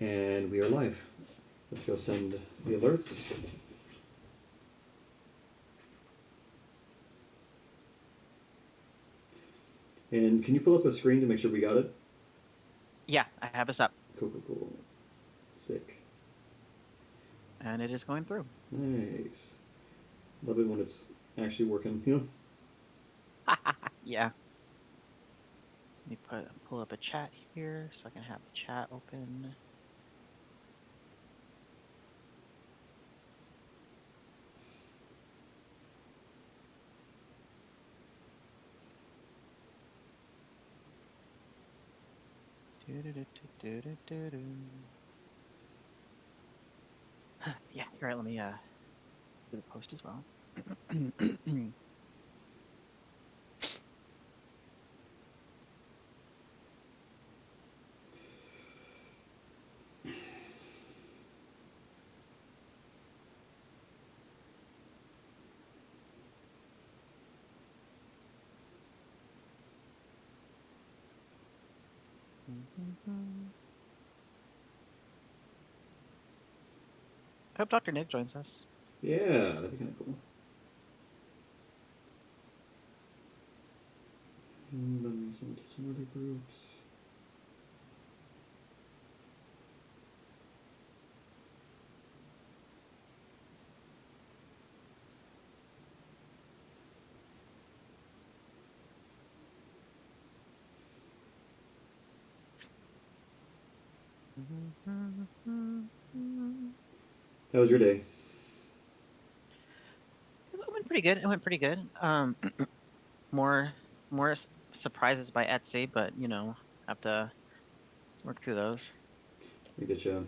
And we are live. Let's go send the alerts. And can you pull up a screen to make sure we got it? Yeah, I have us up. Cool. Sick. And it is going through. Nice. Love it when it's actually working, you know? Yeah. Let me pull up a chat here so I can have the chat open. Yeah, you're right. Let me do the post as well. I hope Dr. Nick joins us. Yeah, that'd be kind of cool. And let me send it to some other groups. How was your day? It went pretty good. It went pretty good. More surprises by Etsy, but have to work through those. I get you.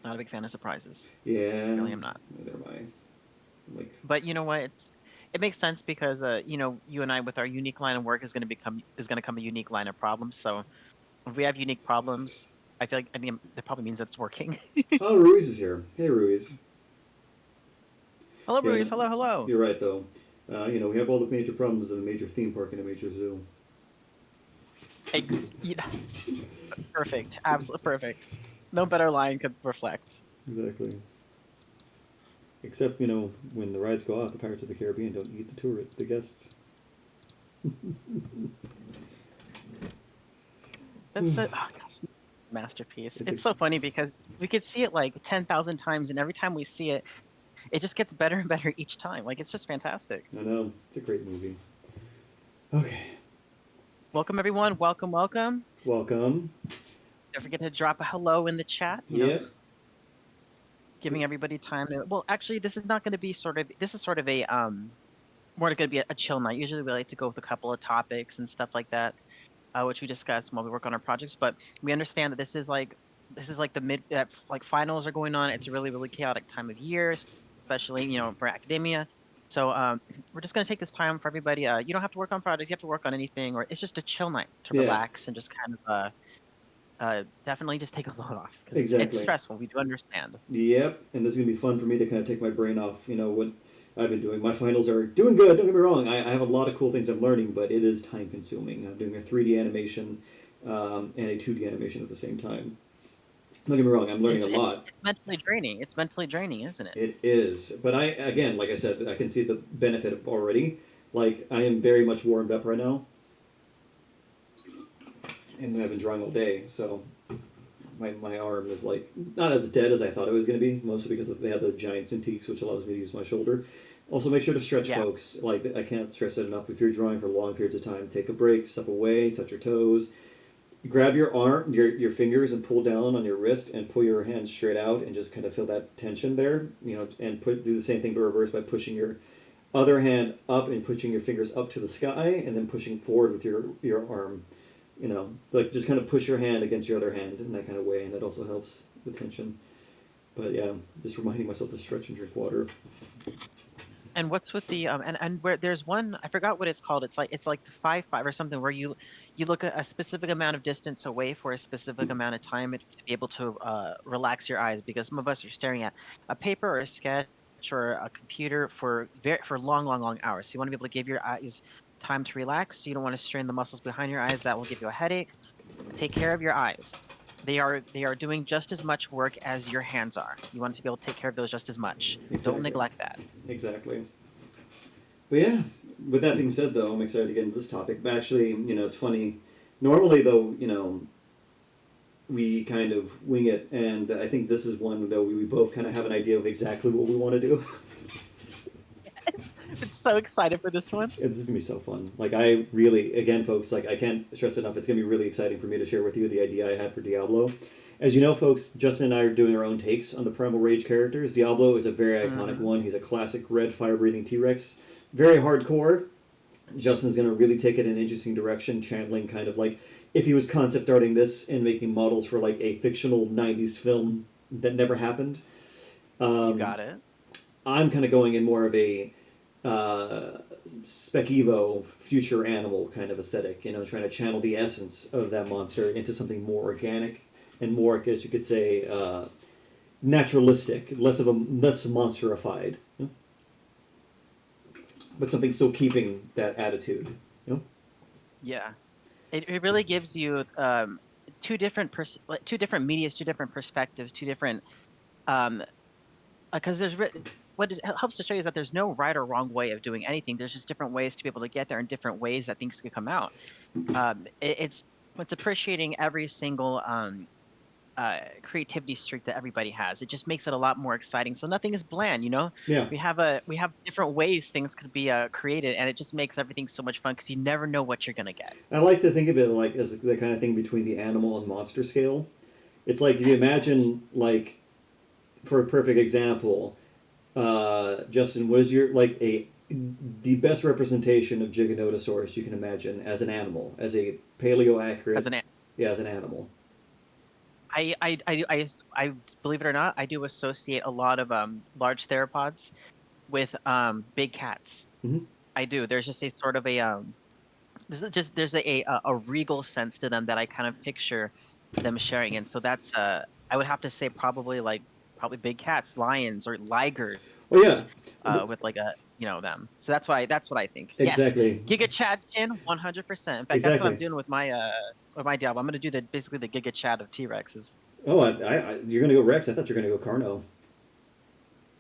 Not a big fan of surprises. Yeah, Really, am not. neither am I. Like, But you know what? It makes sense because you and I with our unique line of work is going to come a unique line of problems. So if we have unique problems, I mean that probably means that it's working. oh, Ruiz is here. Hey, Ruiz. Hello, Yeah, Ruiz. Hello, hello. you're right, though. We have all the major problems of a major theme park and a major zoo. Yeah, perfect. Absolutely perfect. No better line could reflect. Exactly. Except, when the rides go off, the Pirates of the Caribbean don't eat the guests. That's a oh gosh, masterpiece. It's a, It's so funny because we could see it like 10,000 times, and every time we see it, it just gets better and better each time. Like it's just fantastic. I know, it's a great movie. Okay, Welcome everyone. Welcome, welcome. welcome. Don't forget to drop a hello in the chat. Yep. Giving everybody time to. Well, actually, this is not going to be sort of. This is sort of a more going to be a chill night. Usually, we like to go with a couple of topics and stuff like that, which we discuss while we work on our projects. But we understand that this is like the mid like finals are going on. It's a really chaotic time of year, especially for academia. So we're just going to take this time for everybody. You don't have to work on projects. You have to work on anything, or it's just a chill night to Yeah, relax and just kind of definitely just take a load off because it's exactly. stressful. We do understand. Yep, and this is going to be fun for me to kind of take my brain off, what I've been doing. My finals are doing good, don't get me wrong. I have a lot of cool things I'm learning, but it is time consuming. I'm doing a 3D animation and a 2D animation at the same time. Don't get me wrong, I'm learning It's a it's lot. it's mentally draining. It's mentally draining, isn't it? It is. But again, like I said, I can see the benefit of already. Like, I am very much warmed up right now. And I've been drawing all day, so my arm is like not as dead as I thought it was going to be, mostly because they have the giant Cintiqs, which allows me to use my shoulder. Also, make sure to stretch, Yeah. folks. Like, I can't stress it enough. If you're drawing for long periods of time, take a break, step away, touch your toes, grab your arm, your fingers, and pull down on your wrist, and pull your hand straight out, and just kind of feel that tension there. And do the same thing but reverse by pushing your other hand up and pushing your fingers up to the sky, and then pushing forward with your arm. Like just kind of push your hand against your other hand in that kind of way, and that also helps the tension. But yeah, just reminding myself to stretch and drink water. And what's with the and where there's one I forgot what it's called. It's like the 5-5 or something where you look at a specific amount of distance away for a specific amount of time to be able to relax your eyes because some of us are staring at a paper or a sketch or a computer for long hours. So you want to be able to give your eyes time to relax. So you don't want to strain the muscles behind your eyes. That will give you a headache. Take care of your eyes. they are doing just as much work as your hands are. You want to be able to take care of those just as much. Don't Exactly. neglect that. Exactly. But yeah, with that being said, though, I'm excited to get into this topic. But actually, it's funny. Normally, though, we kind of wing it, and I think this is one though we both kind of have an idea of exactly what we want to do. It's so excited for this one. This is gonna be so fun. Like I really, again, folks, like I can't stress enough. It's gonna be really exciting for me to share with you the idea I had for Diablo. As you know, folks, Justin and I are doing our own takes on the Primal Rage characters. Diablo is a very iconic Mm-hmm. one. He's a classic red fire-breathing T-Rex, very hardcore. Justin's gonna really take it in an interesting direction, channeling kind of like if he was concept arting this and making models for like a fictional '90s film that never happened. You Um, got it. I'm kind of going in more of a uh, Spec Evo future animal kind of aesthetic, trying to channel the essence of that monster into something more organic and more, I guess you could say, naturalistic, less monsterified, but something still keeping that attitude. Yeah. It really gives you two different medias, two different perspectives, two different um because what it helps to show you is that there's no right or wrong way of doing anything. There's just different ways to be able to get there and different ways that things can come out. It's appreciating every single creativity streak that everybody has. It just makes it a lot more exciting. So nothing is bland, you know. Yeah, We have different ways things could be created, and it just makes everything so much fun because you never know what you're gonna get. I like to think of it like as the kind of thing between the animal and monster scale. It's like if you Yes. imagine like for a perfect example, Justin, what is your like a the best representation of Giganotosaurus you can imagine as an animal, as a paleo As accurate, an yeah, as an animal. I believe it or not, I do associate a lot of large theropods with big cats. Mm-hmm. I do. There's just a sort of there's a regal sense to them that I kind of picture them sharing, and so that's I would have to say probably big cats, lions, or ligers, Oh yeah, with like them. So that's what I think. Yes, exactly, Giga Chad Chin, 100%. In fact, that's what I'm exactly. doing with my Diablo. I'm gonna do basically the Giga Chad of T Rexes. Oh, you're gonna go Rex. I thought you were gonna go Carno.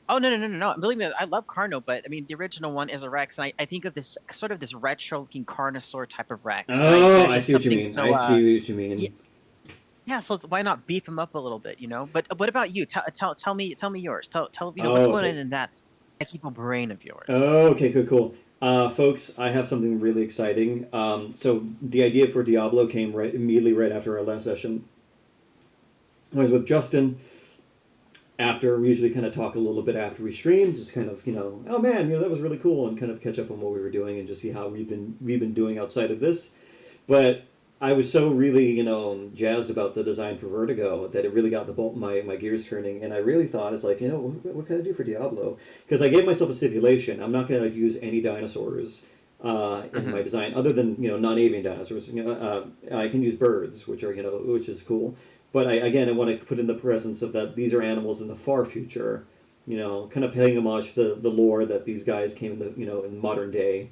Oh, no, no, no, no, no. Believe me, I love Carno, but I mean the original one is a Rex, and I think of this sort of this retro-looking Carnosaur type of Rex, and Oh, there's I just see what you something mean. I so see what you yeah, mean. yeah. So why not beef him up a little bit, you know? But what about you? Tell me yours. Tell what's Oh, going on okay. in that evil brain of yours. Oh, okay, cool, cool. Folks, I have something really exciting. So the idea for Diablo came right immediately right after our last session. I was with Justin. After we usually kind of talk a little bit after we stream, just kind of oh man, that was really cool, and kind of catch up on what we were doing and just see how we've been doing outside of this. But I was so really jazzed about the design for Vertigo that it really got my gears turning, and I really thought it's like what can I do for Diablo? Because I gave myself a stipulation. I'm not going to use any dinosaurs in Hmm. my design other than non-avian dinosaurs. I can use birds, which are which is cool. But again, I want to put in the presence of that these are animals in the far future, kind of paying homage to the lore that these guys came in the in modern day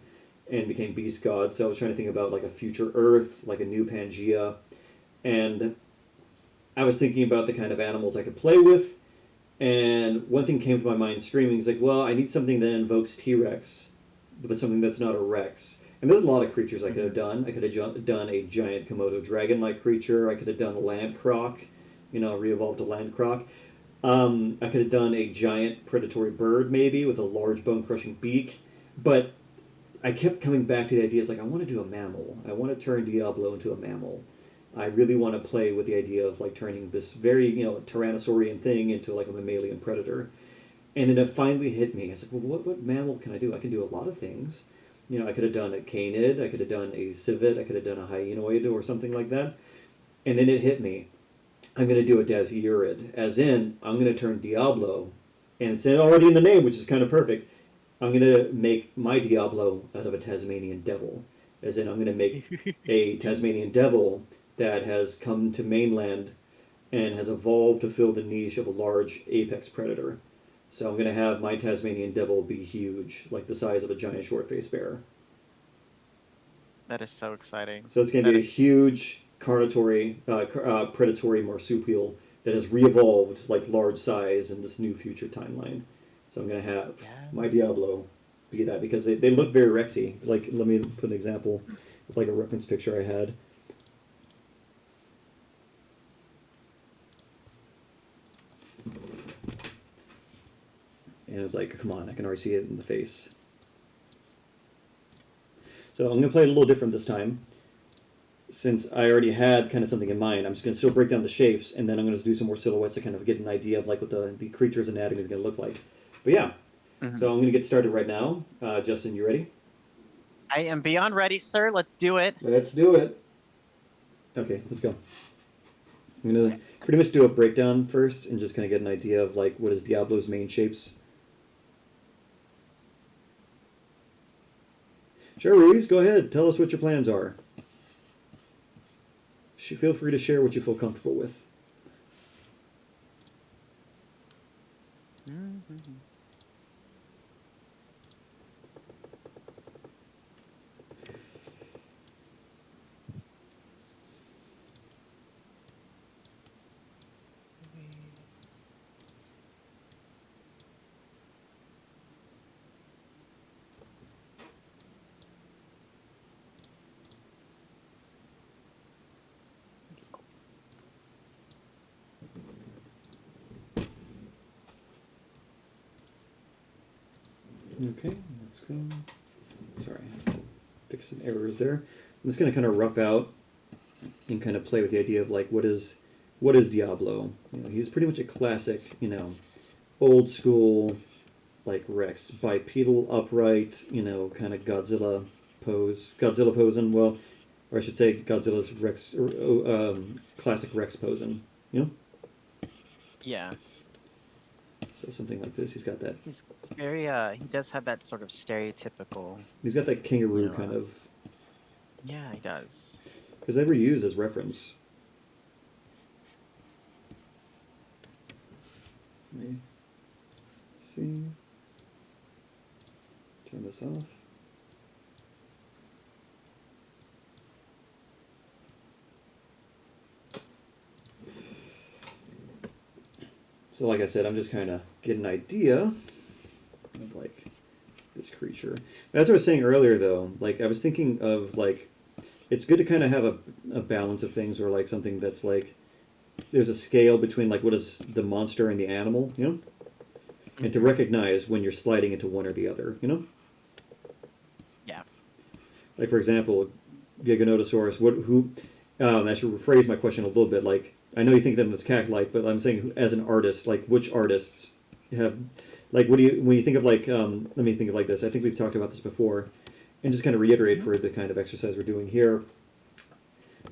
and became beast gods. So I was trying to think about like a future Earth, like a new Pangea, and I was thinking about the kind of animals I could play with. And one thing came to my mind streaming is like, well, I need something that invokes T Rex, but something that's not a Rex. And there's a lot of creatures I could have Hmm. done. I could have done a giant Komodo dragon-like creature. I could have done a land croc, re-evolved a land croc. I could have done a giant predatory bird, maybe, with a large bone-crushing beak. But I kept coming back to the idea. It's like I want to do a mammal. I want to turn Diablo into a mammal. I really want to play with the idea of like turning this very tyrannosaurian thing into like a mammalian predator. And then it finally hit me. I was like, well, what mammal can I do? I can do a lot of things. I could have done a canid. I could have done a civet. I could have done a hyenoid or something like that. And then it hit me. I'm going to do a Dasyurid, as in I'm going to turn Diablo, and it's already in the name, which is kind of perfect. I'm going to make my Diablo out of a Tasmanian devil, as in I'm going to make a Tasmanian devil that has come to mainland and has evolved to fill the niche of a large apex predator. So I'm going to have my Tasmanian devil be huge, like the size of a giant short-faced bear. That is so exciting. So it's going to That be a is huge predatory marsupial that has re-evolved like large size in this new future timeline. So I'm gonna have Yeah. my Diablo be that because they look very Rexy. Like, let me put an example of like a reference picture I had. And it was like, come on, I can already see it in the face. So I'm going to play it a little different this time. Since I already had kind of something in mind, I'm just going to still break down the shapes, and then I'm going to do some more silhouettes to kind of get an idea of like what the creature's anatomy is going to look like. But yeah, so I'm going to get started right now. Justin, you ready? I am beyond ready, sir. Let's do it. Let's do it. Okay, let's go. I'm going to pretty much do a breakdown first and just kind of get an idea of like what is Diablo's main shapes. Sure, Ruiz, go ahead. Tell us what your plans are. Feel free to share what you feel comfortable with. Okay, let's go. Sorry, I have to fix some errors there. I'm just going to kind of rough out and kind of play with the idea of like what is Diablo. You know, he's pretty much a classic, you know, old school like Rex, bipedal, upright, you know, kind of Godzilla posing. Well, or I should say Godzilla's Rex, classic Rex posing. You know. Yeah. So something like this. He's got that. He's very. He does have that sort of stereotypical. He's got that kangaroo kind of. Yeah, he does. Because they were used as reference. Let me see. Turn this off. So like I said, I'm just kind of getting an idea of like this creature. As I was saying earlier though, like I was thinking of like, it's good to kind of have a balance of things, or like something that's like, there's a scale between like what is the monster and the animal, you know? And to recognize when you're sliding into one or the other, you know? Yeah. Like for example, Giganotosaurus, I should rephrase my question a little bit, like, I know you think of them as cat-like, but I'm saying as an artist, like which artists have, like when you think of like, let me think of like this. I think we've talked about this before, and just kind of reiterate for the kind of exercise we're doing here.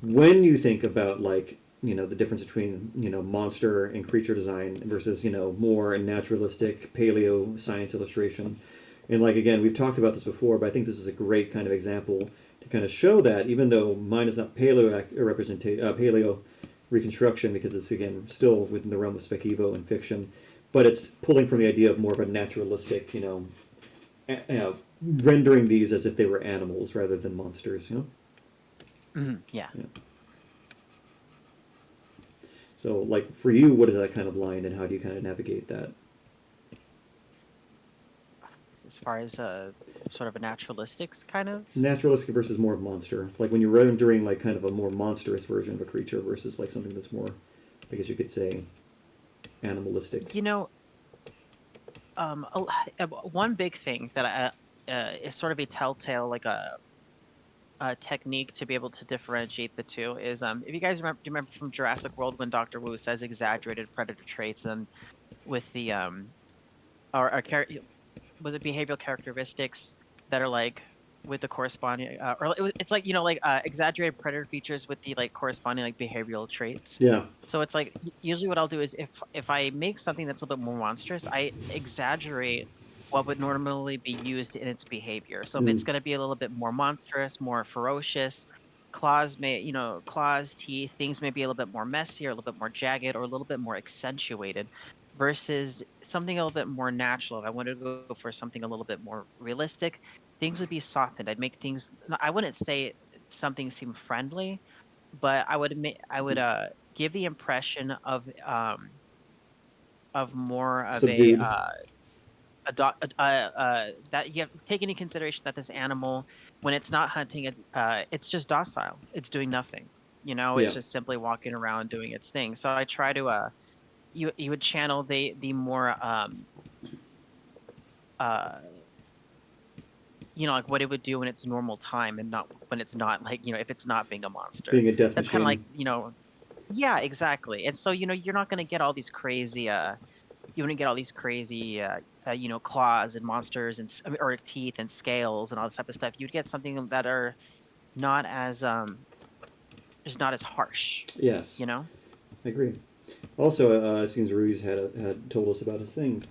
When you think about like, you know, the difference between, you know, monster and creature design versus, you know, more naturalistic paleo science illustration, and like again, we've talked about this before, but I think this is a great kind of example to kind of show that even though mine is not paleo reconstruction, because it's again still within the realm of spec evo and fiction, but it's pulling from the idea of more of a naturalistic, you know, rendering these as if they were animals rather than monsters, you know. Yeah. So like for you, what is that kind of line, and how do you kind of navigate that? As far as sort of a naturalistics kind of Naturalistic versus more monster, like when you're rendering like kind of a more monstrous version of a creature versus like something that's more, I guess you could say, animalistic. You know, one big thing that is sort of a telltale, like a technique to be able to differentiate the two is if you guys remember, do you remember from Jurassic World when Dr. Wu says exaggerated predator traits, and with the was it behavioral characteristics that are like with the corresponding it's like, you know, like exaggerated predator features with the like corresponding like behavioral traits. Yeah. So it's like usually what I'll do is if I make something that's a little bit more monstrous, I exaggerate what would normally be used in its behavior. So if it's going to be a little bit more monstrous, more ferocious, claws, teeth, things may be a little bit more messy or a little bit more jagged or a little bit more accentuated, versus something a little bit more natural. If I wanted to go for something a little bit more realistic, things would be softened. I'd make things, I wouldn't say something seem friendly, but I would give the impression of more of Subdued. that you have to take into consideration that this animal, when it's not hunting, it's just docile. It's doing nothing. You know, it's Yeah. just simply walking around doing its thing. So I try to you would channel the more uh like what it would do in its normal time and not when it's not like, if it's not being a monster. Being a death That's kind of like, machine. yeah, exactly. And so, you're not going to get all these crazy you wouldn't get all these crazy claws and monsters and or teeth and scales and all this type of stuff. You'd get something that are not as just not as harsh, Yes, you know? I agree. Also, it seems Ruiz had told us about his things.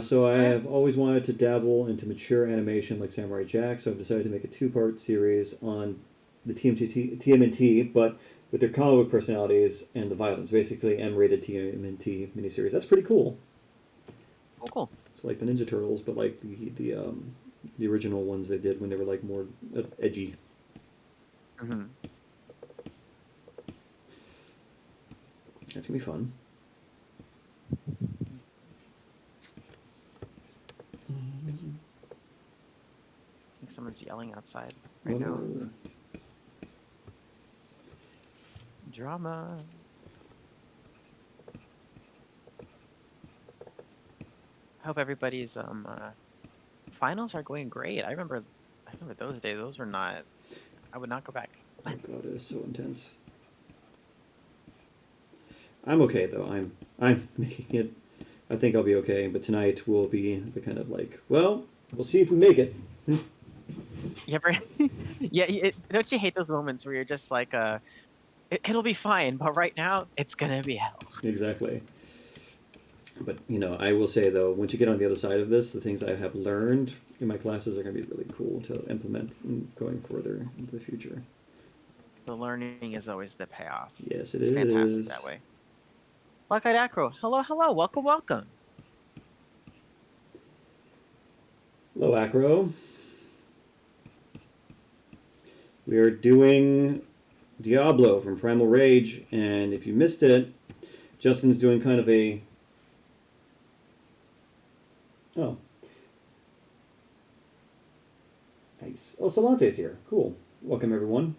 So I Oh yeah. have always wanted to dabble into mature animation like Samurai Jack, so I've decided to make a two-part series on the TMNT, but with their comic book personalities and the violence. Basically, M-rated TMNT miniseries. That's pretty cool. Cool, cool. It's like the Ninja Turtles, but like the original ones they did when they were like more edgy. Hmm. That's gonna be fun. I think someone's yelling outside Oh right now. no. Drama. I hope everybody's finals are going great. I remember those days. Those were not. I would not go back. Oh god, it is so intense. I'm okay though. I'm making it. I think I'll be okay. But tonight will be the kind of like, well, we'll see if we make it. You ever? Yeah. Don't you hate those moments where you're just like, it'll be fine, but right now it's gonna be hell. Exactly. But I will say though, once you get on the other side of this, the things I have learned in my classes are going to be really cool to implement going further into the future. The learning is always the payoff. Yes, it It's fantastic that is. way. Black-eyed Acro, hello, hello, welcome, welcome. Hello, Acro. We are doing Diablo from Primal Rage, and if you missed it, Justin's doing kind of a... Oh. Nice. Oh, Solante's here. Cool. Welcome, everyone.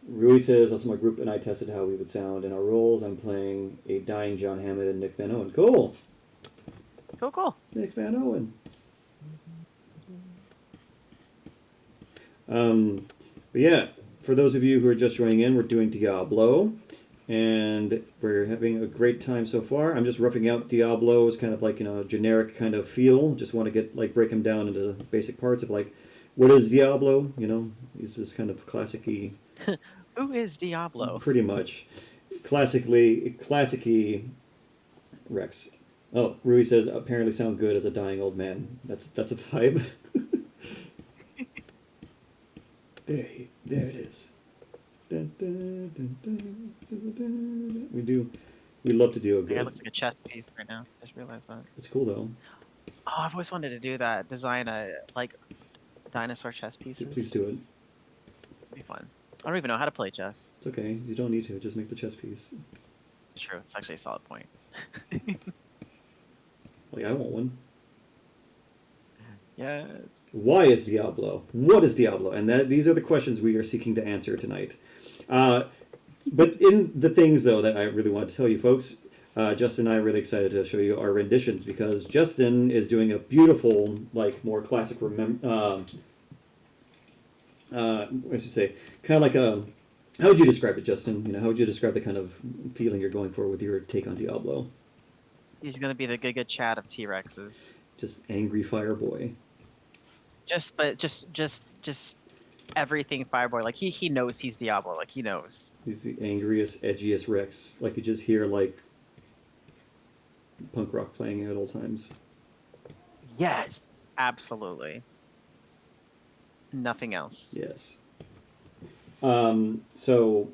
Rui says, also my group and I tested how we would sound in our roles. I'm playing a dying John Hammond and Nick Van Owen. Cool. Cool, cool. Nick Van Owen. But yeah, for those of you who are just joining in, we're doing Diablo, and we're having a great time so far. I'm just roughing out Diablo as kind of like generic kind of feel. Just want to get break him down into basic parts of like what is Diablo. He's this kind of classic-y. Who is Diablo? Pretty much, classic-y Rex. Oh, Rui says apparently sound good as a dying old man. That's a vibe. There it is. Dun, dun, dun, dun, dun, dun, dun. We love to do a Yeah, it good. looks like a chess piece right now. Just realized that. It's cool though. Oh, I've always wanted to do that. Design a dinosaur chess pieces. Please do it. It'd be fun. I don't even know how to play chess. It's okay. You don't need to. Just make the chess piece. It's true. It's actually a solid point. I want one. Yes. Why is Diablo? What is Diablo? And these are the questions we are seeking to answer tonight. But in the things, though, that I really want to tell you folks, Justin and I are really excited to show you our renditions because Justin is doing a beautiful, more classic, what should I say, kind of like a, how would you describe it, Justin? How would you describe the kind of feeling you're going for with your take on Diablo? He's gonna be the Giga Chad of T-Rexes. Just angry fire boy. Just everything Fireboy. Like he knows he's Diablo. Like he knows. He's the angriest, edgiest Rex. You just hear punk rock playing at all times. Yes, absolutely. Nothing else. Yes. So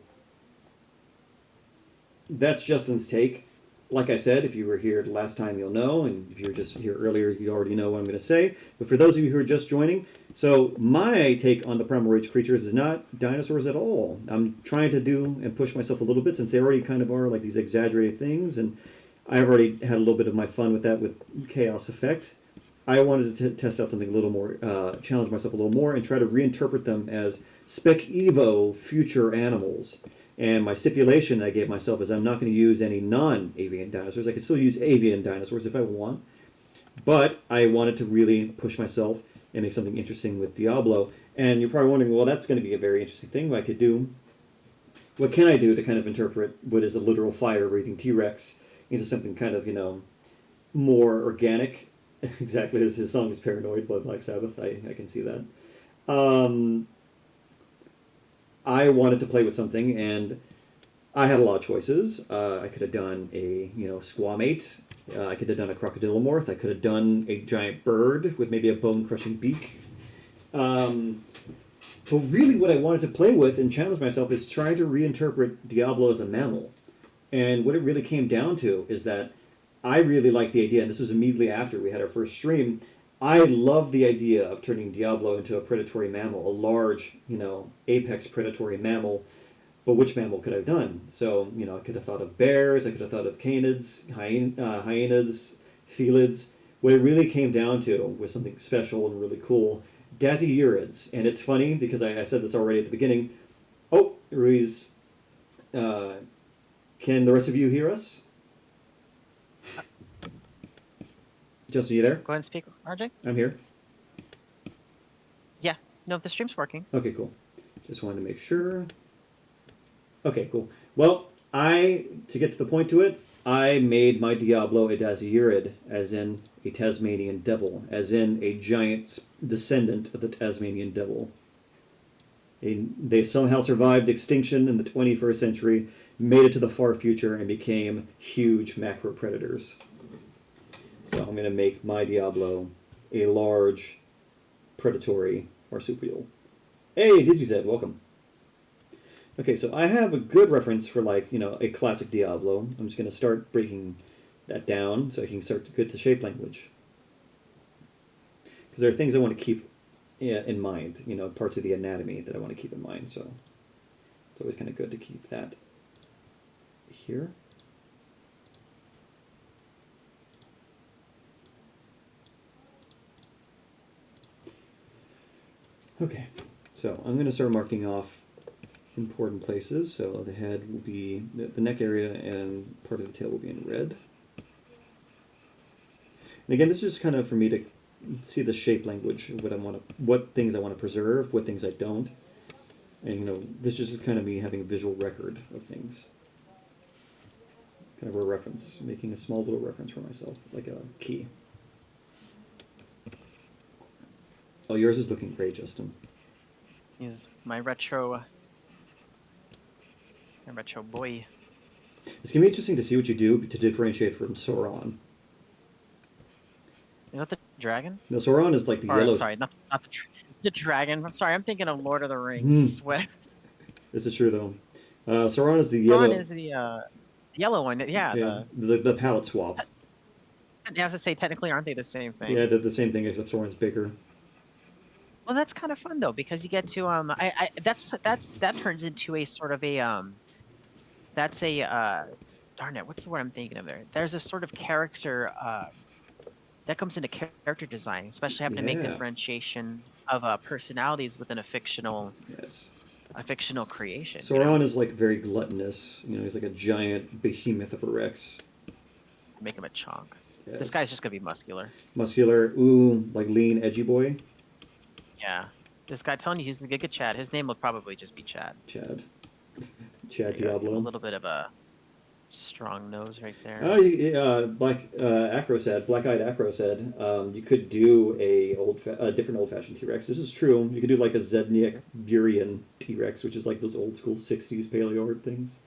that's Justin's take. Like I said, if you were here last time, you'll know, and if you were just here earlier, you already know what I'm going to say. But for those of you who are just joining, so my take on the Primal Rage creatures is not dinosaurs at all. I'm trying to do and push myself a little bit, since they already kind of are like these exaggerated things, and I've already had a little bit of my fun with that with Chaos Effect. I wanted to test out something a little more, challenge myself a little more, and try to reinterpret them as Spec Evo future animals. And my stipulation I gave myself is I'm not going to use any non-avian dinosaurs. I can still use avian dinosaurs if I want, but I wanted to really push myself and make something interesting with Diablo. And you're probably wondering, well, that's going to be a very interesting thing I could do. What can I do to kind of interpret what is a literal fire-breathing T-Rex into something kind of, more organic? Exactly as his song is Paranoid by Black Sabbath. I can see that. I wanted to play with something, and I had a lot of choices. I could have done a, squamate. I could have done a crocodilomorph. I could have done a giant bird with maybe a bone-crushing beak. But really what I wanted to play with and challenge myself is trying to reinterpret Diablo as a mammal. And what it really came down to is that I really liked the idea, and this was immediately after we had our first stream. I love the idea of turning Diablo into a predatory mammal, a large, apex predatory mammal. But which mammal could I have done? So, I could have thought of bears, I could have thought of canids, hyenas, felids. What it really came down to was something special and really cool. Dasyurids. And it's funny because I said this already at the beginning. Oh, Ruiz, can the rest of you hear us? Justin, you there? Go ahead and speak, RJ. I'm here. Yeah, no, the stream's working. Okay, cool. Just wanted to make sure. Okay, cool. Well, to get to the point to it, I made my Diablo a Dasyurid, as in a Tasmanian devil, as in a giant descendant of the Tasmanian devil. They somehow survived extinction in the 21st century, made it to the far future, and became huge macro predators. So I'm going to make my Diablo a large predatory marsupial. Hey, DigiZed, welcome. Okay, so I have a good reference for a classic Diablo. I'm just going to start breaking that down so I can start to get to shape language. Because there are things I want to keep in mind, parts of the anatomy that I want to keep in mind. So it's always kind of good to keep that here. Okay, so I'm going to start marking off important places. So the head will be, the neck area and part of the tail will be in red. And again, this is just kind of for me to see the shape language, what things I want to preserve, what things I don't. And this is just kind of me having a visual record of things. Kind of a reference, making a small little reference for myself, like a key. Oh, yours is looking great, Justin. He's my retro boy. It's going to be interesting to see what you do to differentiate from Sauron. Is that the dragon? No, Sauron is like the yellow... Sorry, not the dragon. I'm sorry, I'm thinking of Lord of the Rings. This is true, though. Sauron is the yellow... Sauron is the yellow one. Yeah. The palette swap. I was to say, technically, aren't they the same thing? Yeah, they're the same thing, except Sauron's bigger. Well, that's kind of fun though, because you get to that turns into a sort of a darn it, what's the word I'm thinking of there? There's a sort of character that comes into character design, especially having to make differentiation of personalities within a fictional creation. Sauron is like very gluttonous. He's like a giant behemoth of a Rex. Make him a chonk. Yes. This guy's just gonna be muscular. Muscular, ooh, like lean, edgy boy. Yeah, this guy telling you he's the Giga Chad. His name will probably just be Chad. Chad Diablo. A little bit of a strong nose right there. Oh, Black-eyed Acro said you could do a different old-fashioned T-Rex. This is true. You could do like a Zedniak Burian T-Rex, which is like those old school 60s paleo things.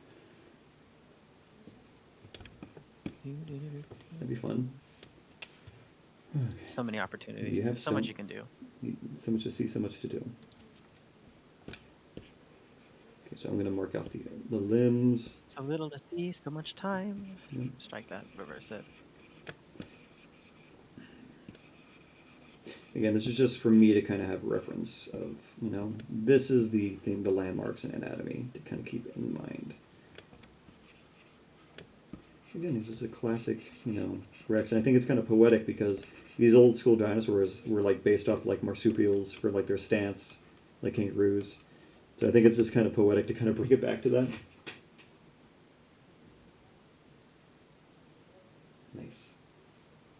That'd be fun. Okay. So many opportunities. So much you can do. So much to see, so much to do. Okay, So I'm going to mark out the limbs. So little to see, so much time. Yep. Strike that, reverse it. Again, this is just for me to kind of have reference of, this is the thing, the landmarks in anatomy to kind of keep in mind. Again, it's just a classic, Rex. And I think it's kind of poetic because these old school dinosaurs were like based off like marsupials for like their stance, like kangaroos. So I think it's just kind of poetic to kind of bring it back to that. Nice.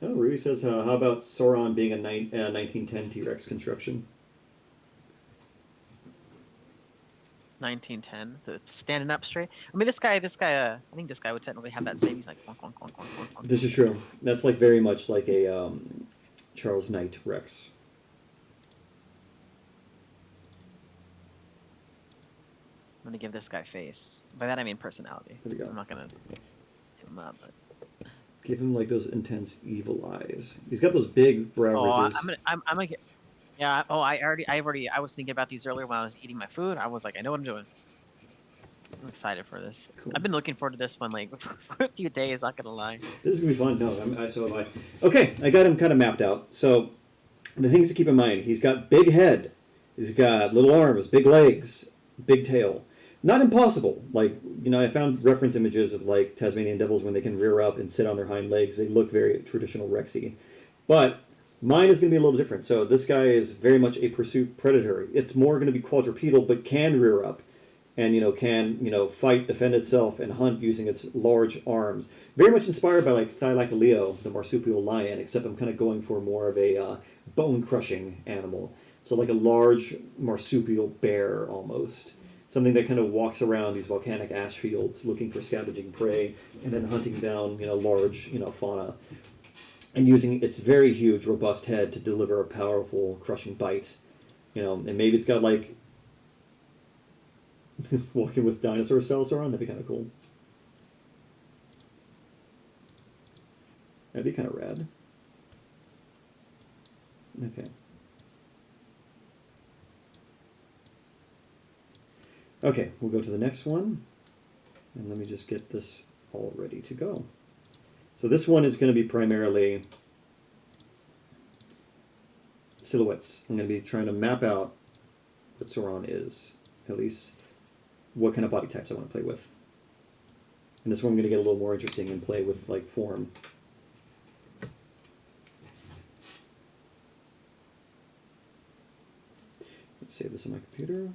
Oh, Rui says, how about Sauron being a 1910 T-Rex construction? 1910, the standing up straight. I mean, this guy. I think this guy would technically have that same. He's like, bonk, bonk, bonk, bonk, bonk, bonk. This is true. That's like very much like a Charles Knight Rex. I'm gonna give this guy face. By that I mean personality. There we go. I'm not gonna hit him up, but Give him like those intense evil eyes. He's got those big brow ridges. I'm gonna get. Yeah. Oh, I was thinking about these earlier when I was eating my food. I was like, I know what I'm doing. I'm excited for this. Cool. I've been looking forward to this one like for a few days. Not gonna lie. This is gonna be fun. No, so am I. Okay, I got him kind of mapped out. So the things to keep in mind: he's got big head, he's got little arms, big legs, big tail. Not impossible. Like, I found reference images of like Tasmanian devils when they can rear up and sit on their hind legs. They look very traditional Rexy. But mine is going to be a little different. So this guy is very much a pursuit predator. It's more going to be quadrupedal, but can rear up and, can, fight, defend itself, and hunt using its large arms. Very much inspired by like Thylacoleo, the marsupial lion, except I'm kind of going for more of a bone-crushing animal. So like a large marsupial bear almost. Something that kind of walks around these volcanic ash fields looking for scavenging prey and then hunting down, large, fauna. And using its very huge, robust head to deliver a powerful, crushing bite. And maybe it's got like walking with dinosaur style Sauron. That'd be kind of cool. That'd be kind of rad. Okay. Okay, we'll go to the next one. And let me just get this all ready to go. So this one is going to be primarily silhouettes. I'm going to be trying to map out what Sauron is, at least what kind of body types I want to play with. And this one I'm going to get a little more interesting and play with like form. Let's save this on my computer.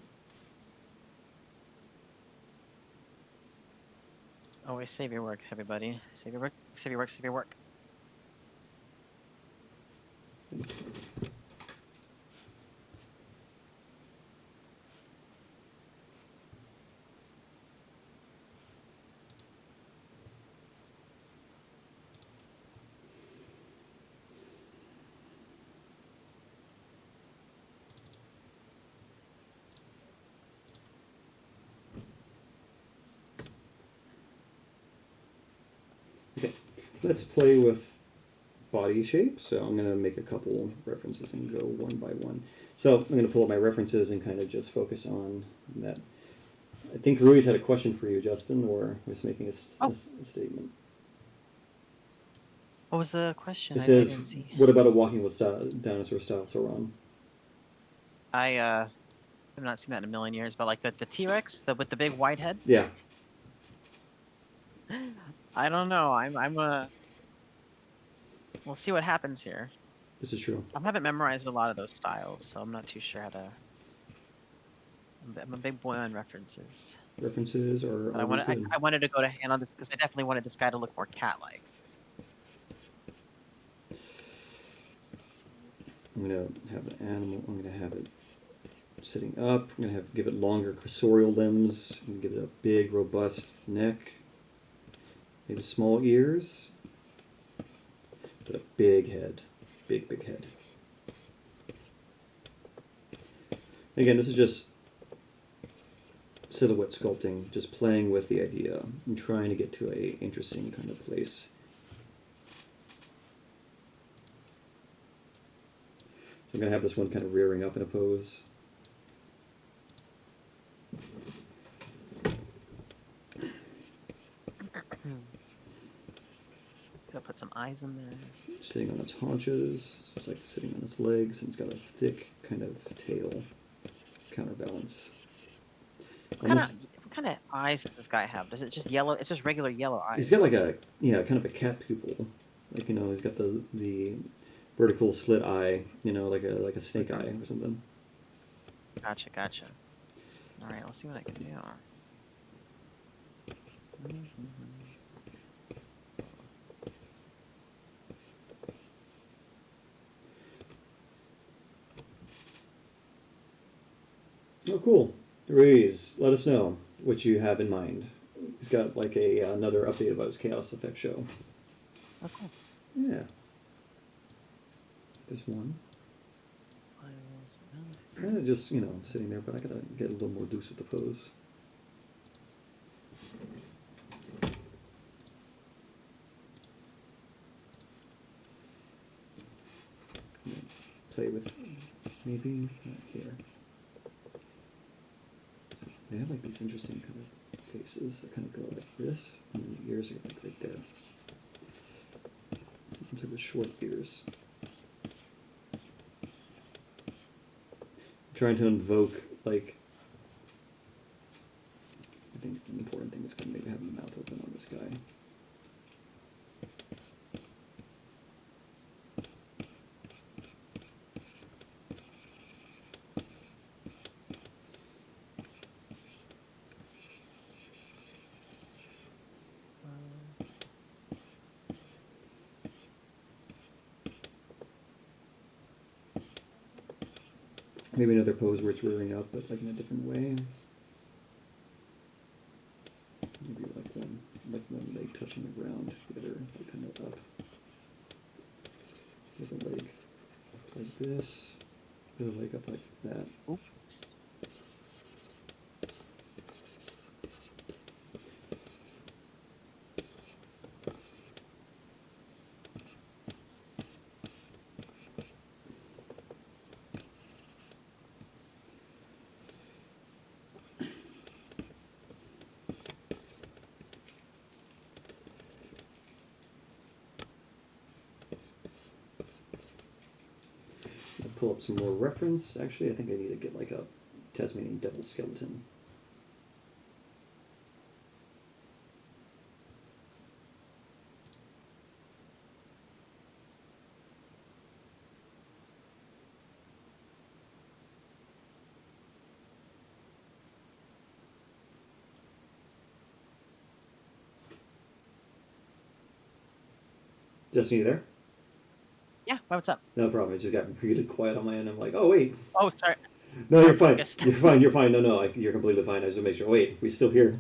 Always save your work, everybody. Save your work, save your work, save your work. Okay, let's play with body shape. So I'm going to make a couple references and go one by one. So I'm going to pull up my references and kind of just focus on that. I think Rui's had a question for you, Justin, or was making a statement. What was the question? It says, what about a walking with dinosaur style Sauron? I have not seen that in a million years, but like the T-Rex, with the big white head. Yeah. I don't know. We'll see what happens here. This is true. I haven't memorized a lot of those styles, so I'm not too sure how to. I'm a big boy on references. References are. I wanted to go to hand on this because I definitely wanted this guy to look more cat-like. I'm gonna have an animal. I'm gonna have it sitting up. I'm gonna give it longer cursorial limbs. I'm gonna give it a big, robust neck. Maybe small ears. But a big head. Big, big head. Again, this is just silhouette sculpting, just playing with the idea and trying to get to a interesting kind of place. So I'm going to have this one kind of rearing up in a pose. Gotta put some eyes in there. Sitting on its haunches, so it's like sitting on its legs, and it's got a thick kind of tail counterbalance. What kind of eyes does this guy have? Does it just yellow? It's just regular yellow eyes. He's got like a kind of a cat pupil, like he's got the vertical slit eye, like a snake eye or something. Gotcha. All right, let's see what I can do. Oh, cool. Ruiz, let us know what you have in mind. He's got like another update about his Chaos Effect show. Oh, cool. Yeah. There's one. Kind of just, sitting there, but I gotta get a little more loose with the pose. Play with maybe here. So they have like these interesting kind of faces that kind of go like this, and then the ears are like right there. You can play with short ears. Trying to invoke, like, I think an important thing is going to maybe have the mouth open on this guy. Maybe another pose where it's rearing up, but like in a different way. Maybe like one leg touching the ground, the other like kind of up. The other leg like this, the other leg up like that. Oops. Pull up some more reference. Actually, I think I need to get like a Tasmanian devil skeleton. Justin, you there? Yeah, what's up? No problem. It just got really quiet on my end. I'm like, oh wait. Oh, sorry. No, you're fine. Focused. You're fine. You're fine. No, you're completely fine. I just want to make sure. Wait, we still here?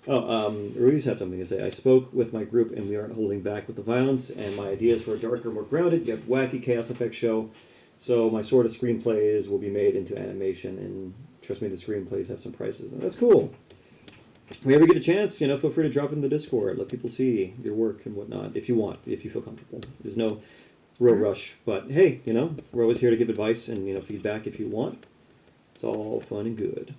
Oh, Ruiz had something to say. I spoke with my group, and we aren't holding back with the violence. And my ideas for a darker, more grounded, yet wacky Chaos Effect show. So my sort of screenplays will be made into animation, and trust me, the screenplays have some prices. That's cool. If you ever get a chance, feel free to drop in the Discord. Let people see your work and whatnot, if you want, if you feel comfortable. There's no real rush, but hey, we're always here to give advice and feedback if you want. It's all fun and good.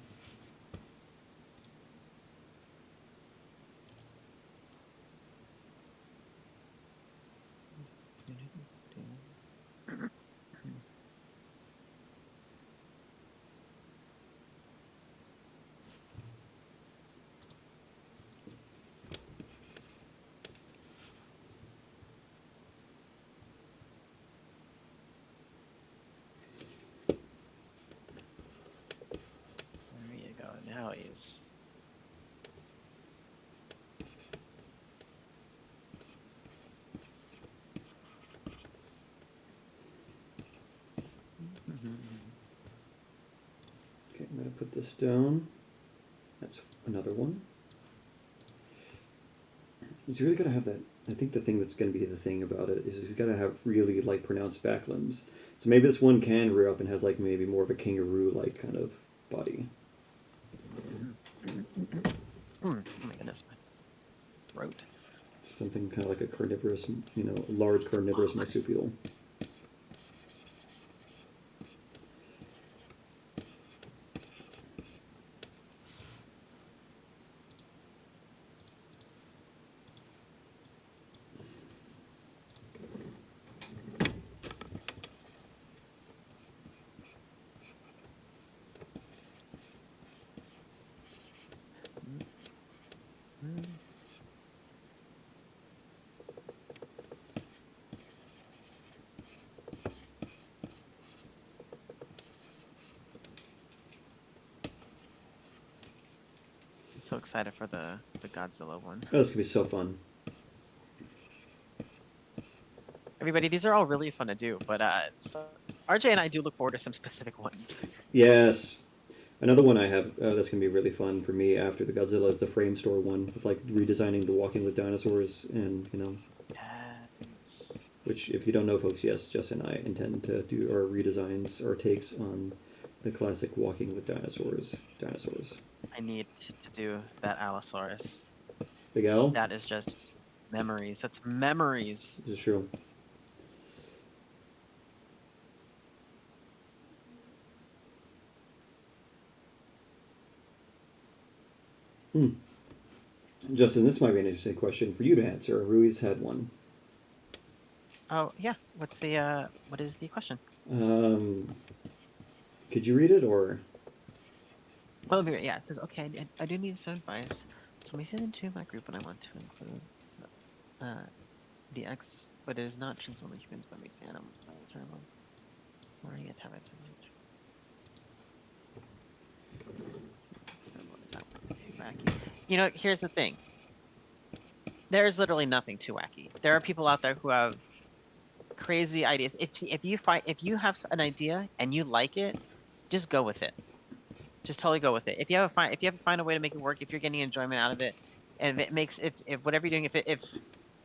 There you go. Now he's. Okay, I'm going to put this down. That's another one. He's really got to have that. I think the thing that's going to be the thing about it is he's got to have really like pronounced back limbs. So maybe this one can rear up and has like maybe more of a kangaroo like kind of body. Oh my goodness, my throat. Something kind of like a carnivorous, large carnivorous marsupial. excited for the Godzilla one. Oh, this could be so fun. Everybody, these are all really fun to do, but so RJ and I do look forward to some specific ones. Yes. Another one I have that's going to be really fun for me after the Godzilla is the frame store one, with like redesigning the Walking with Dinosaurs and, Yes. which, if you don't know, folks, yes, Justin and I intend to do our redesigns or takes on the classic Walking with Dinosaurs. I need to do that Allosaurus. Big Al? That is just memories. That's memories. This is true. Justin, this might be an interesting question for you to answer. Rui's had one. Oh yeah. What is the question? Could you read it, or? Well, yeah. It says, okay, I do need some advice. So we sent into my group, and I want to include the X, but it is not transforming humans, but makes animals. Learning a tablet. You know, here's the thing. There's literally nothing too wacky. There are people out there who have crazy ideas. If you have an idea and you like it, just go with it. Just totally go with it. If you have to find a way to make it work, if you're getting enjoyment out of it, and if whatever you're doing, if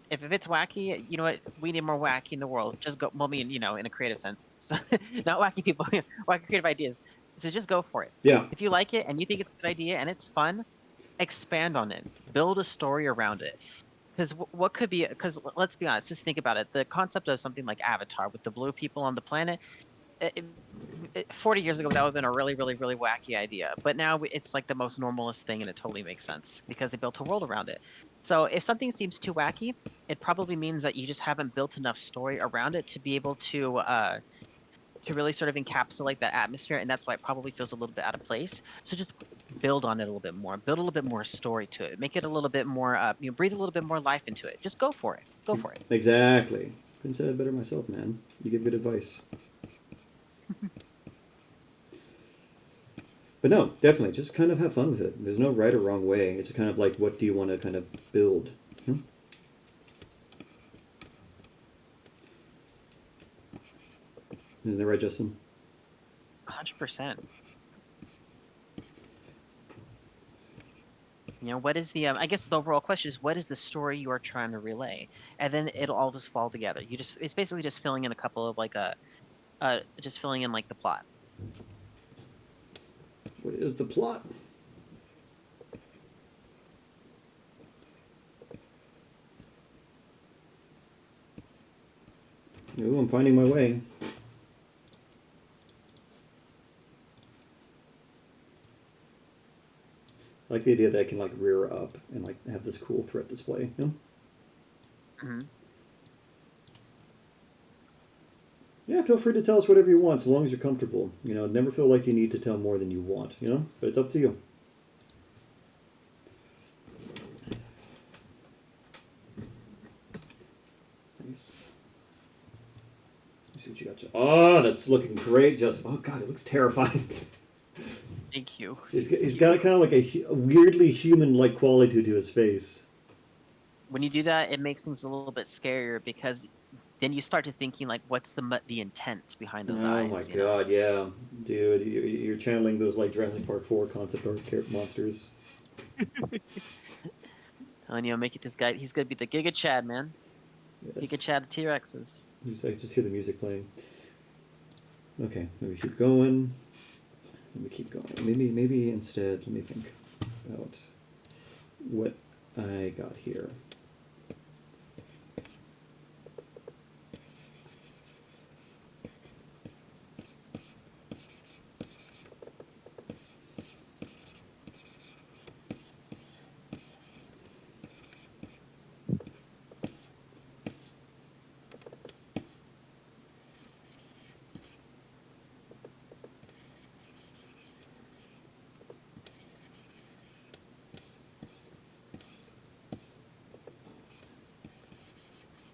it's wacky, you know what? We need more wacky in the world. Just go. Well, in a creative sense, so, not wacky people, wacky creative ideas. So just go for it. Yeah. If you like it and you think it's a good idea and it's fun, expand on it. Build a story around it. Because let's be honest, just think about it. The concept of something like Avatar with the blue people on the planet, 40 years ago, that would have been a really, really, really wacky idea. But now it's like the most normalist thing, and it totally makes sense because they built a world around it. So if something seems too wacky, it probably means that you just haven't built enough story around it to be able to really sort of encapsulate that atmosphere, and that's why it probably feels a little bit out of place. So just build on it a little bit more. Build a little bit more story to it. Make it a little bit more, breathe a little bit more life into it. Just go for it. Go for it. Exactly. Couldn't say it better myself, man. You give good advice. But no, definitely, just kind of have fun with it. There's no right or wrong way. It's kind of like, what do you want to kind of build? Isn't that right, Justin? 100%. You know, what is the? I guess the overall question is, what is the story you are trying to relay? And then it'll all just fall together. It's basically just filling in a couple of just filling in like the plot. What is the plot? Ooh, I'm finding my way. I like the idea that I can like rear up and like have this cool threat display. Mm-hmm. Yeah, feel free to tell us whatever you want, as long as you're comfortable. Never feel like you need to tell more than you want. But it's up to you. Nice. Let's see what you got. Oh, that's looking great, Justin. Oh God, it looks terrifying. Thank you. He's got kind of like a weirdly human-like quality to his face. When you do that, it makes things a little bit scarier because then you start to thinking like, what's the intent behind those eyes? Oh my God, yeah, dude, you're channeling those like Jurassic Park 4 concept art monsters. And make it this guy. He's gonna be the Giga Chad, man. Yes. Giga Chad of T-Rexes. I just hear the music playing. Okay, maybe keep going. Maybe instead, let me think about what I got here.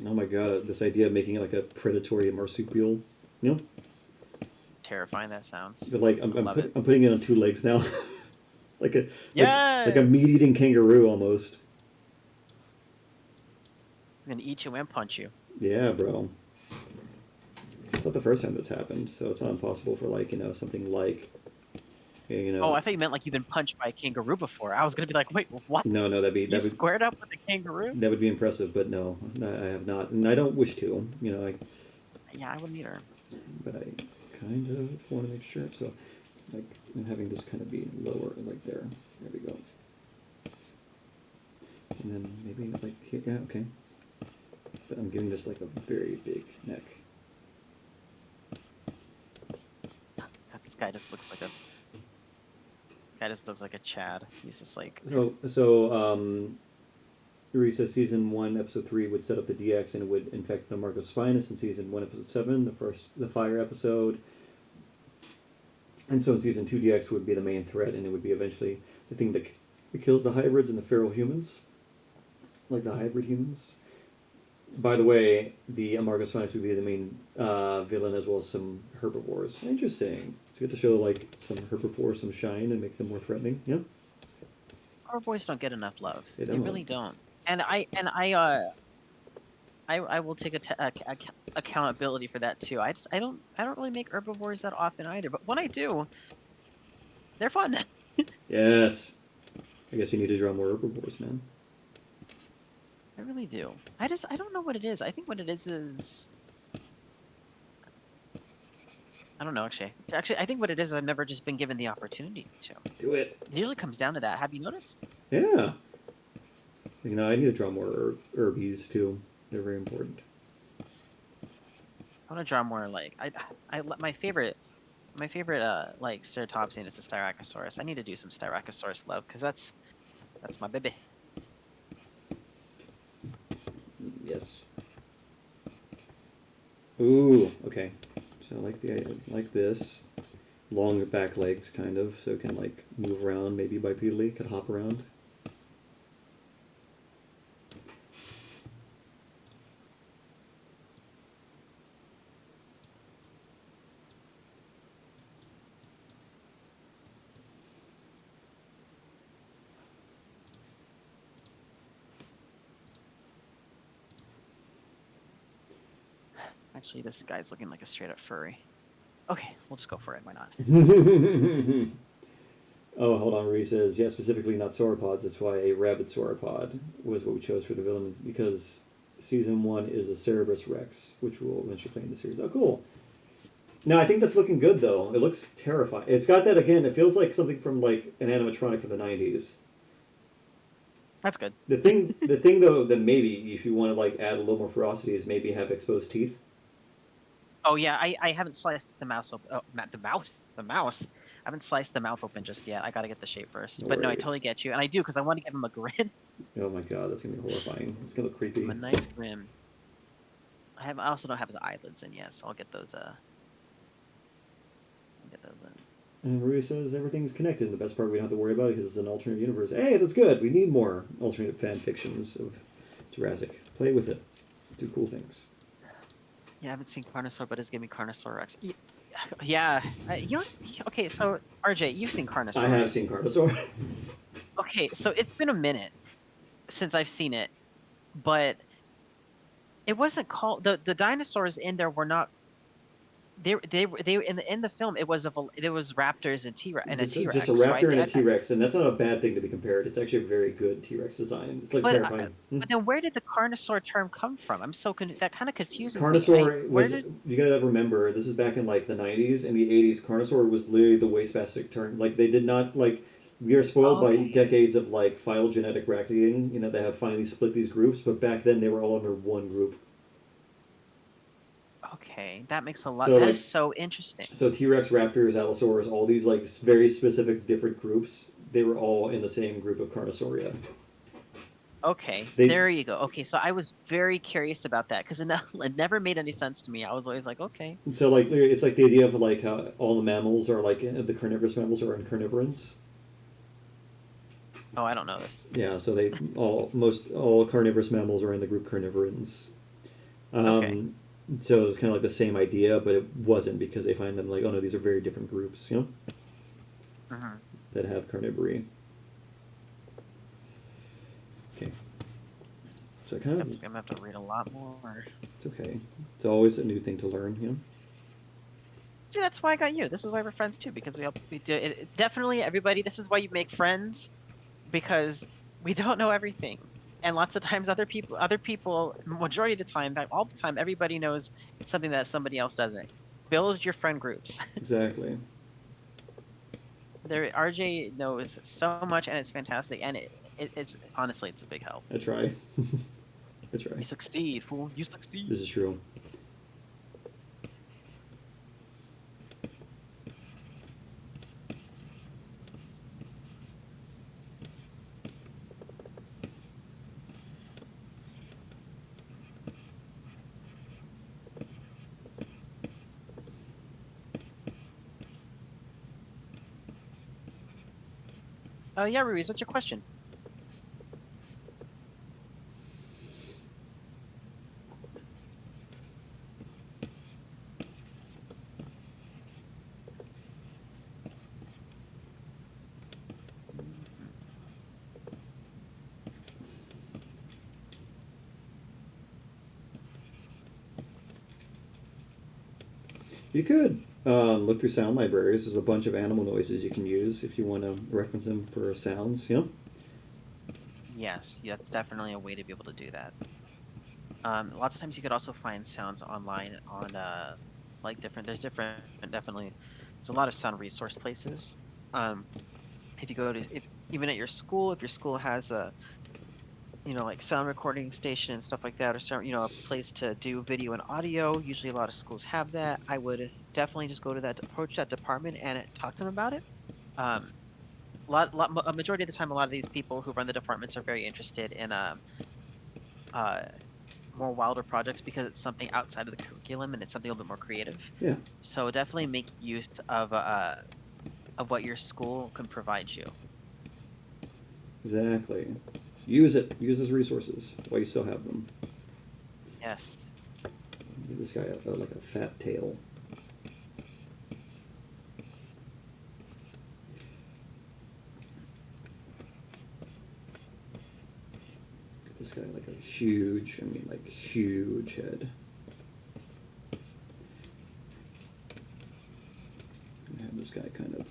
Oh my God, this idea of making it like a predatory marsupial, Terrifying that sounds. But like I'm putting it on two legs now. like a Yes. like a meat-eating kangaroo almost. I'm gonna eat you and punch you. Yeah, bro. It's not the first time that's happened, so it's not impossible for something like Oh, I thought you meant like you've been punched by a kangaroo before. I was gonna be like, wait, what? No, You squared up with a kangaroo? that would be impressive, but no, I have not, and I don't wish to. Yeah, I wouldn't either. But I kind of want to make sure. So, like, I'm having this kind of be lower, like there. There we go. And then maybe like here. Yeah, okay. But I'm giving this like a very big neck. This guy just looks like a Chad. He's just like. Risa season 1 episode 3 would set up the DX and it would infect the Marcus Spinus in season 1 episode 7, the fire episode. And so in season 2 DX would be the main threat, and it would be eventually the thing that kills the hybrids and the feral humans, like the hybrid humans. By the way, the Amargus Spinus would be the main villain, as well as some herbivores. Interesting. It's good to show like some herbivores some shine and make them more threatening. Yeah. Our boys don't get enough love. They They don't. really don't. And I will take accountability for that too. I don't really make herbivores that often either. But when I do, they're fun. Yes. I guess you need to draw more herbivores, man. I really do. I don't know what it is. I think what it is I don't know actually. Actually, I think what it is I've never just been given the opportunity to. Do it. It usually comes down to that. Have you noticed? Yeah. I need to draw more herbies too. They're very important. I want to draw more like my favorite like ceratopsian is the Styracosaurus. I need to do some Styracosaurus love because that's my baby. Yes. Ooh, okay. So I like this. Long back legs, kind of, so it can like move around, maybe bipedally, could hop around. Actually, this guy's looking like a straight up furry. Okay, we'll just go for it. Why not? Oh, hold on. Marie says, yeah, specifically not sauropods. That's why a rabid sauropod was what we chose for the villain, because season 1 is a Cerebrus Rex, which we'll eventually play in the series. Oh, cool. No, I think that's looking good, though. It looks terrifying. It's got that, again, it feels like something from, like, an animatronic from the 90s. That's good. The thing, though, that maybe, if you want to, like, add a little more ferocity, is maybe have exposed teeth. Oh yeah, I haven't sliced the mouse open. Oh, not the mouth. The mouse. I haven't sliced the mouth open just yet. I gotta get the shape first. No But no, I worries. totally get you, and I do because I want to give him a grin. Oh my god, that's gonna be horrifying. It's gonna look creepy. A nice grin. I also don't have his eyelids in yet, so I'll get those. I'll get those in. And Maria says everything's connected. The best part we don't have to worry about it because it's an alternate universe. Hey, that's good. We need more alternate fan fictions of Jurassic. Play with it. Do cool things. Yeah, I haven't seen Carnosaur, but it's giving me Carnosaur Rex. Yeah. Okay, so RJ, you've seen Carnosaur. I have seen Carnosaur. Okay, so it's been a minute since I've seen it, but it wasn't called the dinosaurs in there were not. They in the film it was raptors and T-Rex and a T-Rex. Just a raptor right? and a T-Rex, and that's not a bad thing to be compared. It's actually a very good T-Rex design. It's like terrifying. But then where did the Carnosaur term come from? I'm so that kind of confuses me. Carnosaur was. You gotta remember, this is back in like the 90s. In the 80s, Carnosaur was literally the wastebastic term. Like they did not like. We are spoiled by decades of like phylogenetic bracketing. They have finally split these groups, but back then they were all under one group. Okay, that makes a lot. So, that is so interesting. So T-Rex, Raptors, Allosaurus, all these like very specific different groups, they were all in the same group of Carnosauria. Okay, there you go. Okay, so I was very curious about that because it never made any sense to me. I was always like, okay. So like it's like the idea of like how all the mammals are like the carnivorous mammals are in carnivorans. Oh, I don't know this. Yeah, so all carnivorous mammals are in the group carnivorans. Okay. So it was kind of like the same idea, but it wasn't because they find them like, oh no, these are very different groups, Mm-hmm. that have carnivory. Okay. So I kind of... I'm gonna have to read a lot more. It's okay. It's always a new thing to learn, you know? See, that's why I got you. This is why we're friends too, because we do definitely everybody. This is why you make friends, because we don't know everything, and lots of times other people, majority of the time, in fact, all the time, everybody knows something that somebody else doesn't. Build your friend groups. Exactly. RJ knows so much, and it's fantastic, and it's honestly, it's a big help. I try. I try. You succeed, fool. You succeed. This is true. Yeah, Ruiz, what's your question? You could look through sound libraries. There's a bunch of animal noises you can use if you want to reference them for sounds, you know? Yes, that's definitely a way to be able to do that. Lots of times you could also find sounds online on like there's a lot of sound resource places. If you go to if even at your school, if your school has a like sound recording station and stuff like that, or some a place to do video and audio, usually a lot of schools have that. I would definitely just go to approach that department and talk to them about it. Um, a majority of the time, a lot of these people who run the departments are very interested in uh, more wilder projects because it's something outside of the curriculum and it's something a little bit more creative. Yeah. So definitely make use of what your school can provide you. Exactly. Use it. Use his resources while you still have them. Yes. Give this guy like a fat tail. Give this guy like a huge head. And have this guy kind of...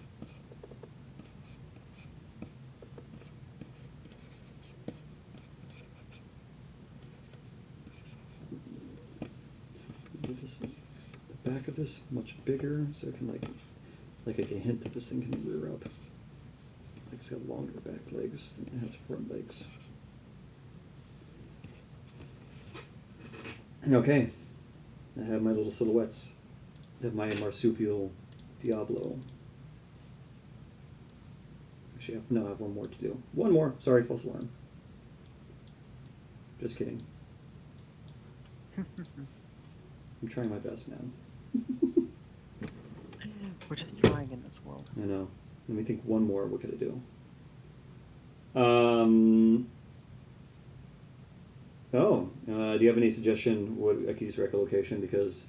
the back of this much bigger, so it can like I can hint that this thing can rear up. Like it's got longer back legs than it has front legs. Okay, I have my little silhouettes. I have my marsupial Diablo. Actually, I have one more to do. One more. Sorry, false alarm. Just kidding. I'm trying my best, man. We're just trying in this world. I know. Let me think one more. What could I do? Do you have any suggestion what I could use for echolocation? Because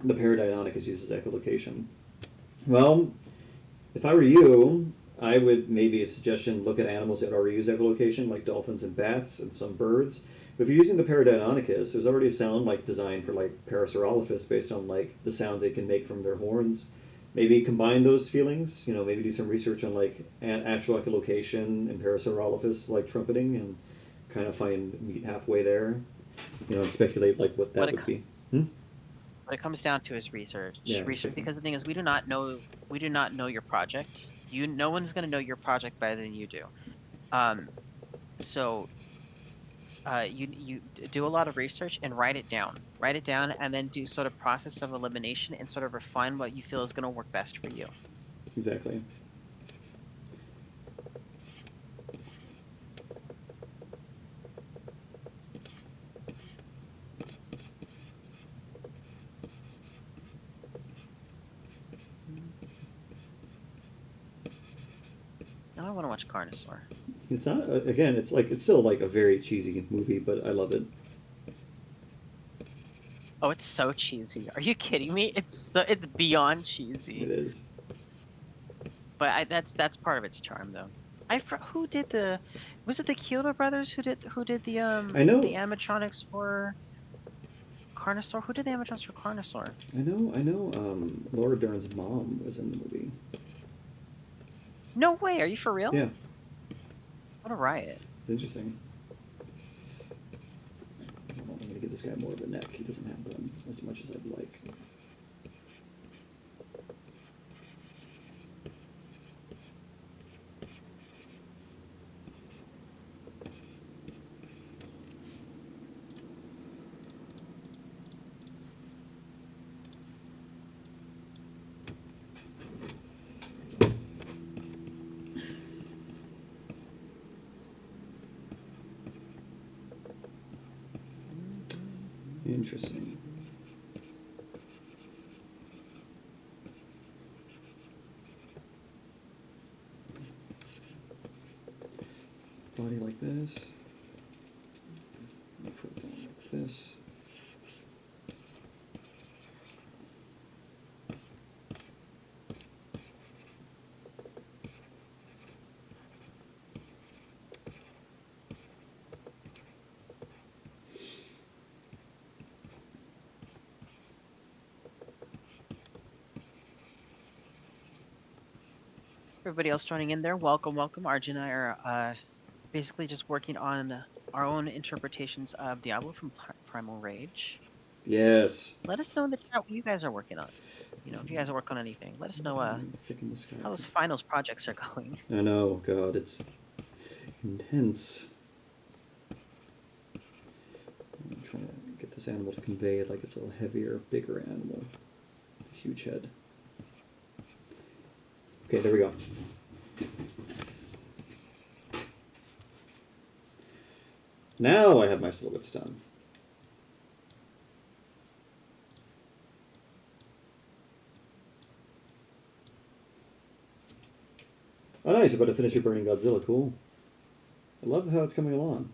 the Paradidonic is used as echolocation. Well, if I were you, I would maybe a suggestion look at animals that already use echolocation, like dolphins and bats and some birds. But if you're using the Paradidonychus, there's already a sound designed for Parasaurolophus based on the sounds they can make from their horns. Maybe combine those feelings. Maybe do some research on actual echolocation and Parasaurolophus trumpeting, and kind of meet halfway there. And speculate what that would be. What it comes down to is research. Yeah, research, exactly. because the thing is, we do not know your project. No one's going to know your project better than you do. So you do a lot of research and write it down. Write it down, and then do sort of process of elimination and sort of refine what you feel is going to work best for you. Exactly. Now I want to watch Carnosaur. It's not it's still a very cheesy movie, but I love it. Oh, it's so cheesy. Are you kidding me? It's beyond cheesy. It is. But that's part of its charm, though. Who did the, was it the Kyoto brothers who did I the know, animatronics for Carnosaur? Who did the animatronics for Carnosaur? I know. Laura Dern's mom was in the movie. No way, are you for real? Yeah, What a riot. it's interesting. Hold on, I'm gonna give this guy more of a neck. He doesn't have one as much as I'd like. Interesting. Body like this. Put it down like this. Everybody else joining in there, welcome, welcome. RJ and I are basically just working on our own interpretations of Diablo from Primal Rage. Yes. Let us know in the chat what you guys are working on. You know, if you guys are working on anything, let us know Thicken this guy how up. those finals projects are going. I know, God, it's intense. I'm trying to get this animal to convey it like it's a heavier, bigger animal. Huge head. Okay, there we go. Now I have my silhouettes done. Oh, nice. You're about to finish your Burning Godzilla. Cool. I love how it's coming along.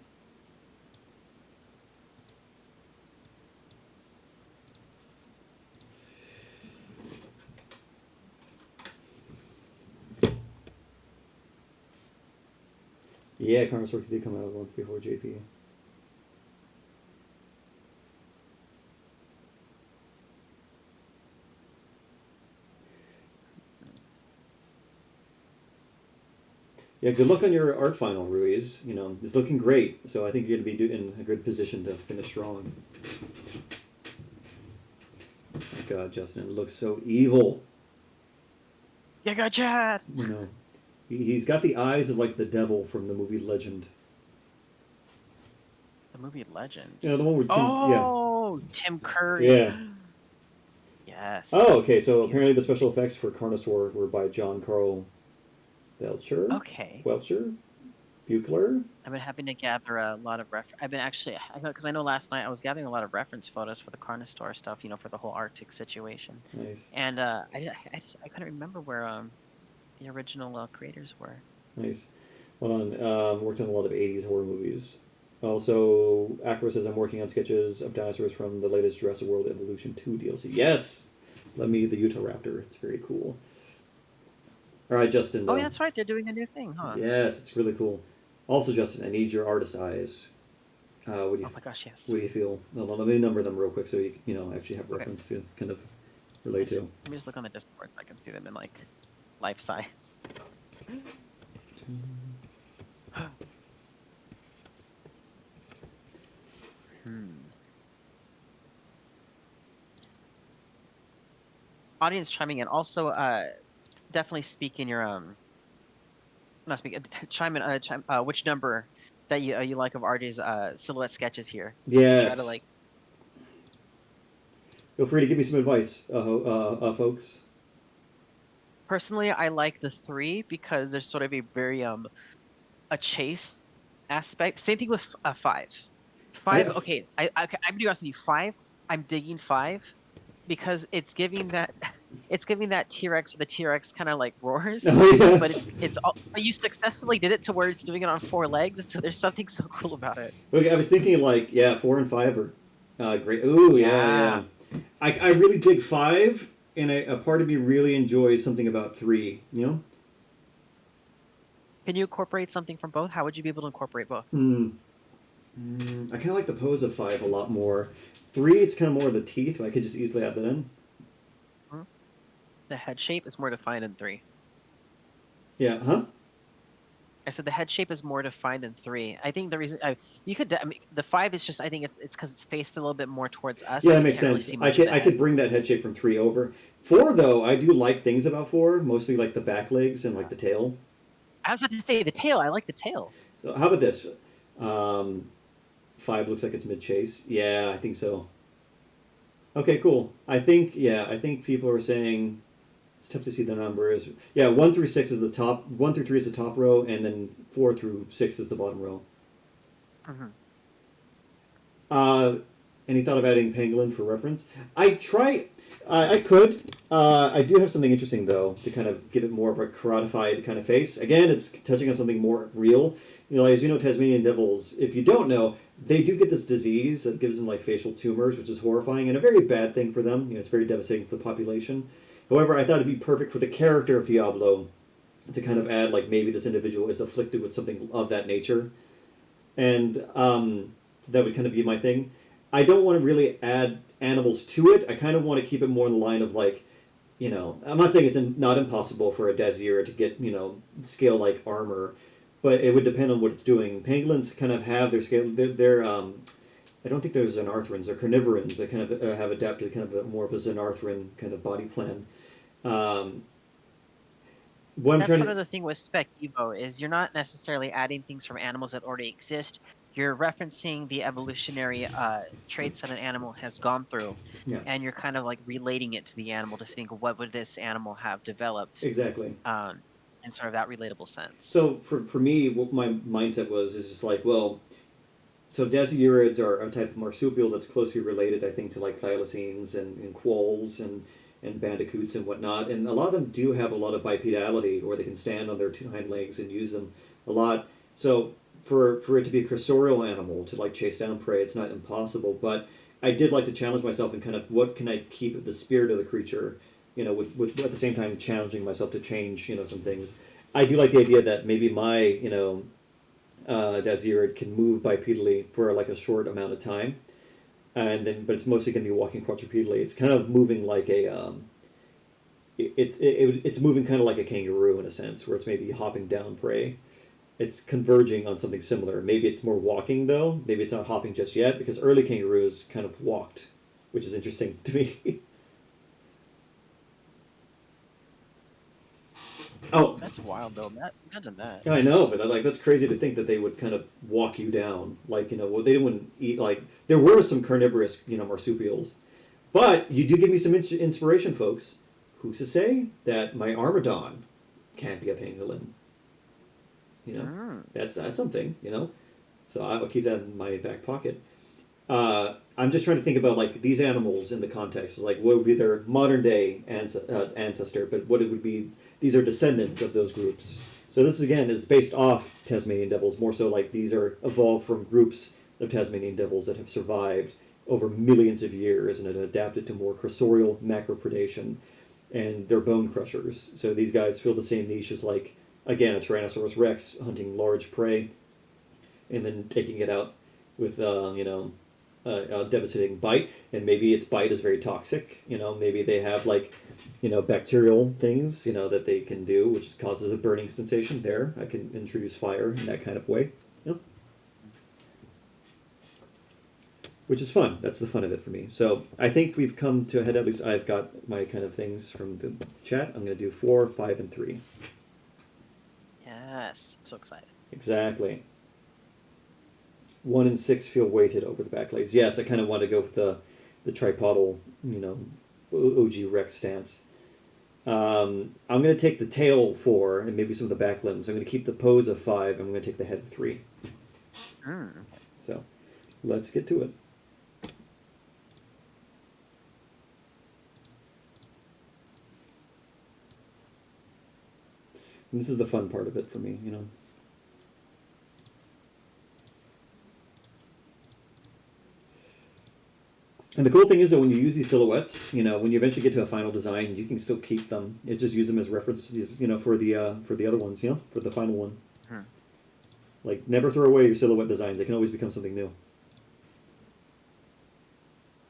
Yeah, Carnosaur did come out once before JP. Yeah, good luck on your art final, Ruiz. You know, it's looking great, so I think you're going to be in a good position to finish strong. Oh my God, Justin, it looks so evil. Yeah, got Chad. You know, he's got the eyes of like the devil from the movie Legend. The movie Legend. You know, the one with Tim. Oh, yeah. Tim Curry. Yeah. Yes. Oh, okay. So apparently the special effects for Carnosaur were by John Carl Belcher. Okay. Welcher. Buchler. I've been having to gather a lot of I've been actually, because I know last night I was gathering a lot of reference photos for the Carnosaur stuff, you know, for the whole Arctic situation. Nice. And I couldn't remember where the original creators were. Nice. Hold on. Worked on a lot of 80s horror movies. Also, Aqua says I'm working on sketches of dinosaurs from the latest Jurassic World Evolution 2 DLC. Yes! Let me the Utahraptor. It's very cool. All right, Justin. Oh, yeah, that's right. They're doing a new thing, huh? Yes, it's really cool. Also, Justin, I need your artist eyes. What do you? Oh my gosh, yes. What do you feel? Hold on, let me number them real quick so you know actually have reference to kind of relate to. Let me just look on the Discord so I can see them in like life size. Audience chiming in. Also, definitely speak in your not speak. Chime in. Which number that you like of RJ's silhouette sketches here? Yes. Try to like. Feel free to give me some advice, folks. Personally, I like the 3 because there's sort of a very a chase aspect. Same thing with 5. 5. Okay, I'm gonna be honest with you. 5. I'm digging 5 because it's giving that T-Rex, or the T-Rex kind of like roars, but it's all, you successfully did it to where it's doing it on 4 legs, so there's something so cool about it. Okay, I was thinking like 4 and 5 are great. Ooh, yeah. I really dig 5, and a part of me really enjoys something about 3. You know. Can you incorporate something from both? How would you be able to incorporate both? I kind of like the pose of 5 a lot more. 3, it's kind of more of the teeth, but I could just easily add that in. The head shape is more defined in 3. Yeah, huh? I said the head shape is more defined in 3. I think the reason you could I mean, the 5 is just I think it's because it's faced a little bit more towards us. Yeah, So that you makes can't really sense. see I much of could the I head. could bring that head shape from 3 over. 4 though, I do like things about 4, mostly like the back legs and like the tail. I was about to say the tail. I like the tail. So how about this? Um, 5 looks like it's mid chase. Yeah, I think so. Okay, cool. I think people are saying it's tough to see the numbers. Yeah, 1 through 6 is the top. 1 through 3 is the top row, and then 4 through 6 is the bottom row. Hmm. Uh, any thought of adding pangolin for reference? I try. I could. I do have something interesting though to kind of give it more of a karatified kind of face. Again, it's touching on something more real. You know, as you know, Tasmanian devils. If you don't know, they do get this disease that gives them like facial tumors, which is horrifying and a very bad thing for them. You know, it's very devastating for the population. However, I thought it'd be perfect for the character of Diablo to kind of add like maybe this individual is afflicted with something of that nature, and so that would kind of be my thing. I don't want to really add animals to it. I kind of want to keep it more in the line of like, you know, I'm not saying it's not impossible for a Desir to get, you know, scale like armor, but it would depend on what it's doing. Pangolins kind of have their scale. They're I don't think they're Xenarthrans. They're carnivorans. They kind of have adapted kind of more of a Xenarthran kind of body plan. Um, what I'm That's trying sort to of the thing with Spec Evo is you're not necessarily adding things from animals that already exist. You're referencing the evolutionary traits that an animal has gone through, yeah, and you're kind of like relating it to the animal to think what would this animal have developed, exactly. um, in sort of that relatable sense. So for me, what my mindset was is just like, well, so Desiurids are a type of marsupial that's closely related, I think, to like thylacines and quolls and bandicoots and whatnot. And a lot of them do have a lot of bipedality, or they can stand on their 2 hind legs and use them a lot. So for it to be a cursorial animal to like chase down prey, it's not impossible. But I did like to challenge myself and kind of what can I keep the spirit of the creature, you know, with at the same time challenging myself to change, you know, some things. I do like the idea that maybe my, you know, Desired can move bipedally for like a short amount of time, and then but it's mostly going to be walking quadrupedally. It's kind of moving like a it's moving kind of like a kangaroo in a sense, where it's maybe hopping down prey. It's converging on something similar. Maybe it's more walking though. Maybe it's not hopping just yet because early kangaroos kind of walked, which is interesting to me. Oh, That's wild though. Imagine that. yeah, I know, but like that's crazy to think that they would kind of walk you down. Like, you know, well, they wouldn't eat. Like there were some carnivorous, you know, marsupials, but you do give me some inspiration, folks. Who's to say that my Armadon can't be a pangolin? You know, Mm. that's something. You know, so I will keep that in my back pocket. I'm just trying to think about like these animals in the context. Like what would be their modern day ancestor, but what it would be. These are descendants of those groups. So this again is based off Tasmanian devils, more so like these are evolved from groups of Tasmanian devils that have survived over millions of years and have adapted to more cursorial macropredation, and they're bone crushers. So these guys fill the same niche as like again a Tyrannosaurus Rex hunting large prey and then taking it out with you know a devastating bite, and maybe its bite is very toxic. You know, maybe they have like, you know, bacterial things, you know, that they can do, which causes a burning sensation. There, I can introduce fire in that kind of way. You know, which is fun. That's the fun of it for me. So I think we've come to a head. At least I've got my kind of things from the chat. I'm going to do 4, 5, and 3. Yes, I'm so excited. Exactly. 1 and 6 feel weighted over the back legs. Yes, I kind of want to go with the tripodal, you know, OG Rex stance. I'm going to take the tail 4 and maybe some of the back limbs. I'm going to keep the pose of 5. I'm going to take the head 3. Mm. So let's get to it. And this is the fun part of it for me, you know. And the cool thing is that when you use these silhouettes, you know, when you eventually get to a final design, you can still keep them. You just use them as references, you know, for the other ones, you know, for the final one. Like, never throw away your silhouette designs. They can always become something new.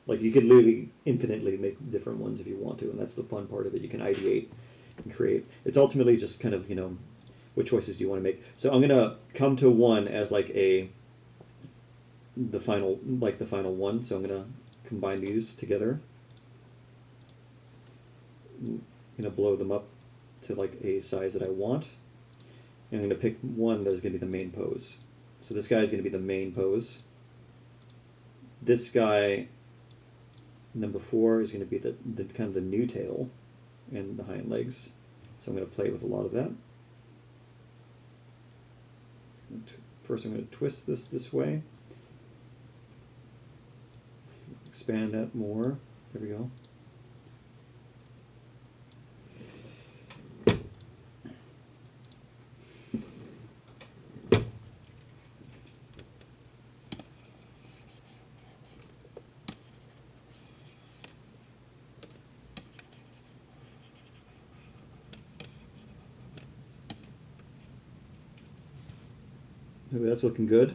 Like, you could literally infinitely make different ones if you want to, and that's the fun part of it. You can ideate and create. It's ultimately just kind of, what choices do you want to make. So I'm going to come to one as like the final one. So I'm going to combine these together. I'm going to blow them up to like a size that I want. And I'm going to pick one that is going to be the main pose. So this guy is going to be the main pose. This guy, number 4, is going to be the kind of the new tail and the hind legs. So I'm going to play with a lot of that. First I'm going to twist this way. Expand that more. There we go. Maybe that's looking good.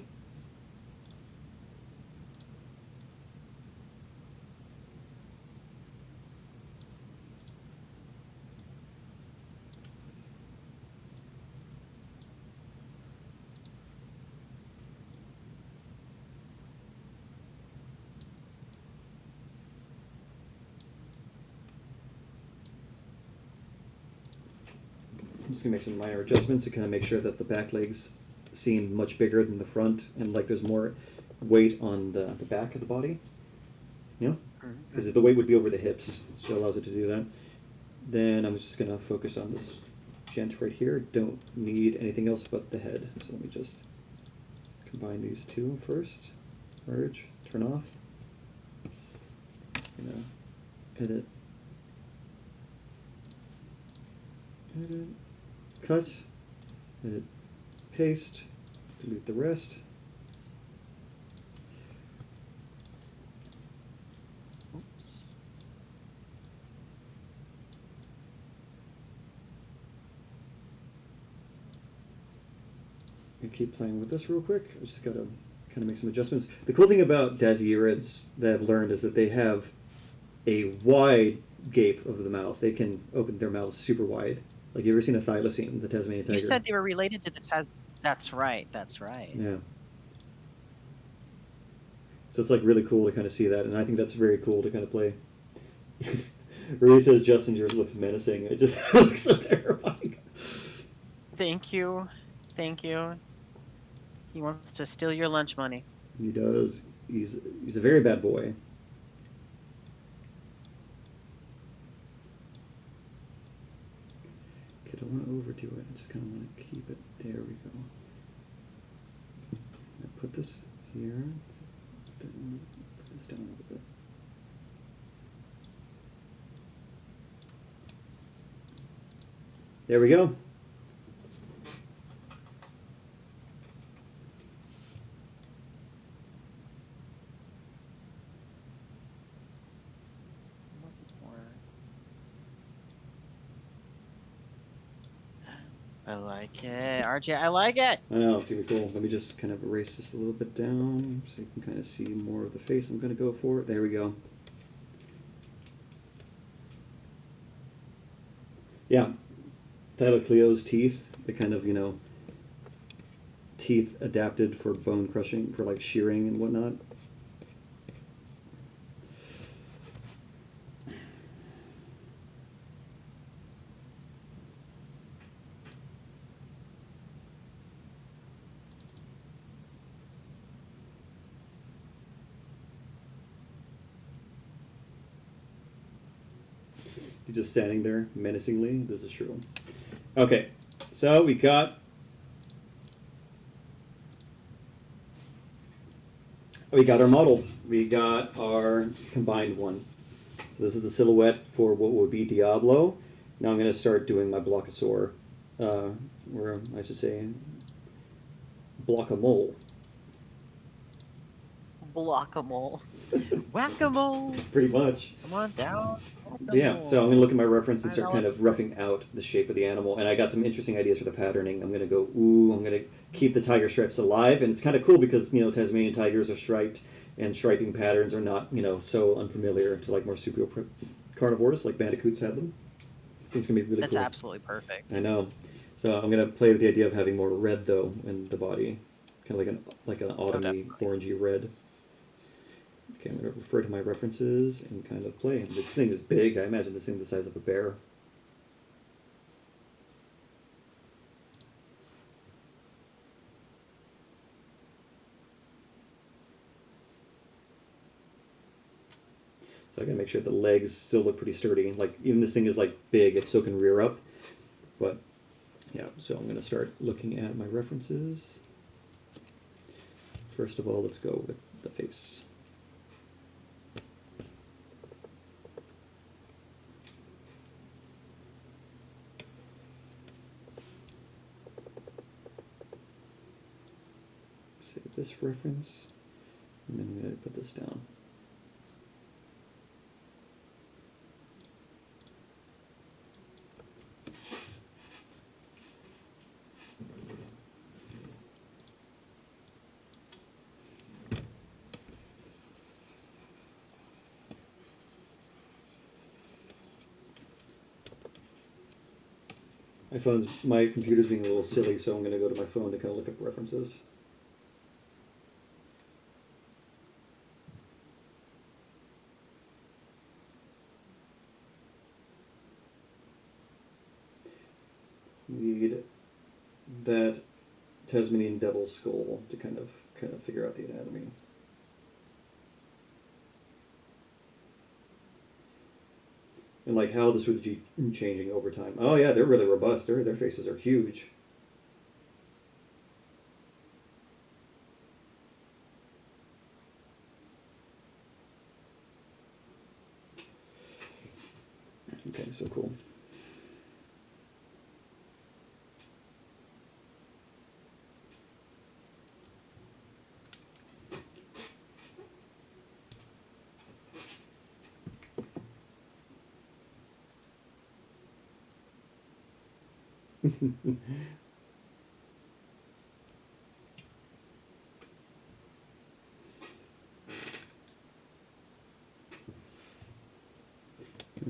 I'm just going to make some minor adjustments to kind of make sure that the back legs seem much bigger than the front, and like there's more weight on the back of the body. Yeah? Because the weight would be over the hips, so it allows it to do that. Then I'm just going to focus on this gent right here. Don't need anything else but the head. So let me just combine these two first. Merge, turn off. Edit. Edit. Cut. Edit. Paste. Delete the rest. Oops. And keep playing with this real quick. I just gotta kind of make some adjustments. The cool thing about Dasyurids that I've learned is that they have a wide gape of the mouth. They can open their mouths super wide. Like, you ever seen a thylacine, the Tasmanian tiger? You said they were related to the That's right. That's right. Yeah. So it's like really cool to kind of see that, and I think that's very cool to kind of play. Rudy says Justin, yours looks menacing. It just looks so terrifying. Thank you. Thank you. He wants to steal your lunch money. He does. He's a very bad boy. Okay, don't want to overdo it. I just kind of want to keep it. There we go. I put this here. Then put this down a little bit. There we go. I like it. RJ, I like it. I know, it's gonna be cool. Let me just kind of erase this a little bit down so you can kind of see more of the face I'm gonna go for. There we go. Yeah, Thylacoleo's teeth, the kind of, teeth adapted for bone crushing, for like shearing and whatnot. You're just standing there menacingly. This is true. Okay, so we got our model. We got our combined one. So this is the silhouette for what would be Diablo. Now I'm going to start doing my Blockosaur, or I should say Block-a-mole. Block-a-mole. Whack-a-mole. Pretty much. Come on down. Yeah, so I'm going to look at my reference and start kind of roughing out the shape of the animal. And I got some interesting ideas for the patterning. I'm going to go, I'm going to keep the tiger stripes alive. And it's kind of cool because Tasmanian tigers are striped, and striping patterns are not so unfamiliar to like marsupial carnivores like bandicoots have them. I think it's gonna be really That's cool. absolutely perfect. I know. So I'm gonna play with the idea of having more red though in the body, kind of like an autumny, orangey red. Okay, I'm gonna refer to my references and kind of play. And this thing is big. I imagine this thing the size of a bear. So I gotta make sure the legs still look pretty sturdy. Like even this thing is like big, it still can rear up. But yeah, so I'm gonna start looking at my references. First of all, let's go with the face. Save this reference, and then I'm going to put this down. My computer's being a little silly, so I'm going to go to my phone to kind of look up references. Need that Tasmanian devil's skull to kind of figure out the anatomy. And like how this would be changing over time. Oh yeah, they're really robust. Their faces are huge. Okay, so cool.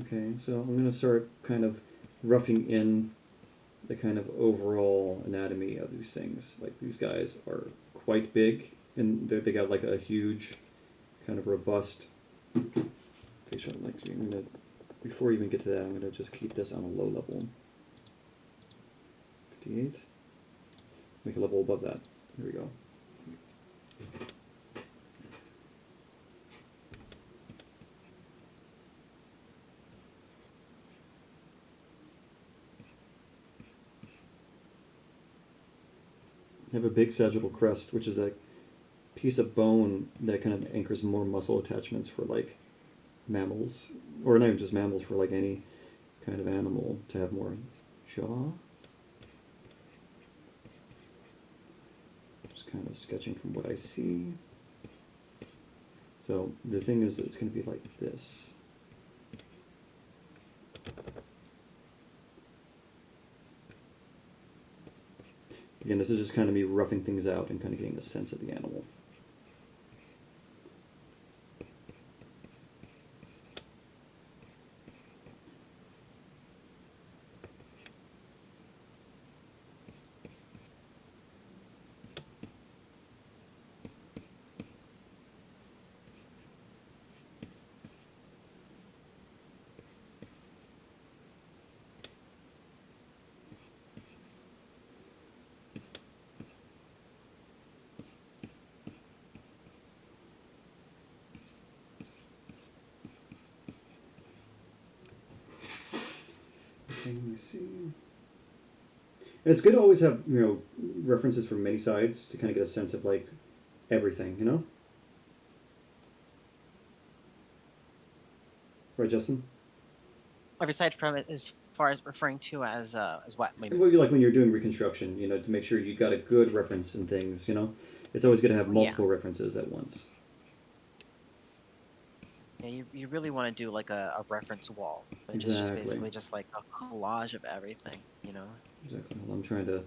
Okay, so I'm going to start kind of roughing in the kind of overall anatomy of these things. Like these guys are quite big, and they got like a huge, kind of robust facial. Like before you even get to that, I'm going to just keep this on a low level. 58. Make a level above that. Here we go. I have a big sagittal crest, which is a piece of bone that kind of anchors more muscle attachments for like mammals, or not even just mammals, for like any kind of animal to have more jaw. Just kind of sketching from what I see. So the thing is, it's going to be like this. Again, this is just kind of me roughing things out and kind of getting a sense of the animal. Okay, let me see. And it's good to always have, references from many sides to kind of get a sense of like everything, Right, Justin? Every side from it, as far as referring to as what? And what you like when you're doing reconstruction, to make sure you got a good reference in things, It's always good to have multiple references at once. Yeah, you really want to do like a reference wall, which is just basically just like a collage of everything, Exactly. Well, I'm trying to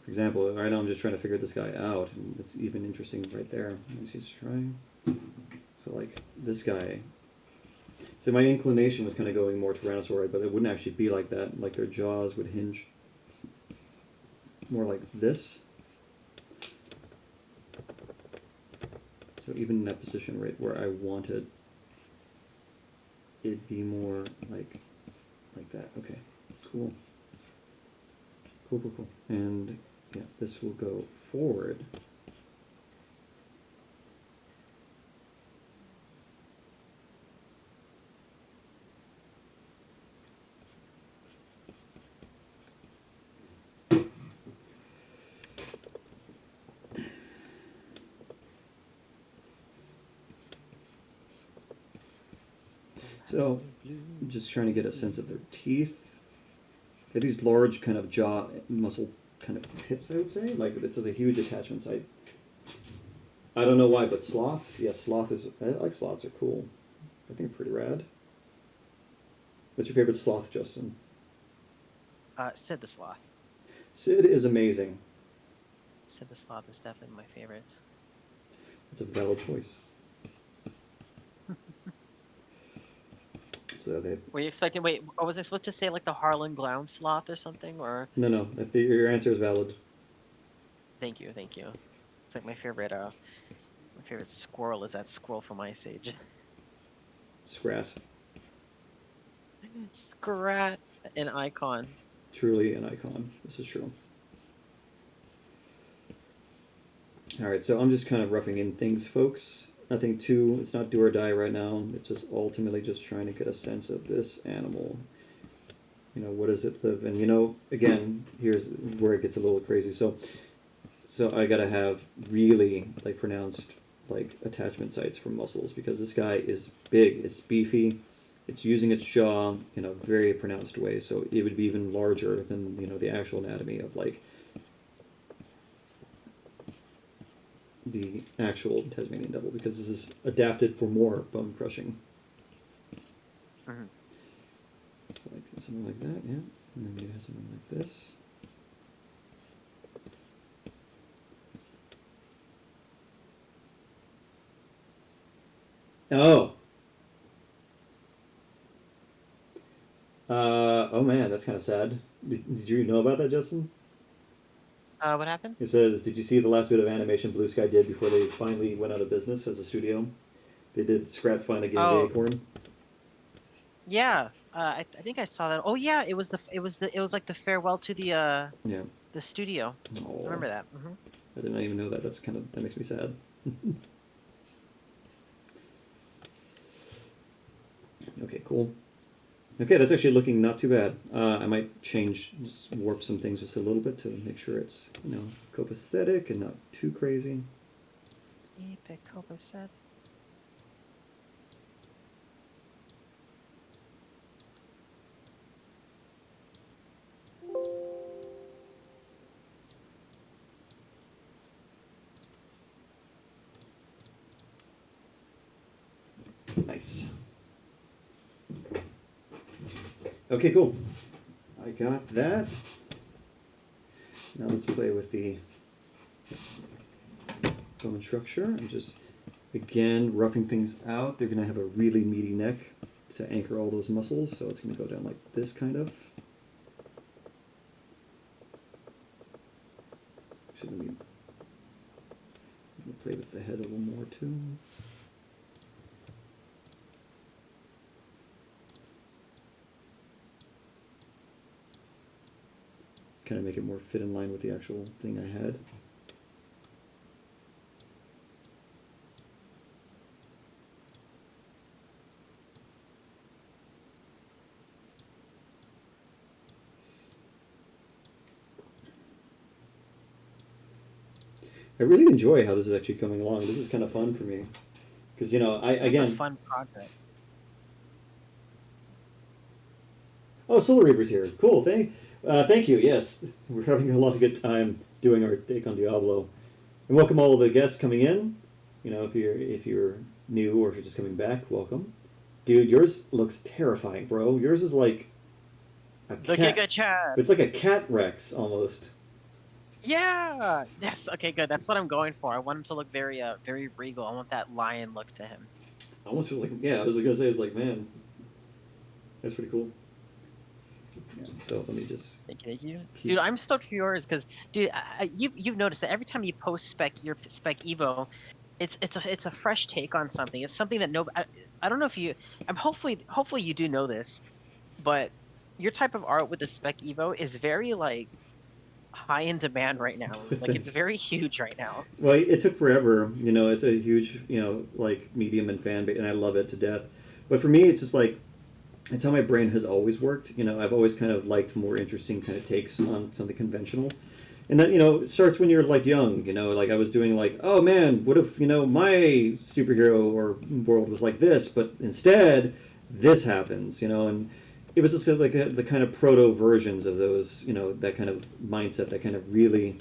For example, right now I'm just trying to figure this guy out, and it's even interesting right there. Let me just try. So like this guy. So my inclination was kind of going more Tyrannosaurid, but it wouldn't actually be like that. Like their jaws would hinge more like this. So even in that position right where I wanted, it'd be more like that. Okay, cool. Cool, cool, cool. And yeah, this will go forward. So, I'm just trying to get a sense of their teeth. They have these large kind of jaw muscle kind of pits, I would say. Like, it's a huge attachment site. I don't know why, but sloth, yeah, sloth is, I like sloths, are cool. I think they're pretty rad. What's your favorite sloth, Justin? Sid the Sloth. Sid is amazing. Sid the Sloth is definitely my favorite. It's a valid choice. So they. Were you expecting? Wait, was I supposed to say like the Harlan Glown Sloth or something? Or No, your answer is valid. thank you, thank you. It's like my favorite squirrel is that squirrel from Ice Age. Scrat. Scrat, an icon. Truly an icon. This is true. Alright, so I'm just kind of roughing in things, folks. Nothing too, it's not do or die right now. It's just ultimately just trying to get a sense of this animal. You know, what does it live in? You know, again, here's where it gets a little crazy. So I gotta have really, like, pronounced, like, attachment sites for muscles, because this guy is big, it's beefy, it's using its jaw in a very pronounced way, so it would be even larger than, you know, the actual anatomy of, like, the actual Tasmanian devil, because this is adapted for more bone crushing. Mm-hmm. So like something like that, yeah. And then you have something like this. Oh. Oh man, that's kind of sad. Did you know about that, Justin? What happened? It says, did you see the last bit of animation Blue Sky did before they finally went out of business as a studio? They did Scrat Find a Game of the Acorn. Yeah, I think I saw that. Oh yeah, it was like the farewell to the studio. Oh, I remember that. Mm-hmm. I did not even know that. That makes me sad. Okay, cool. Okay, that's actually looking not too bad. I might just warp some things just a little bit to make sure it's, you know, copacetic and not too crazy. Epic copacetic. Nice. Okay, cool. I got that. Now let's play with the bone structure. I'm just, again, roughing things out. They're going to have a really meaty neck to anchor all those muscles, so it's going to go down like this, kind of. Actually, let me play with the head a little more, too. Kind of make it more fit in line with the actual thing I had. I really enjoy how this is actually coming along. This is kind of fun for me, because, you know, It's a fun project. Oh, Solar Reaper's here. Cool. Thank you. Yes, we're having a lot of good time doing our take on Diablo, and welcome all the guests coming in. You know, if you're new or if you're just coming back, welcome. Dude, yours looks terrifying, bro. Yours is like a cat. The Giga Chat. It's like a cat Rex almost. Yeah. Yes. Okay. Good. That's what I'm going for. I want him to look very, very regal. I want that lion look to him. I almost feel like, yeah, I was gonna say, it's like, man, that's pretty cool. Yeah, so let me just Thank you, keep. dude. I'm stoked for yours because, dude, you've noticed that every time you post your spec Evo, it's a fresh take on something. It's something that I don't know if you. I'm hopefully you do know this, but your type of art with the spec Evo is very like high in demand right now. Like it's Think. very huge right now. Well, it took forever. You know, it's a huge, you know, like medium and fan base, and I love it to death. But for me, it's just like it's how my brain has always worked. You know, I've always kind of liked more interesting kind of takes on something conventional. And that, you know, it starts when you're like young, you know, like I was doing like, oh man, what if, you know, my superhero or world was like this, but instead this happens, you know, and it was just like the kind of proto versions of those, you know, that kind of mindset that kind of really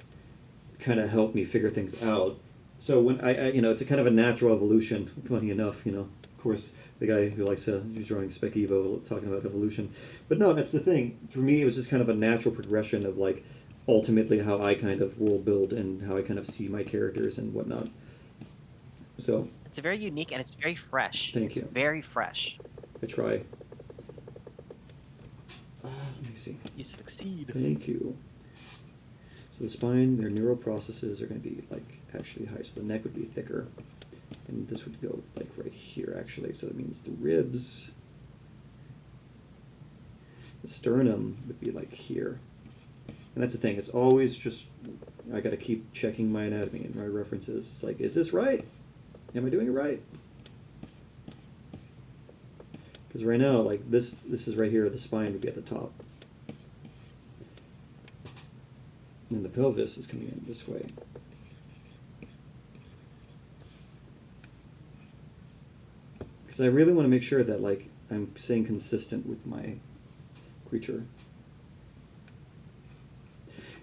kind of helped me figure things out. So when you know, it's a kind of a natural evolution. Funny enough, you know, of course, the guy who likes who's drawing Spec Evo talking about evolution, but no, that's the thing. For me, it was just kind of a natural progression of like ultimately how I kind of world build and how I kind of see my characters and whatnot. So It's very unique and it's very fresh. thank It's you. very fresh. I try. Let me see. You succeed. Thank you. So the spine, their neural processes are going to be like actually high. So the neck would be thicker, and this would go like right here actually. So that means the ribs, the sternum would be like here. And that's the thing. It's always just I got to keep checking my anatomy and my references. It's like, is this right? Am I doing it right? Because right now, like this is right here. The spine would be at the top. And the pelvis is coming in this way. Because I really want to make sure that like I'm staying consistent with my creature.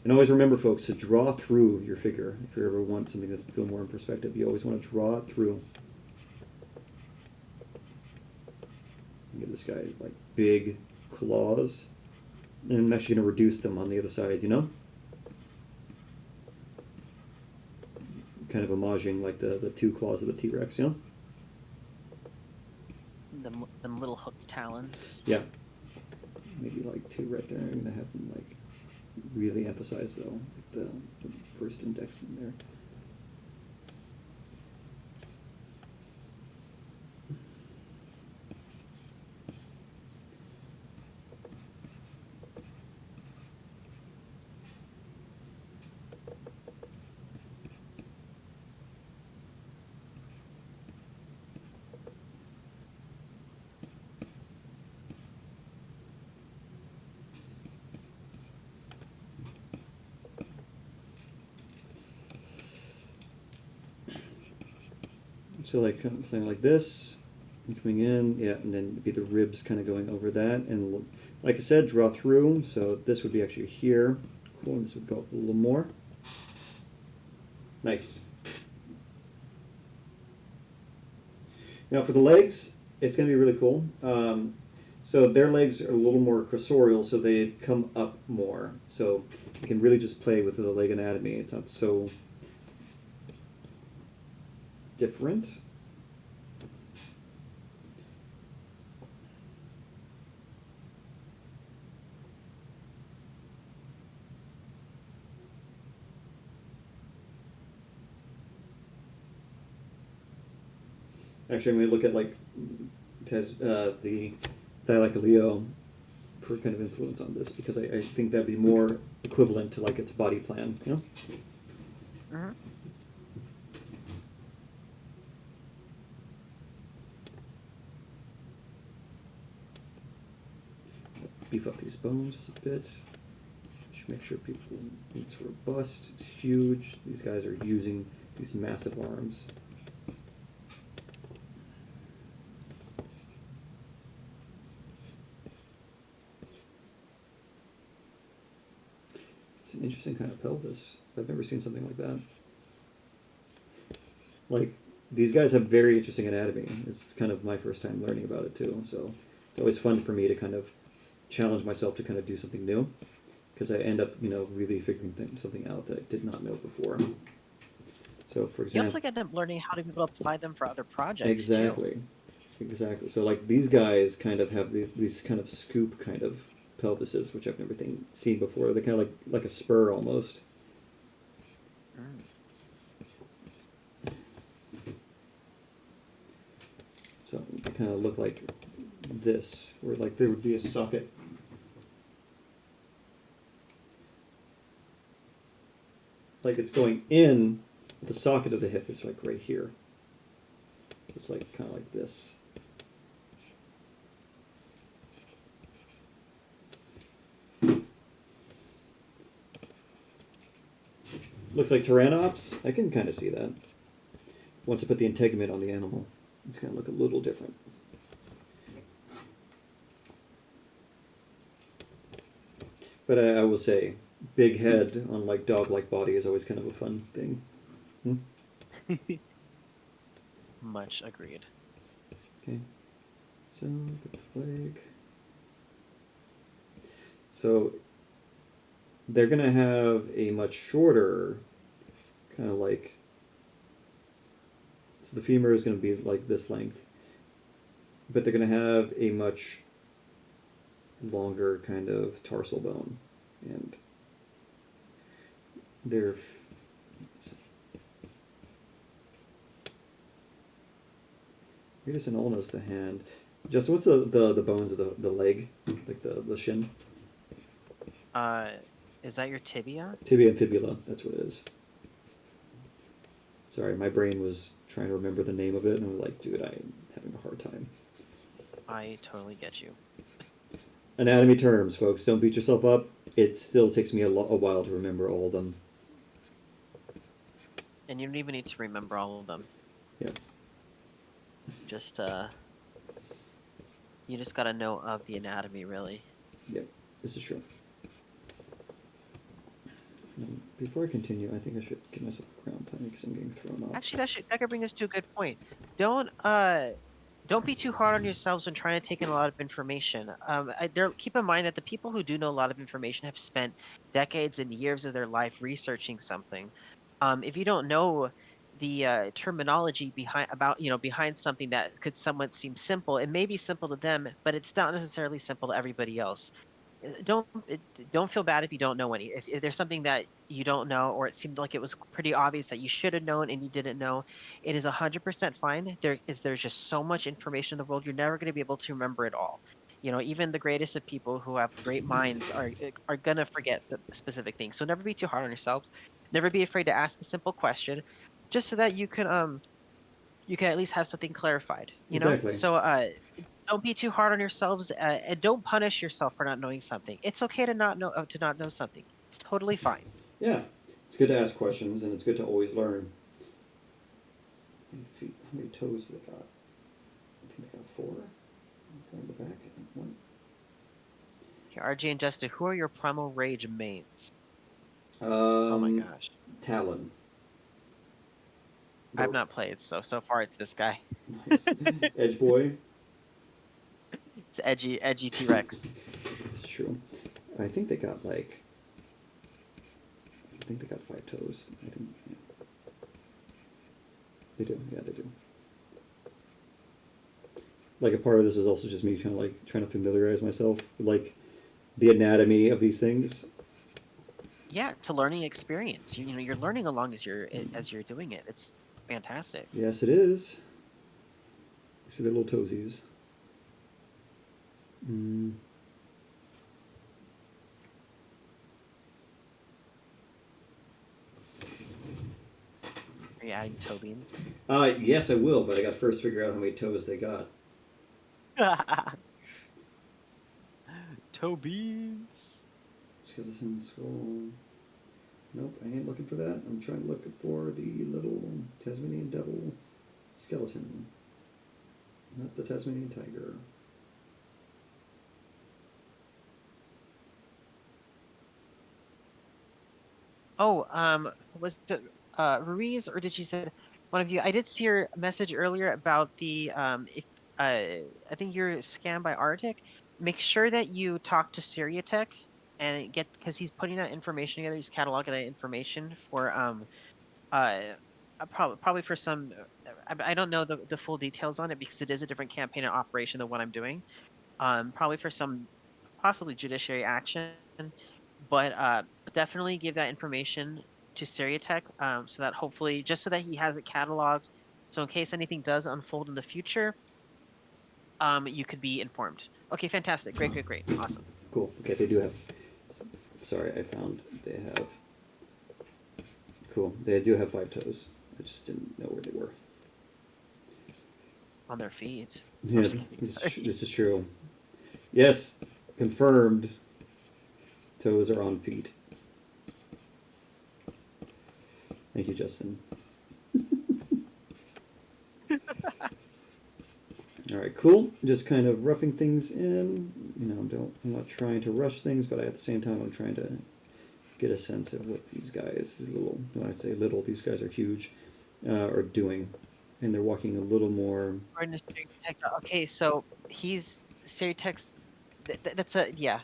And always remember, folks, to draw through your figure. If you ever want something to feel more in perspective, you always want to draw it through. Give this guy like big claws. And I'm actually going to reduce them on the other side, you know? Kind of imaging like the two claws of the T-Rex, you know? Them little hooked talons. Yeah. Maybe like two right there. I'm going to have them like really emphasize though like the first index in there. So like something like this, and coming in, yeah, and then it'd be the ribs kind of going over that, and like I said, draw through. So this would be actually here. Cool, and this would go up a little more. Nice. Now for the legs, it's going to be really cool. So their legs are a little more cursorial, so they come up more. So you can really just play with the leg anatomy. It's not so different. Actually, I'm going to look at like the Thylacoleo for kind of influence on this because I think that'd be more equivalent to like its body plan, you know? Mm-hmm. Beef up these bones just a bit. Just make sure people, it's robust, it's huge. These guys are using these massive arms. It's an interesting kind of pelvis. I've never seen something like that. Like, these guys have very interesting anatomy. It's kind of my first time learning about it too, so it's always fun for me to kind of challenge myself to kind of do something new. because I end up, really figuring something out that I did not know before. So, for You example, also get them learning how to be able to apply them for other projects too. exactly. So, like these guys kind of have these kind of scoop kind of pelvises, which I've never seen before. They're kind of like a spur almost. Mm. So they kind of look like this, where like there would be a socket. Like it's going in, the socket of the hip is like right here. So it's like kind of like this. Looks like Tyrannops. I can kind of see that. Once I put the integument on the animal, it's going to look a little different. But I will say, big head on like dog-like body is always kind of a fun thing. Much agreed. Okay, so put the flag. So they're gonna have a much shorter, kind of like. So the femur is gonna be like this length, but they're gonna have a much longer kind of tarsal bone, and they're. I guess an ulna's the hand. Just what's the bones of the leg, like the shin? Is that your tibia? Tibia and fibula. That's what it is. Sorry, my brain was trying to remember the name of it, and I was like, dude, I'm having a hard time. I totally get you. Anatomy terms, folks. Don't beat yourself up. It still takes me a while to remember all of them. And you don't even need to remember all of them. Yeah. Just you just gotta know of the anatomy, really. Yep, this is true. Before I continue, I think I should give myself a ground plan because I'm getting thrown off. Actually, that could bring us to a good point. Don't be too hard on yourselves when trying to take in a lot of information. Keep in mind that the people who do know a lot of information have spent decades and years of their life researching something. If you don't know the terminology behind something that could somewhat seem simple, it may be simple to them, but it's not necessarily simple to everybody else. Don't feel bad if you don't know any. If there's something that you don't know, or it seemed like it was pretty obvious that you should have known and you didn't know, it is 100% fine. There's just so much information in the world, you're never going to be able to remember it all. Even the greatest of people who have great minds are gonna forget the specific things. So never be too hard on yourselves. Never be afraid to ask a simple question, just so that you can at least have something clarified. Exactly. So don't be too hard on yourselves, and don't punish yourself for not knowing something. It's okay to not know something. It's totally fine. Yeah, it's good to ask questions, and it's good to always learn. How many feet? How many toes they got? I think they got 4. 4 in the back. I think 1. Here, RJ and Justin, who are your Primal Rage mains? Um, Oh my gosh, Talon. I've not played, so far it's this guy. Nice. Edge boy. It's edgy T-Rex. It's true. I think they got like. I think they got 5 toes. I think. Yeah. They do. Yeah, they do. Like a part of this is also just me kind of like trying to familiarize myself with like the anatomy of these things. Yeah, it's a learning experience. You're learning along as you're doing it. It's fantastic. Yes, it is. You see the little toesies. Are you adding toe beans? Yes, I will, but I got to first figure out how many toes they got. Toe beans. Skeleton, skull. Nope, I ain't looking for that. I'm trying to look for the little Tasmanian devil skeleton. Not the Tasmanian tiger. Oh, was it Ruiz, or did she say one of you? I did see your message earlier about the if I think you're scammed by Arctic. Make sure that you talk to Syriatech and get because he's putting that information together. He's cataloging that information for uh, probably for some. I don't know the full details on it because it is a different campaign and operation than what I'm doing. Probably for some possibly judiciary action, but definitely give that information to Seriatech, so that hopefully just so that he has it cataloged, so in case anything does unfold in the future, you could be informed. Okay, fantastic, great, great, great, awesome. Cool. Okay, they do have. Sorry, I found they have. Cool. They do have 5 toes. I just didn't know where they were. On their feet. Yeah, this is true. Yes, confirmed. Toes are on feet. Thank you, Justin. All right, cool. Just kind of roughing things in. I'm not trying to rush things, but at the same time, I'm trying to get a sense of what these guys, I'd say little, these guys are huge, are doing. And they're walking a little more. Okay, so he's Seriatech's. That's a yeah.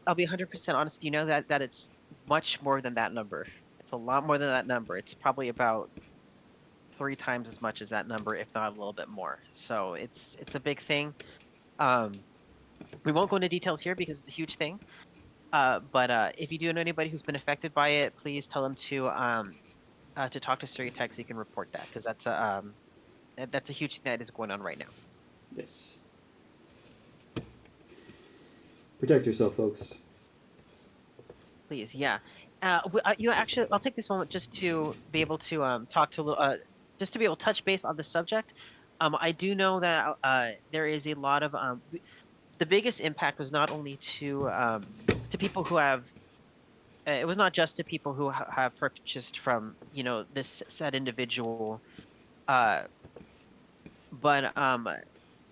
I'll be 100% honest. You know that it's much more than that number. It's a lot more than that number. It's probably about 3 times as much as that number, if not a little bit more. So it's a big thing. We won't go into details here because it's a huge thing. But if you do know anybody who's been affected by it, please tell them to talk to Seriatech so you can report that because that's a huge thing that is going on right now. Yes. Protect yourself, folks. Please, yeah. Actually, I'll take this moment just to be able to talk to just to be able to touch base on the subject. I do know that there is a lot of the biggest impact was not only to people who have it was not just to people who have purchased from this said individual, uh, but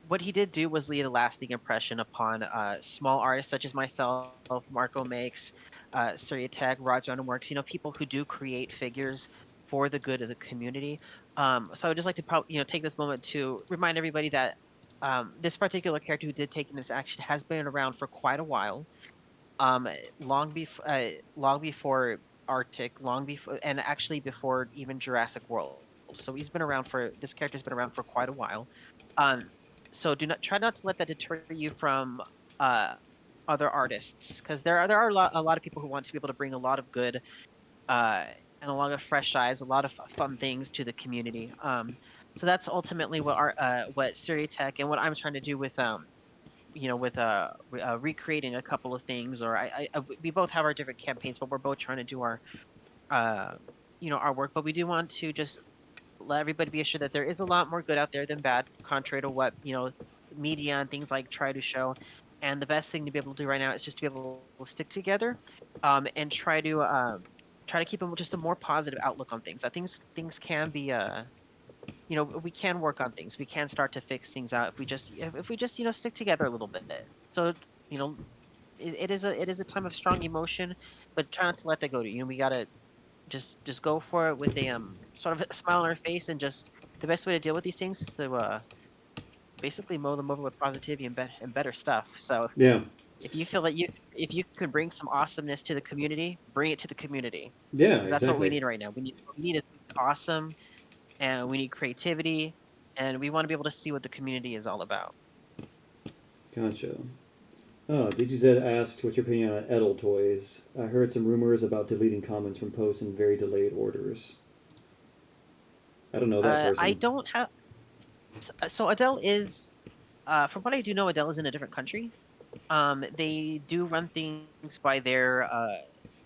what he did do was leave a lasting impression upon small artists such as myself, Marco Makes, Surya Rod's Random Works, people who do create figures for the good of the community. So I would just like to take this moment to remind everybody that this particular character who did take in this action has been around for quite a while, um, long before Arctic, long before, and actually before even Jurassic World. So this character's been around for quite a while. Um, so try not to let that deter you from uh, other artists, because there are a lot of people who want to be able to bring a lot of good uh, and a lot of fresh eyes, a lot of fun things to the community. So that's ultimately what Syria Tech and what I'm trying to do with with recreating a couple of things. Or we both have our different campaigns, but we're both trying to do uh, our work. But we do want to just let everybody be assured that there is a lot more good out there than bad, contrary to what media and things like try to show. And the best thing to be able to do right now is just to be able to stick together, and try to keep just a more positive outlook on things. I think things can be we can work on things. We can start to fix things out if we just stick together a little bit. So you know it is a time of strong emotion, but try not to let that go to you. We gotta just go for it with a sort of a smile on our face, and just the best way to deal with these things is to basically mow them over with positivity and better stuff. So Yeah. if you feel that if you can bring some awesomeness to the community, bring it to the community, Yeah, because that's what we exactly. need right now. We need is awesome, and we need creativity, and we want to be able to see what the community is all about. Gotcha. Oh, DGZ asked, what's your opinion on Edel toys? I heard some rumors about deleting comments from posts in very delayed orders. I don't know that I person. don't have so Adele is from what I do know, Adele is in a different country. They do run things by their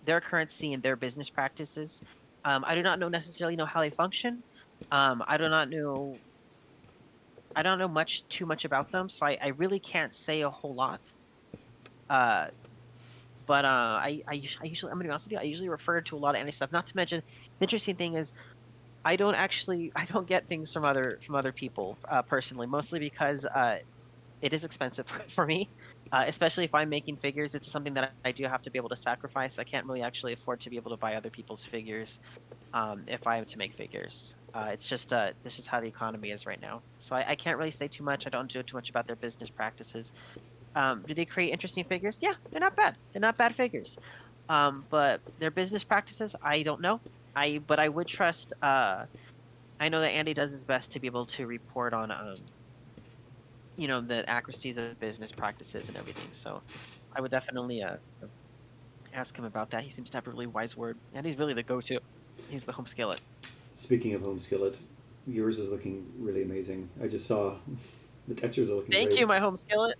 currency and their business practices. I do not necessarily know how they function. I do not know. I don't know too much about them, so I really can't say a whole lot. Uh, but I usually, I'm gonna be honest with you, I usually refer to a lot of anime stuff. Not to mention, the interesting thing is I don't get things from other people personally, mostly because it is expensive for me, especially if I'm making figures. It's something that I do have to be able to sacrifice. I can't really actually afford to be able to buy other people's figures if I am to make figures. It's just this is how the economy is right now. So I can't really say too much. I don't do too much about their business practices. Do they create interesting figures? Yeah, they're not bad. They're not bad figures. But their business practices, I don't know. But I would trust. I know that Andy does his best to be able to report on the accuracies of business practices and everything. So I would definitely ask him about that. He seems to have a really wise word, and he's really the go-to. He's the home skillet. Speaking of home skillet, yours is looking really amazing. I just saw the textures are looking Thank you, great. my home skillet.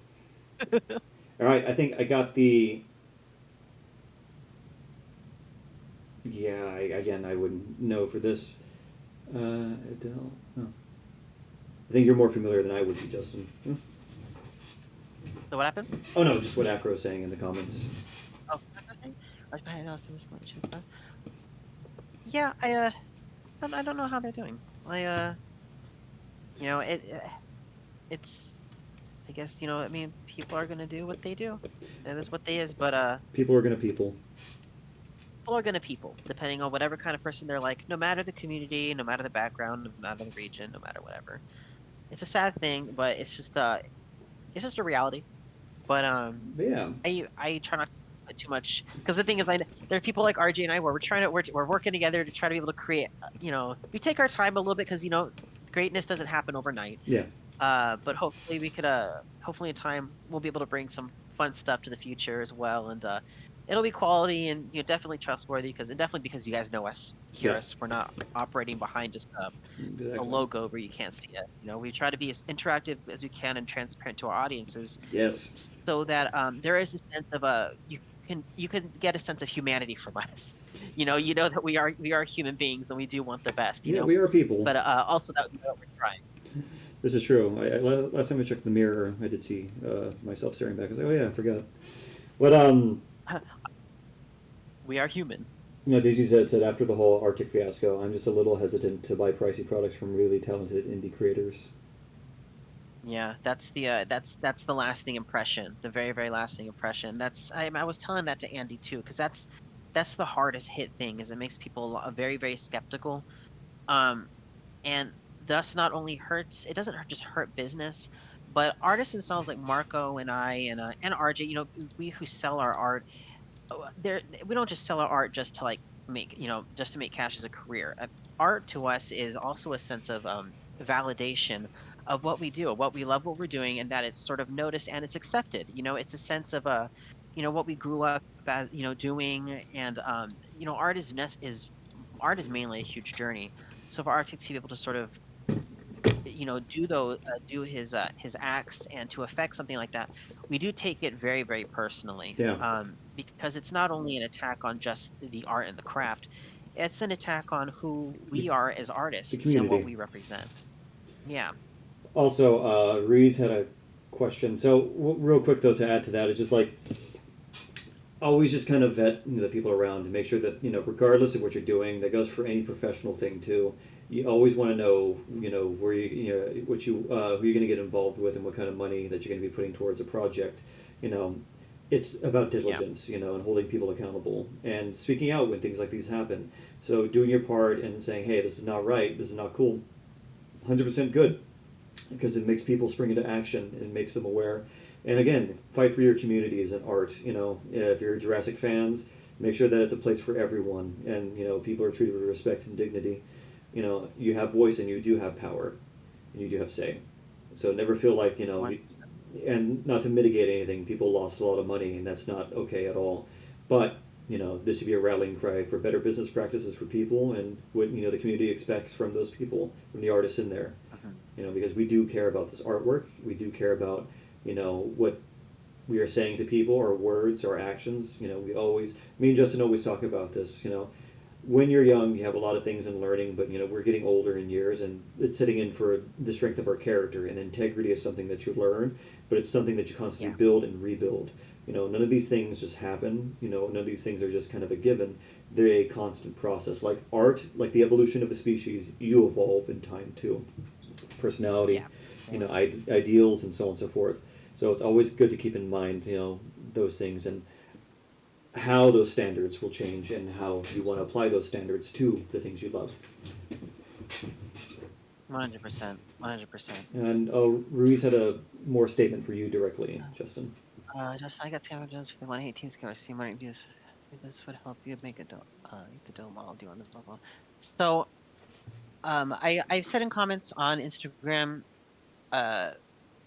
All right, I think I got the. Yeah, again, I wouldn't know for this. Adele. Oh. I think you're more familiar than I would be, Justin. So what happened? Oh no, just what Acro is saying in the comments. Oh, okay. Yeah, I don't know how they're doing. It's, I guess, I mean, people are gonna do what they do. That is what they is, but People are gonna people. people are gonna people, depending on whatever kind of person they're like, no matter the community, no matter the background, no matter the region, no matter whatever. It's a sad thing, but it's just a reality. But But yeah, I try not to put too much because the thing is, there are people like RJ and I where we're working together to try to be able to create. We take our time a little bit because greatness doesn't happen overnight. yeah. But hopefully we could hopefully in time we'll be able to bring some fun stuff to the future as well, and it'll be quality and definitely trustworthy and definitely because you guys know us, hear Yeah. us. We're not operating behind just a Exactly. logo where you can't see us. We try to be as interactive as we can and transparent to our audiences Yes. so that there is a sense of you can get a sense of humanity from us. That we are human beings and we do want the best. Yeah, we are people. But also that we're trying. This is true. Last time I checked the mirror, I did see myself staring back. I was like, oh yeah, I forgot. But We are human. Daisy said after the whole Arctic fiasco, I'm just a little hesitant to buy pricey products from really talented indie creators. Yeah, that's the lasting impression, the very very lasting impression. I was telling that to Andy too, because that's the hardest hit thing is it makes people very very skeptical. Um, and thus not only it doesn't just hurt business, but artists themselves like Marco and I and RJ, we who sell our art, there we don't just sell our art just to like make just to make cash as a career. Art to us is also a sense of validation of what we do, of what we love, what we're doing, and that it's sort of noticed and it's accepted. It's a sense of what we grew up as doing, and art is mainly a huge journey. So for artists to be able to sort of do his acts and to affect something like that, we do take it very very personally, Yeah. because it's not only an attack on just the art and the craft, it's an attack on who we are as The artists and what community. we represent. Yeah. Also, Reese had a question. So, real quick though, to add to that, it's just like always just kind of vet the people around to make sure that regardless of what you're doing, that goes for any professional thing too. You always want to know where what you who you're going to get involved with and what kind of money that you're going to be putting towards a project. You know, it's about Yeah. diligence, and holding people accountable and speaking out when things like these happen. So doing your part and saying, hey, this is not right, this is not cool, 100% good, because it makes people spring into action and makes them aware. And again, fight for your communities and art. If you're Jurassic fans, make sure that it's a place for everyone, and people are treated with respect and dignity. You have voice and you do have power, and you do have say. So never feel like One. and not to mitigate anything, people lost a lot of money, and that's not okay at all. But this should be a rallying cry for better business practices for people, and what the community expects from those people, from the artists in there. Mhm. Because we do care about this artwork. We do care about, what we are saying to people, our words, our actions. Me and Justin always talk about this. When you're young, you have a lot of things in learning, but we're getting older in years, and it's sitting in for the strength of our character. And integrity is something that you learn, but it's something that you constantly Yeah. build and rebuild. None of these things just happen. None of these things are just kind of a given. They're a constant process. Like art, like the evolution of a species, you evolve in time too. Personality, Yeah. Yeah. ideals, and so on and so forth. So it's always good to keep in mind, those things and how those standards will change and how you want to apply those standards to the things you love. 100%. 100%. And Ruiz had a more statement for you directly, Justin. Just I got scavengers for 118 scale. See my views. This would help you make a the dome model do on the bubble. So, I said in comments on Instagram, uh,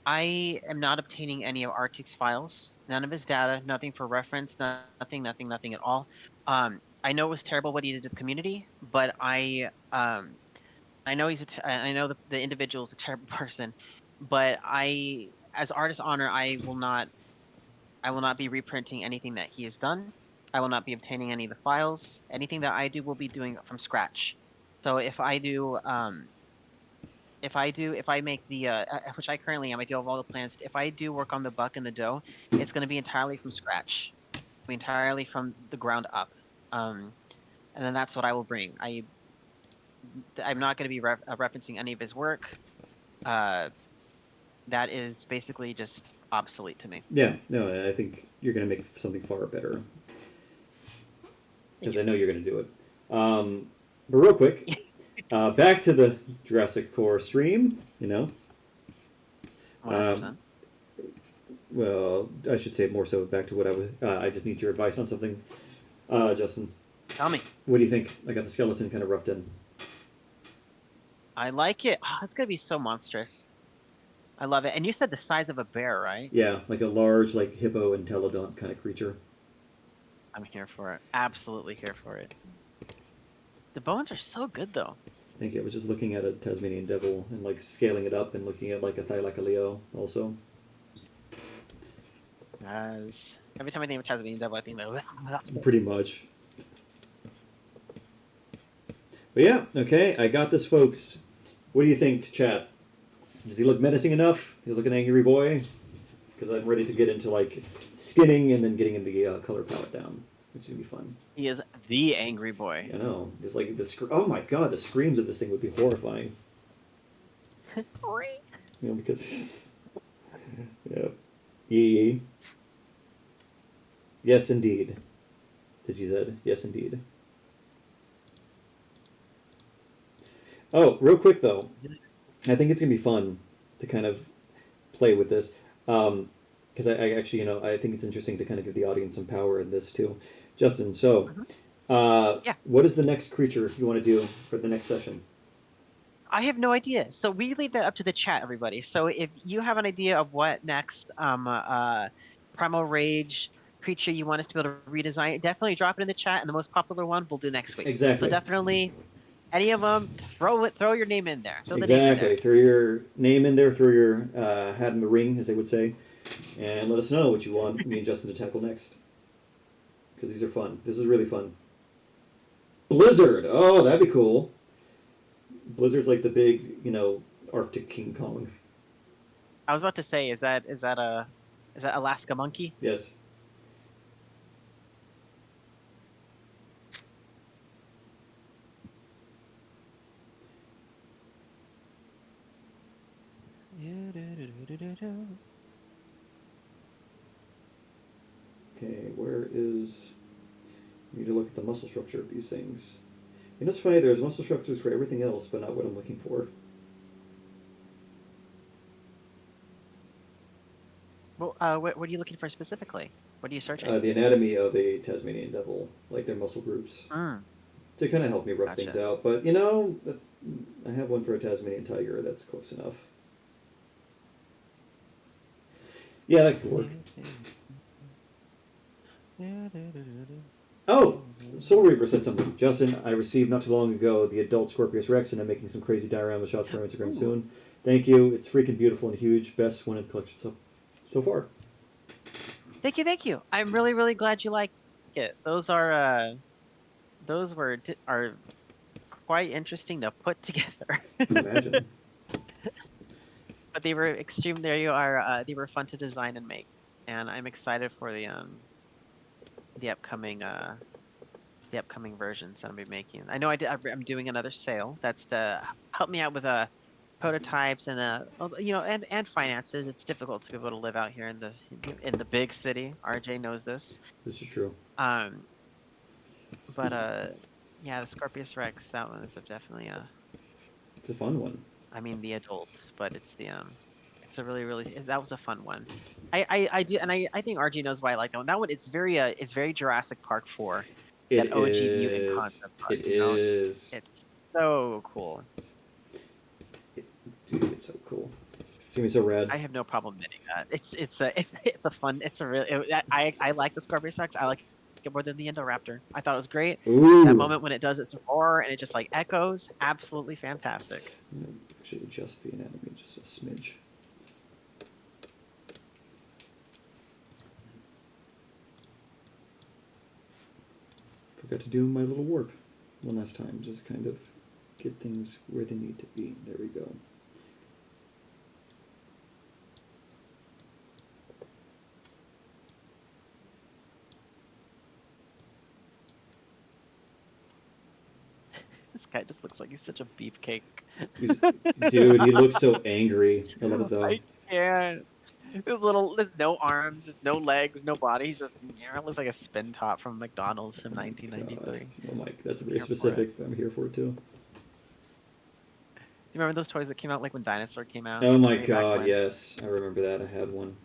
I am not obtaining any of Arctic's files, none of his data, nothing for reference, nothing at all. I know it was terrible what he did to the community, but I know I know the individual is a terrible person, but as artist honor, I will not be reprinting anything that he has done. I will not be obtaining any of the files. Anything that I do will be doing from scratch. So if I make which I currently am, I do have all the plans. If I do work on the buck and the dough, it's going to be entirely from scratch, entirely from the ground up. Um, and then that's what I will bring. I'm not going to be referencing any of his work. Uh, that is basically just obsolete to me. Yeah, no, I think you're going to make something far better because I know you're going to do it. But real quick, back to the Jurassic Core stream. 100%. Well, I should say more so back to what I was. I just need your advice on something, Justin. Tell me. What do you think? I got the skeleton kind of roughed in. I like it. Oh, it's gonna be so monstrous. I love it. And you said the size of a bear, right? Yeah, like a large, like hippo entelodont kind of creature. I'm here for it. Absolutely here for it. The bones are so good, though. Thank you. I was just looking at a Tasmanian devil and like scaling it up and looking at like a Thylacoleo also. As every time I think of Tasmanian devil, I think of Pretty much. But yeah, okay, I got this, folks. What do you think, chat? Does he look menacing enough? He's like an angry boy? Because I'm ready to get into like skinning and then getting in the color palette down, which is gonna be fun. He is the angry boy. I know. It's like oh my god, the screams of this thing would be horrifying. Because yeah, yee. Yes, indeed. As you said, yes, indeed. Oh, real quick though, I think it's gonna be fun to kind of play with this, because I actually, I think it's interesting to kind of give the audience some power in this too. Justin, so, Yeah. what is the next creature you want to do for the next session? I have no idea. So we leave that up to the chat, everybody. So if you have an idea of what next Primal Rage creature you want us to be able to redesign, definitely drop it in the chat, and the most popular one we'll do next week. Exactly. So definitely, any of them, throw your name in there. Throw exactly. The name in there. Throw your name in there. Throw your hat in the ring, as they would say, and let us know what you want me and Justin to tackle next. Because these are fun. This is really fun. Blizzard. Oh, that'd be cool. Blizzard's like the big, Arctic King Kong. I was about to say, is that Alaska Monkey? Yes. Okay, where is... I need to look at the muscle structure of these things. It's funny, there's muscle structures for everything else, but not what I'm looking for. Well, what are you looking for specifically? What are you searching? The anatomy of a Tasmanian devil, like their muscle groups. To kind of help me rough things out. But, I have one for a Tasmanian tiger. That's close enough. Yeah, that could work. Oh! Soul Reaver said something. Justin, I received not too long ago the adult Scorpius Rex, and I'm making some crazy diorama shots for Instagram soon. Thank you. It's freaking beautiful and huge. Best one in the collection so far. Thank you. I'm really, really glad you like it. Those are quite interesting to put together. I can imagine. But they were extreme. There you are. They were fun to design and make, and I'm excited for the upcoming versions that I'll be making. I know I'm doing another sale. That's to help me out with prototypes and and finances. It's difficult to be able to live out here in the big city. RJ knows this. This is true. But yeah, the Scorpius Rex, that one is definitely It's a fun one. I mean the adults, but it's the it's a really that was a fun one. I do, and I think RG knows why I like that one. That one it's very Jurassic Park 4, that It OG mutant is. concept art. It You know, is. it's so cool. Dude, it's so cool. It's gonna be so rad. I have no problem admitting that. It's a fun. It's a really. I like the Scorpius Rex. I like it more than the Indoraptor. I thought it was great. That Ooh. moment when it does its roar and it just like echoes, absolutely fantastic. I'm gonna actually adjust the anatomy just a smidge. Forgot to do my little warp one last time. Just kind of get things where they need to be. There we go. This guy just looks like he's such a beefcake. Dude, he looks so angry. I love it though. I can't. There's no arms, no legs, no body. He's just looks like a spin top from McDonald's from 1993. Oh my, that's very Here for specific. But I'm here for it too. Do you remember those toys that came out like when Dinosaur came out? Oh my way back god, when? yes, I remember that. I had one.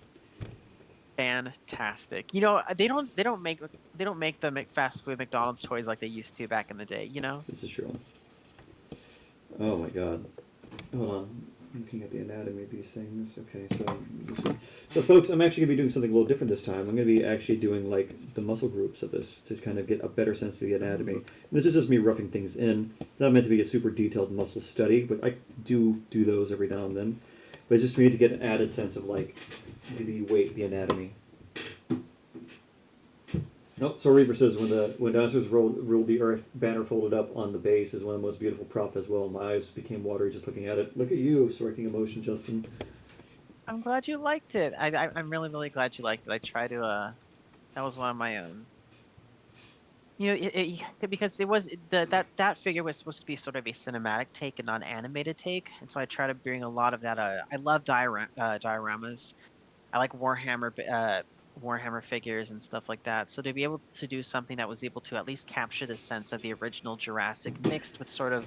Fantastic. You know, they don't make the fast food McDonald's toys like they used to back in the day. You know. This is true. Oh my god. Hold on. I'm looking at the anatomy of these things. Okay, so folks, I'm actually going to be doing something a little different this time. I'm going to be actually doing like the muscle groups of this to kind of get a better sense of the anatomy. And this is just me roughing things in. It's not meant to be a super detailed muscle study, but I do those every now and then. But it's just for me to get an added sense of like the weight, the anatomy. Nope. So Reaper says when dinosaurs ruled the earth, banner folded up on the base is one of the most beautiful prop as well. My eyes became watery just looking at it. Look at you, striking emotion, Justin. I'm glad you liked it. I'm really glad you liked it. I try to that was one of my you know because it was that figure was supposed to be sort of a cinematic take and not an animated take, and so I try to bring a lot of that. I love dioramas. I like Warhammer figures and stuff like that. So to be able to do something that was able to at least capture the sense of the original Jurassic mixed with sort of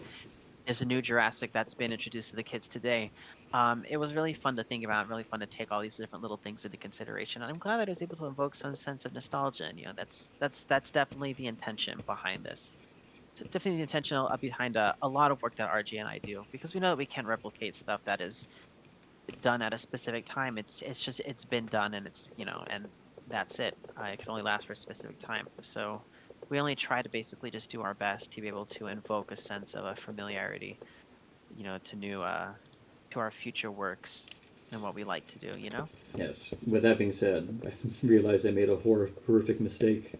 is a new Jurassic that's been introduced to the kids today. It was really fun to think about, really fun to take all these different little things into consideration. And I'm glad that I was able to evoke some sense of nostalgia. And that's definitely the intention behind this. It's definitely the intention behind a lot of work that RG and I do, because we know that we can't replicate stuff that is done at a specific time. It's been done, and it's and that's it. It can only last for a specific time. So we only try to basically just do our best to be able to invoke a sense of a familiarity, to new to our future works and what we like to do. Yes. With that being said, I realized I made a horrific mistake.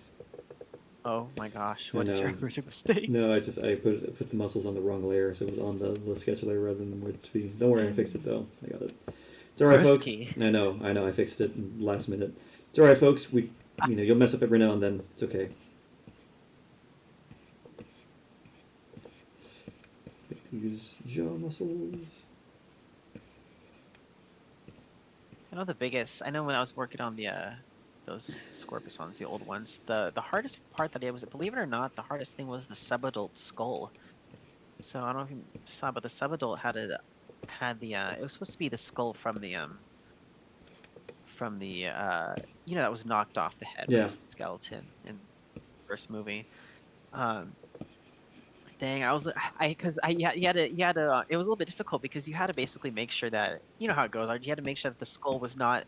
Oh my gosh, what is your horrific mistake? No, I put the muscles on the wrong layer, so it was on the sketch layer rather than where it to be. Don't worry, I fixed it though. I got it. It's alright, folks. I know, I fixed it last minute. It's alright, folks. You'll mess up every now and then. It's okay. These jaw muscles. I know when I was working on those Scorpius ones, the old ones, the hardest part that it was, believe it or not, the hardest thing was the subadult skull. So I don't know if you saw, but the subadult had it was supposed to be the skull from the that was knocked off the head with the skeleton in the first movie. Dang, you had to it was a little bit difficult because you had to basically make sure that, you know how it goes, you had to make sure that the skull was not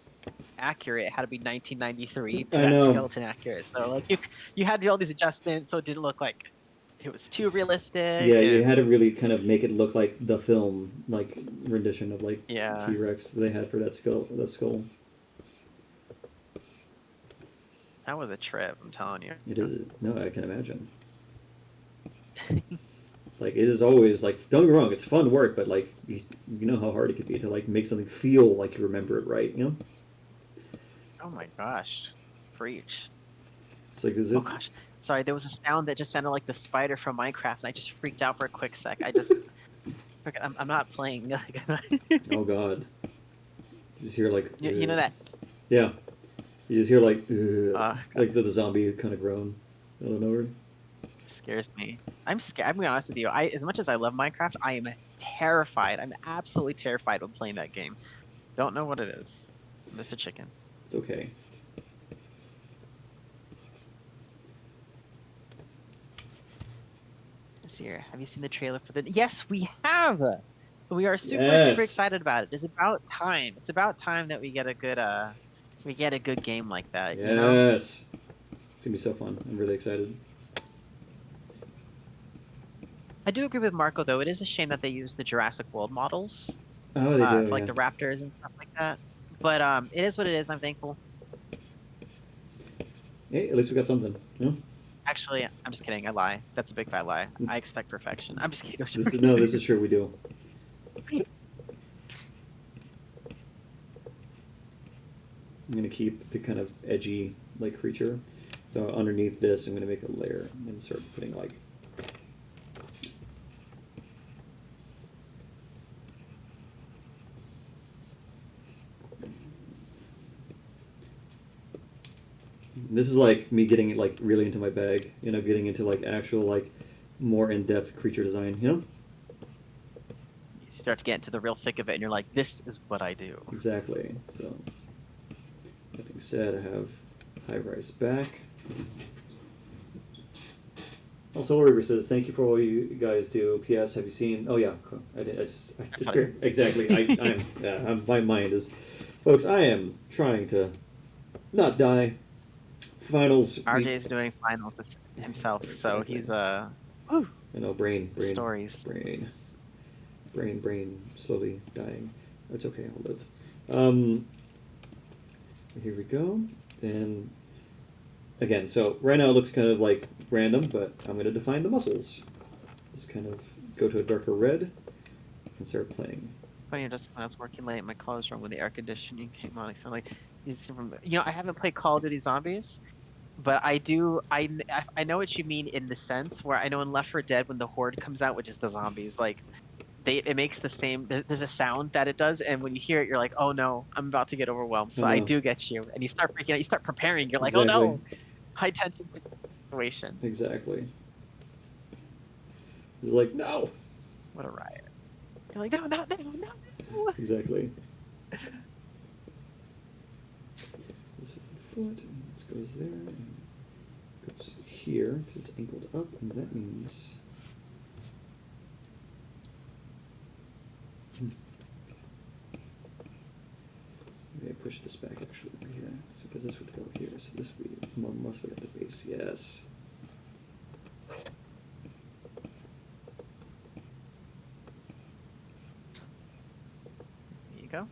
accurate. It had to be 1993 to that skeleton accurate. So like you had to do all these adjustments so it didn't look like it was too realistic. Yeah, you had to really kind of make it look like the film, like rendition of like T-Rex they had for that skull. That was a trip, I'm telling you. It is. No, I can imagine. Like, it is always, like, don't get me wrong, it's fun work, but, like, you know how hard it could be to, like, make something feel like you remember it right, you know? Oh my gosh. Preach. It's like, oh gosh. Sorry, there was a sound that just sounded like the spider from Minecraft, and I just freaked out for a quick sec. I'm not playing. Oh god. You just hear, like... You know that? Yeah. You just hear, like the zombie kind of groan out of nowhere. Scares me. I'm scared. I'm gonna be honest with you. As much as I love Minecraft, I am terrified. I'm absolutely terrified when playing that game. Don't know what it is. Mr. Chicken. It's okay. This year, have you seen the trailer for the? Yes, we have. We are super super Yes. excited about it. It's about time. It's about time that we get a good game like that. You know. Yes. It's gonna be so fun. I'm really excited. I do agree with Marco though. It is a shame that they use the Jurassic World models Oh, they do, for like yeah. the raptors and stuff like that. But it is what it is. I'm thankful. Hey, at least we got something. You know? Actually, I'm just kidding. I lie. That's a big fat lie. I expect perfection. I'm just kidding. This is true. We do. I'm gonna keep the kind of edgy like creature. So underneath this, I'm gonna make a layer and start putting like. This is like me getting like really into my bag, you know, getting into like actual like more in-depth creature design, you know? You start to get into the real thick of it, and you're like, "This is what I do." Exactly. So, that being said, I have high-rise back. Also, River says, "Thank you for all you guys do." P.S. Have you seen? Oh yeah, I did. I sit here. Exactly. My mind is, folks. I am trying to not die. Finals. RJ is doing finals himself, so Exactly. he's whew, You know, brain, stories. slowly dying. That's okay. I'll live. Here we go. Then again, so right now it looks kind of like random, but I'm going to define the muscles. Just kind of go to a darker red and start playing. Funny, just when I was working late in my college room when the air conditioning came on, I sound like I haven't played Call of Duty Zombies, but I do. I know what you mean in the sense where I know in Left 4 Dead when the horde comes out, which is the zombies, like it makes the same. There's a sound that it does, and when you hear it, you're like, oh no, I'm about to get overwhelmed. I So I know. do get you, and you start freaking out. You start preparing. You're like, oh Exactly. no, high tension situation. Exactly. It's like, no! What a riot. You're like, no, no, no, no, no. Exactly. This is the foot, and this goes there, and goes here, because it's angled up, and that means... Maybe I push this back actually over here, because this would go here, so this would be muscle at the base, yes. There you go.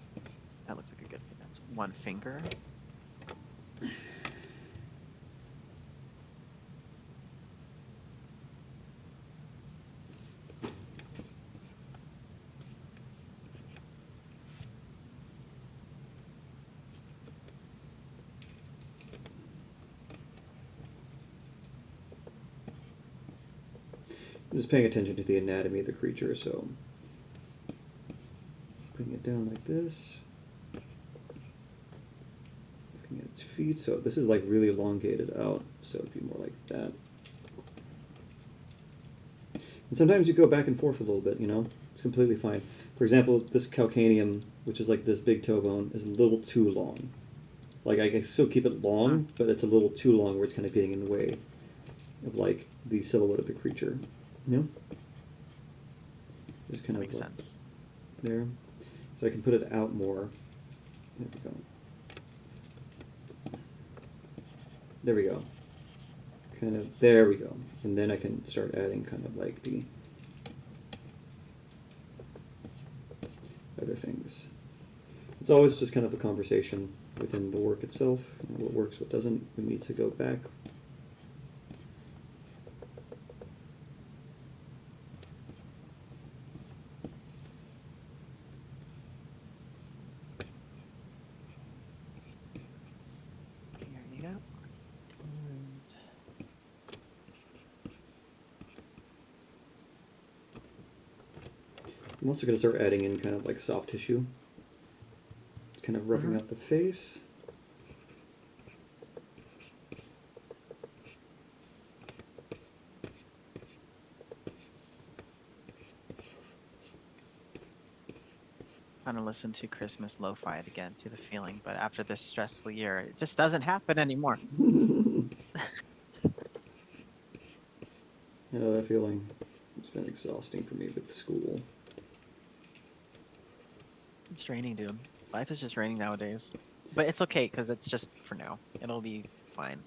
That looks like a good. That's one finger. I'm just paying attention to the anatomy of the creature, so bring it down like this. Looking at its feet, so this is like really elongated out, so it'd be more like that. And sometimes you go back and forth a little bit, you know? It's completely fine. For example, this calcaneum, which is like this big toe bone, is a little too long. Like, I can still keep it long, but it's a little too long where it's kind of getting in the way of, like, the silhouette of the creature. You know? Just kind of Makes like sense. there. So I can put it out more. There we go. There we go. Kind of, there we go. And then I can start adding kind of like the other things. It's always just kind of a conversation within the work itself. You know, what works, what doesn't. We need to go back. There you go. I'm also going to start adding in kind of like soft tissue. Kind of roughing out the face. listen to Christmas lo-fi again to the feeling, but after this stressful year, it just doesn't happen anymore. I know that feeling. It's been exhausting for me with school. It's draining, dude. Life is just draining nowadays. But it's okay, because it's just for now. It'll be fine.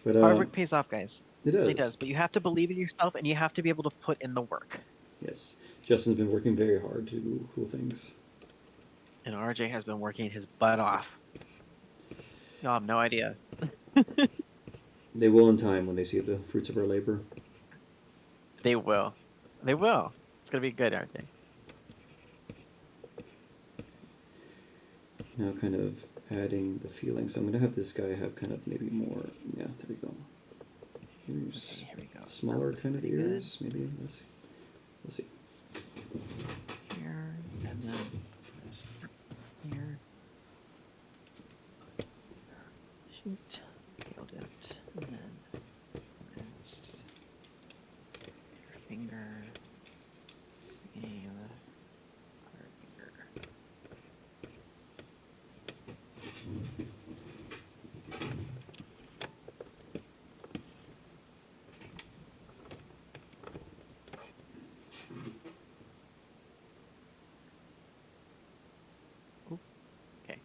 But Hard work pays off, guys. it does. It really does. But you have to believe in yourself, and you have to be able to put in the work. Yes, Justin's been working very hard to do cool things. And RJ has been working his butt off. Y'all have no idea. They will in time when they see the fruits of our labor. They will. They will. It's gonna be good, RJ. Now kind of adding the feeling. So I'm going to have this guy have kind of maybe more, yeah, there we go. Ears, Okay, here we go. smaller kind of ears, maybe, let's see. Here, and then this here. Shoot. Nailed it. And then this. Your finger. And other finger. Ooh. Okay.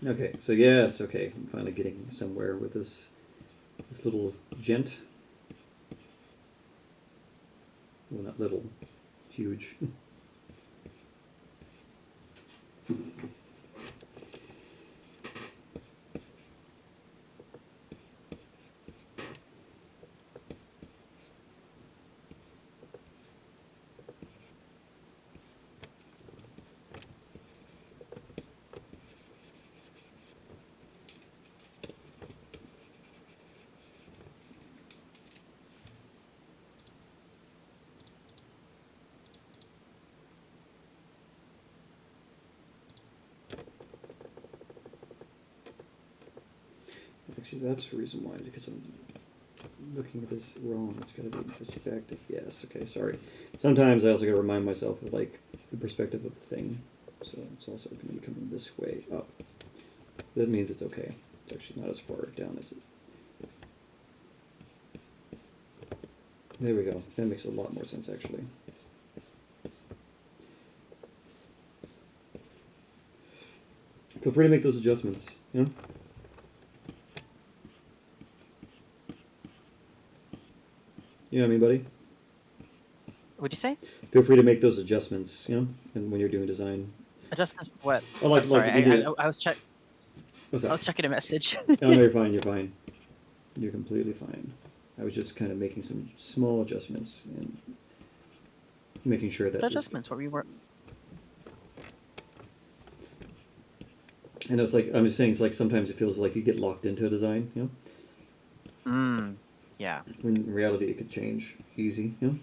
Okay, so yes, okay, I'm finally getting somewhere with this little gent. Well, not little, huge. Actually, that's the reason why, because I'm looking at this wrong. It's got to be perspective. Yes, okay, sorry. Sometimes I also got to remind myself of, like, the perspective of the thing. So it's also going to be coming this way up. So that means it's okay. It's actually not as far down as it. There we go. That makes a lot more sense, actually. Feel free to make those adjustments, you know? You know what I mean, buddy? What'd you say? Feel free to make those adjustments, you know, and when you're doing design. Adjustments to what? Oh, like, I'm sorry, I was checking a message. Oh, no, you're fine, you're fine. You're completely fine. I was just kind of making some small adjustments and making sure that... What adjustments? What we were... And it's like, I'm just saying, it's like sometimes it feels like you get locked into a design, you know? Yeah. When in reality it could change easy, you know?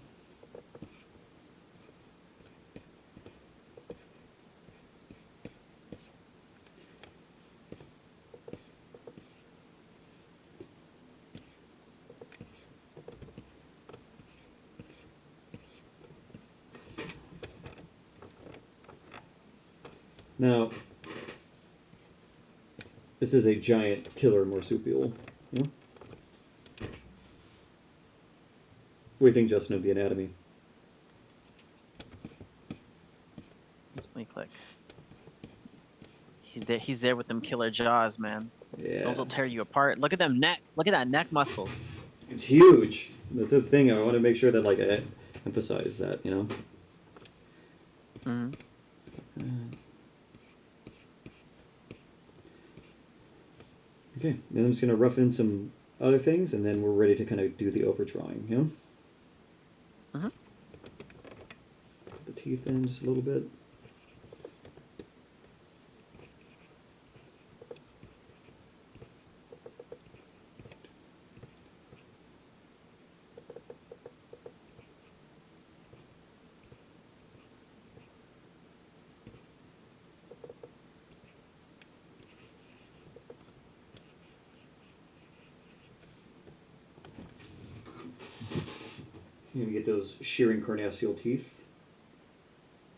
Now, this is a giant killer marsupial, you know? What do you think, Justin, of the anatomy? Let me click. He's there with them killer jaws, man. Yeah. Those will tear you apart. Look at them neck. Look at that neck muscle. It's huge. That's the thing. I want to make sure that like I emphasize that, you know. Mm-hmm. Okay, then I'm just gonna rough in some other things, and then we're ready to kind of do the overdrawing. You know. Mm-hmm. Put the teeth in just a little bit. You're gonna get those shearing carnassial teeth.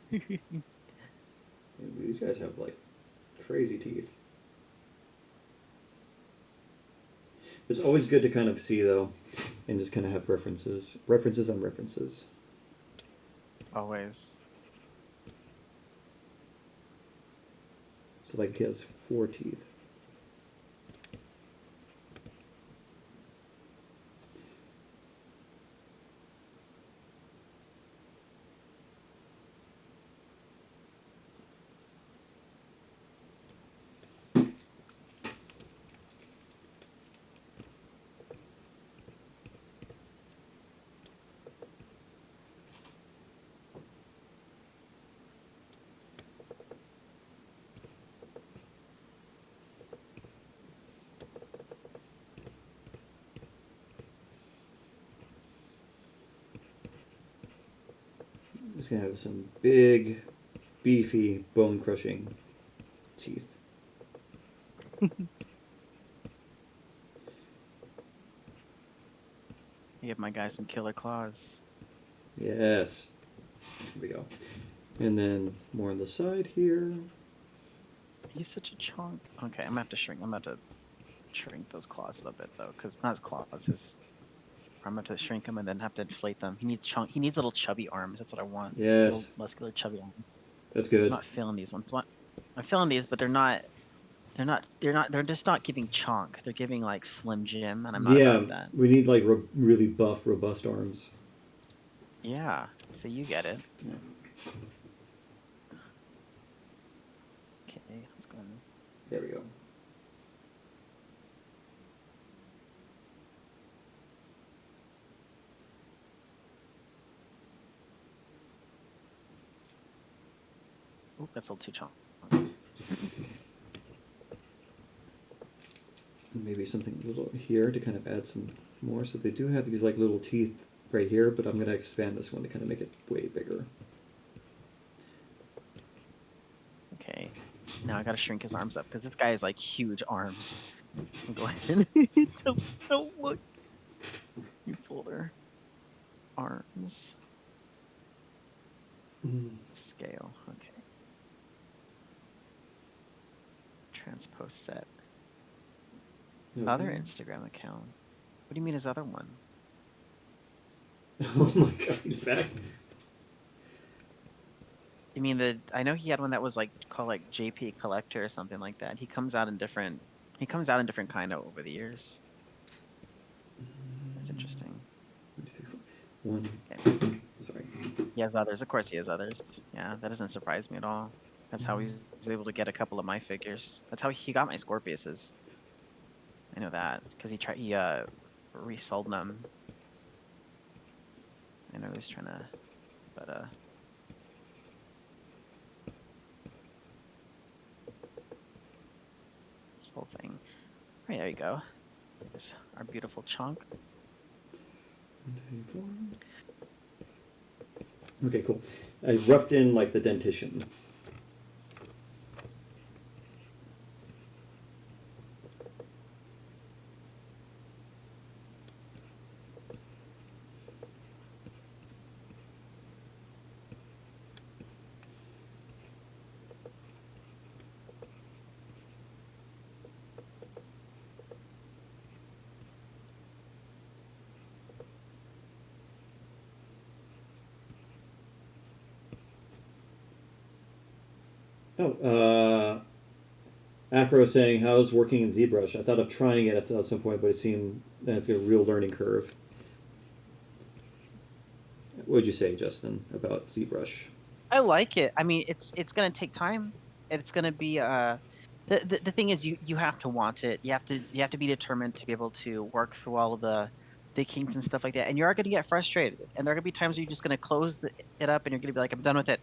These guys have like crazy teeth. It's always good to kind of see though, and just kind of have references on references. Always. So like he has 4 teeth. He's gonna have some big, beefy, bone-crushing teeth. Give my guy some killer claws. Yes. Here we go. And then more on the side here. He's such a chunk. Okay, I'm gonna have to shrink. I'm gonna have to shrink those claws a little bit though, because not his claws. His. I'm gonna have to shrink him and then have to inflate them. He needs chunk. He needs little chubby arms. That's what I want. Little Yes. muscular chubby arms. That's I'm good. not feeling these ones. I'm feeling these, but they're not. They're just not giving chonk. They're giving like Slim Jim, and I'm not Yeah, about that. we need like really buff, robust arms. Yeah. So you get it. Yeah. Okay. Let's go. There we go. Oop, that's a little too chonk. Maybe something a little here to kind of add some more. So they do have these like little teeth right here, but I'm going to expand this one to kind of make it way bigger. Okay. Now I gotta shrink his arms up because this guy has like huge arms. Go ahead. Don't look. You folder. Arms. Scale. Okay. Transpose set. Okay. Other Instagram account. What do you mean his other one? Oh my god, he's back. You mean I know he had one that was like called like JP Collector or something like that. He comes out in different kind of over the years. That's interesting. 1, 2, 3, 4. 1. Okay. Sorry. He has others. Of course he has others. Yeah, that doesn't surprise me at all. That's how he was able to get a couple of my figures. That's how he got my Scorpiuses. I know that because he resold them. I know he was trying to, but this whole thing. All right, there you go. There's our beautiful chunk. 1, 2, 3, 4. Okay, cool. I roughed in like the dentition. Oh, Acro saying, how's working in ZBrush? I thought of trying it at some point, but it seemed that it's a real learning curve. What would you say, Justin, about ZBrush? I like it. I mean, it's gonna take time. It's gonna be the thing is you have to want it. You have to be determined to be able to work through all of the kinks and stuff like that. And you are gonna get frustrated. And there are gonna be times where you're just gonna close it up and you're gonna be like, I'm done with it.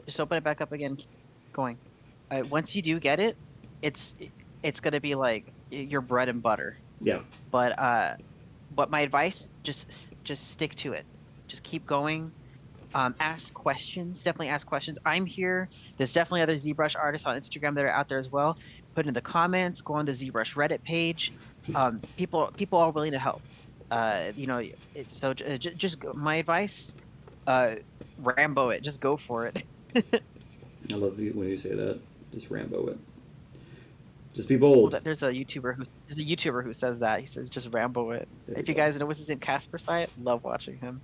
Just open it back up again, keep going. Once you do get it, it's it's gonna be like your bread and butter. Yeah. But my advice, just stick to it. Just keep going. Ask questions. Definitely ask questions. I'm here. There's definitely other ZBrush artists on Instagram that are out there as well. Put in the comments. Go on the ZBrush Reddit page. People are willing to help. My advice. Uh, Rambo it. Just go for it. I love when you say that. Just Rambo it. Just be Well, bold. there's a YouTuber who says that. He says just Rambo it. There we If you go. guys know what's his name, Casper Site, love watching him.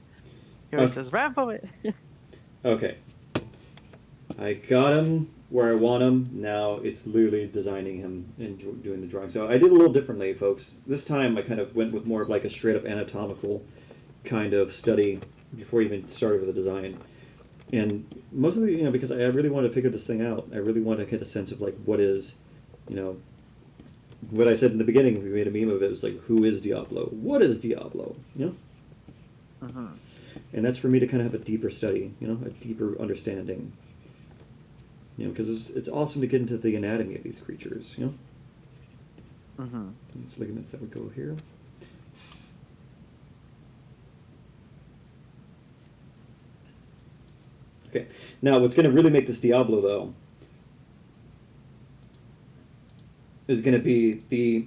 He always Okay. says Rambo it. Okay. I got him where I want him. Now it's literally designing him and doing the drawing. So I did a little differently, folks. This time I kind of went with more of like a straight up anatomical kind of study before I even started with the design. And mostly, because I really wanted to figure this thing out. I really wanted to get a sense of like what is, what I said in the beginning. We made a meme of it. It was like, who is Diablo? What is Diablo? Mm-hmm. And that's for me to kind of have a deeper study, a deeper understanding. Because it's awesome to get into the anatomy of these creatures, Mm-hmm. These ligaments that would go here. Okay, now what's going to really make this Diablo, though, is going to be the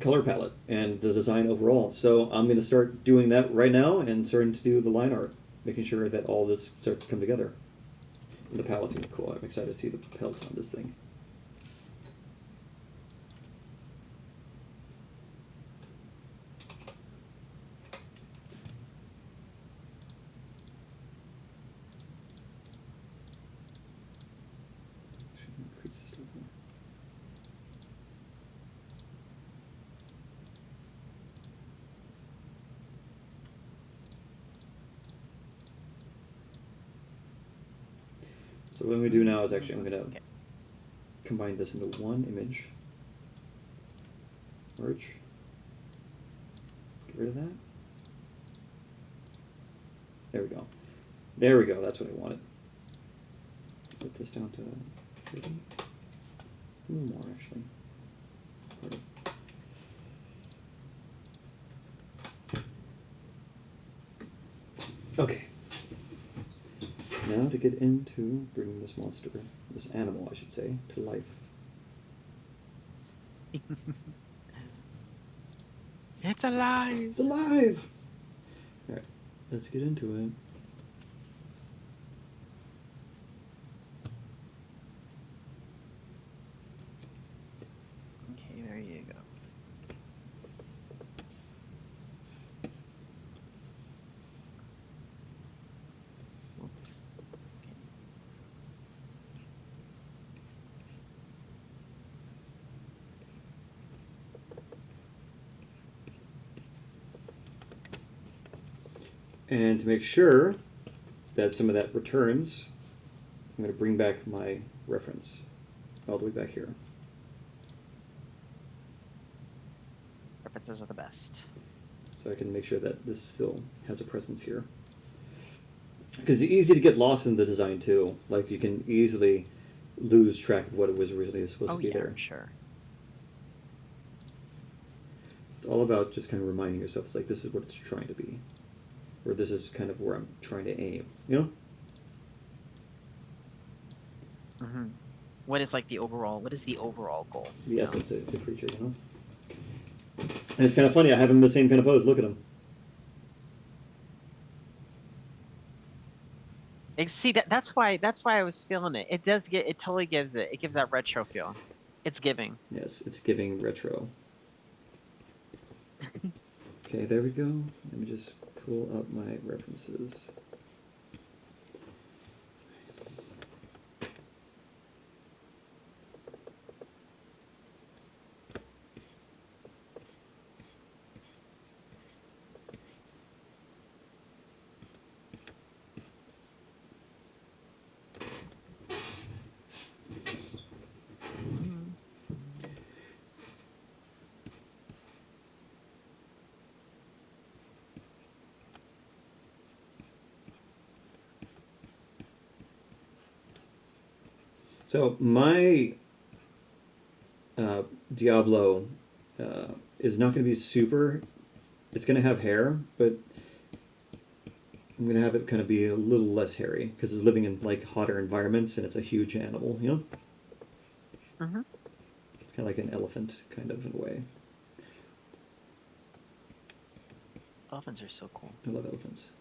color palette and the design overall. So I'm going to start doing that right now and starting to do the line art, making sure that all this starts to come together. And the palette's going to be cool. I'm excited to see the palette on this thing. Increase this a little more. So what I'm going to do now is actually I'm going to combine this into one image. Merge. Get rid of that. There we go. There we go. That's what I wanted. Put this down to 30. A little more, actually. Okay. Now to get into bringing this monster, this animal, I should say, to life. It's alive. It's alive! Alright, let's get into it. Okay, there you go. Oops. Okay. And to make sure that some of that returns, I'm going to bring back my reference all the way back here. References are the best. So I can make sure that this still has a presence here. Because it's easy to get lost in the design too. Like you can easily lose track of what it was originally supposed to be there. For sure. It's all about just kind of reminding yourself, it's like this is what it's trying to be. Or this is kind of where I'm trying to aim, Mm-hmm. What is the overall goal? The essence of the creature, And it's kind of funny, I have him in the same kind of pose, look at him. See that's why I was feeling it. It totally gives that retro feel. It's giving. Yes, it's giving retro. Okay, there we go. Let me just pull up my references. So my Diablo is not going to be super. It's going to have hair, but I'm going to have it kind of be a little less hairy because it's living in like hotter environments and it's a huge animal. You know, Mm-hmm. it's kind of like an elephant, kind of in a way. Elephants are so cool. I love elephants.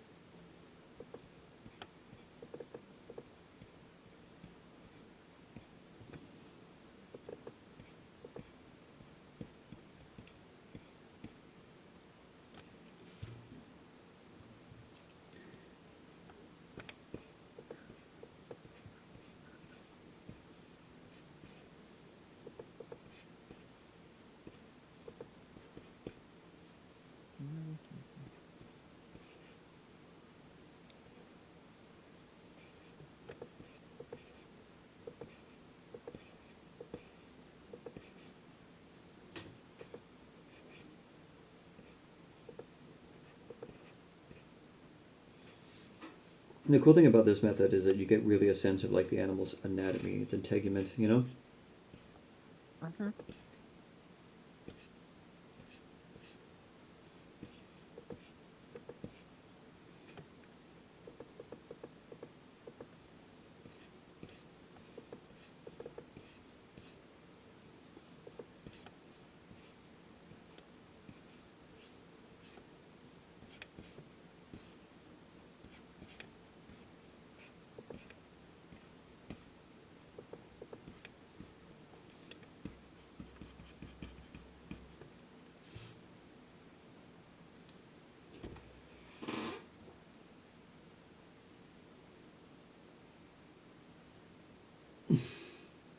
Mhm. And the cool thing about this method is that you get really a sense of like the animal's anatomy, its integument. You know. Mhm.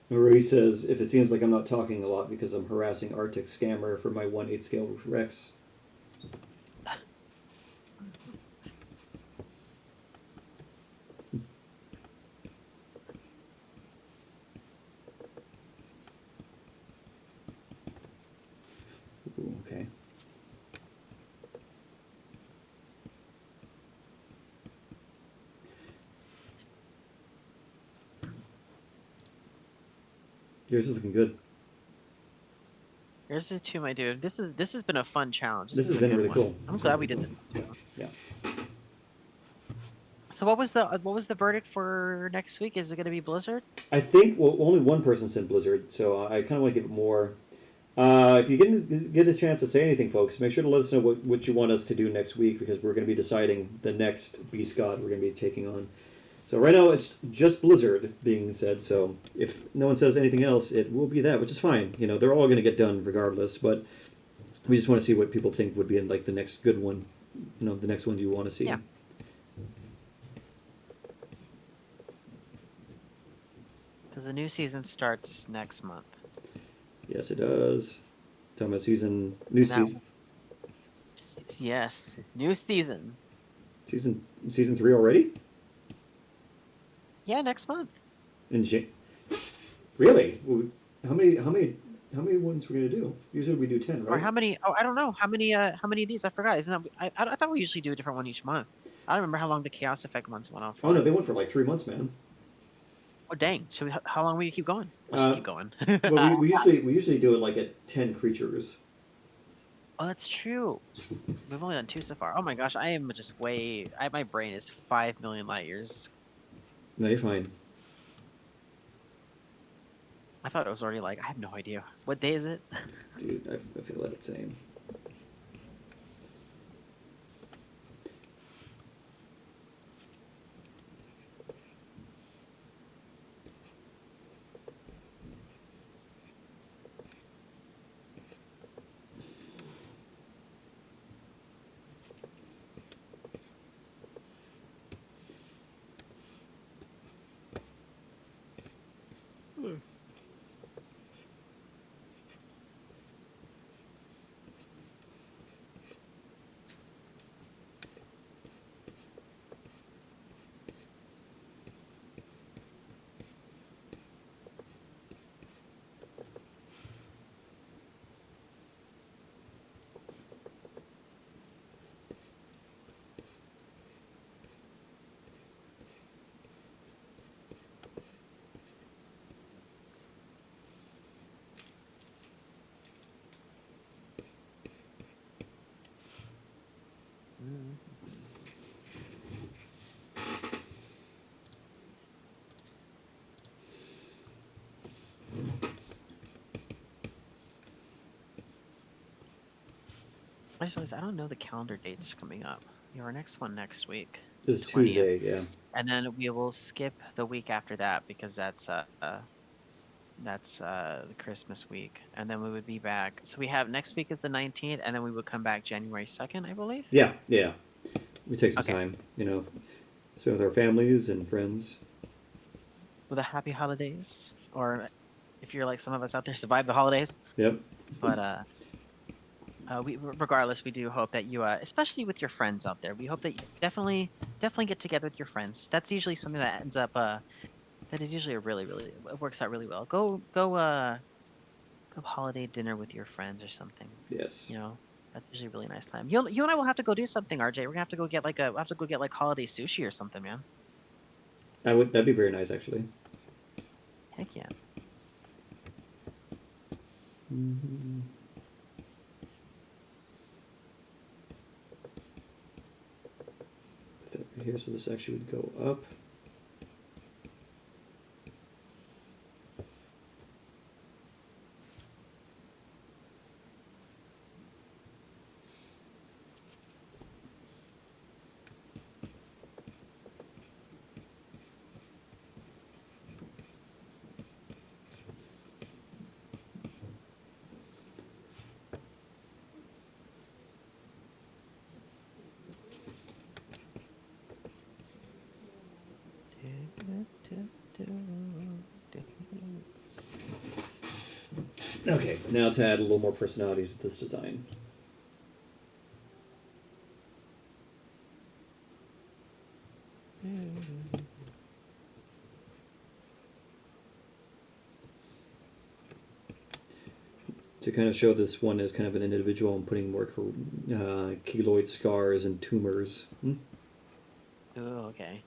Marie says, if it seems like I'm not talking a lot because I'm harassing Arctic Scammer for my 1/8 scale Rex. Ooh, okay. Yours is looking good. Here's it too, my dude. This has been a fun challenge. This This is has a been good really one. cool. I'm This has glad been we really did cool. this too. Yeah. So what was the verdict for next week? Is it going to be Blizzard? I think, well, only one person said Blizzard, so I kind of want to give it more. If you get a chance to say anything, folks, make sure to let us know what you want us to do next week because we're going to be deciding the next Beast God we're going to be taking on. So right now it's just Blizzard being said. So if no one says anything else, it will be that, which is fine. You know, they're all going to get done regardless. But we just want to see what people think would be in like the next good one. You know, the next one you want to see. Yeah. Because the new season starts next month. Yes, it does. Talking about new And that season, yes, new season. season 3 already. Yeah, next month. In Jan- really? Well, how many ones we're gonna do? Usually we do 10, Or right? how many? Oh, I don't know. How many of these? I forgot. Isn't that? I thought we usually do a different one each month. I don't remember how long the Chaos Effect ones went on Oh no, for. they went for like 3 months, man. Oh dang! Should we? How long will you keep going? Let's just Uh, keep going. well, we usually do it like at 10 creatures. Oh, that's true. We've only done two so far. Oh my gosh, I am just way. My brain is 5 million light years. No, you're fine, I thought it was already like. I have no idea. What day is it? dude. I feel that same. Mm. I just realized I don't know the calendar dates coming up. Our next one next week, This is 20th, Tuesday, yeah. and then we will skip the week after that because that's the Christmas week, and then we would be back. So we have next week is the 19th, and then we would come back January 2nd, I believe. Yeah, yeah. We take some Okay. time, spend with our families and friends. With a happy holidays, or if you're like some of us out there, survive the holidays. Yep. But we regardless, we do hope that you, especially with your friends out there, we hope that you definitely get together with your friends. That's usually something that ends up that is usually a really it works out really well. Go holiday dinner with your friends or something. Yes. You know, that's usually a really nice time. You and I will have to go do something, RJ. We're gonna have to go get we'll have to go get like holiday sushi or something, man. That'd be very nice, actually. Heck yeah. Mm-hmm. Put that right here, so this actually would go up. Okay, now to add a little more personality to this design. To kind of show this one as kind of an individual, I'm putting more keloid scars and tumors. Oh, okay.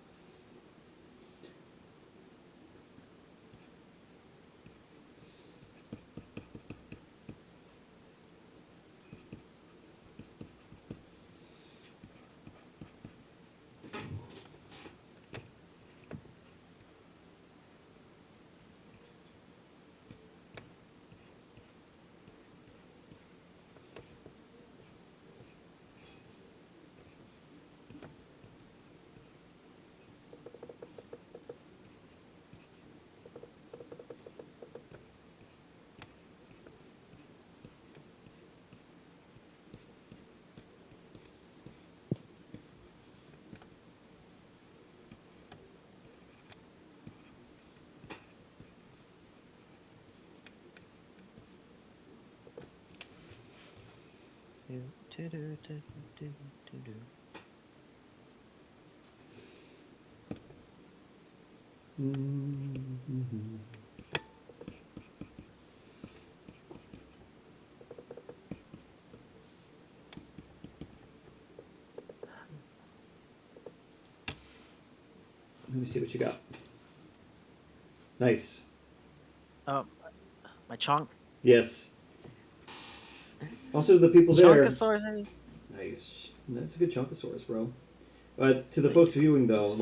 Mm-hmm. Let me see what you got. Nice. Oh, my chonk. Yes. Also, the people there. Chonkosaurus. Nice. That's a good Chunkosaurus, bro. To the Thank folks you. viewing, though,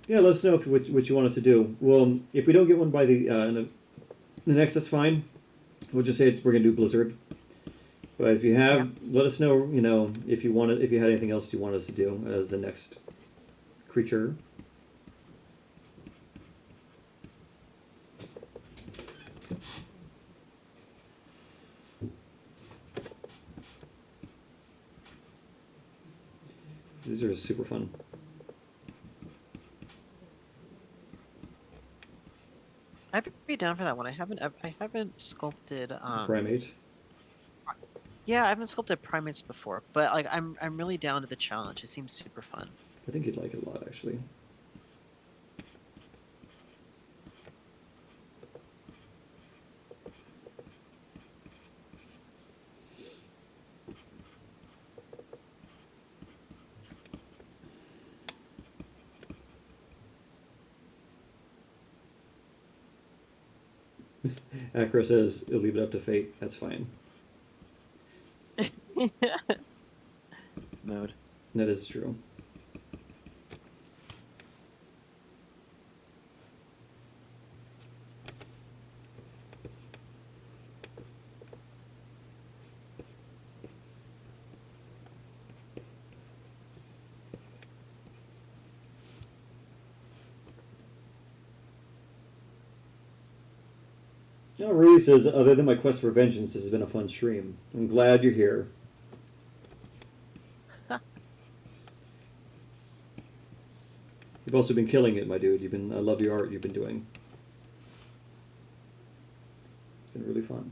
yeah, let us know what you want us to do. Well, if we don't get one by the next, that's fine. We'll just say we're gonna do Blizzard. But if you have, Yeah. let us know. If you had anything else you want us to do as the next creature. These are super fun. I'd be down for that one. I haven't sculpted Primate. Yeah, I haven't sculpted primates before, but like I'm really down to the challenge. It seems super fun. I think you'd like it a lot, actually. Acro says, "You'll leave it up to fate." That's fine. Mode. That is true. Oh, Rudy says, other than my quest for vengeance, this has been a fun stream. I'm glad you're here. You've also been killing it, my dude. I love your art you've been doing. It's been really fun.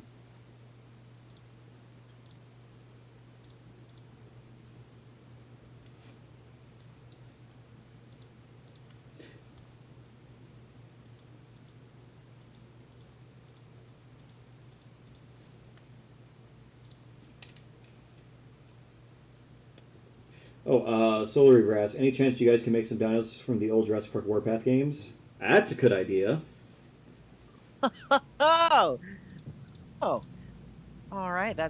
Oh, Solar Grass. Any chance you guys can make some dinos from the old Jurassic Park Warpath games? That's a good idea. Oh, oh, all right. I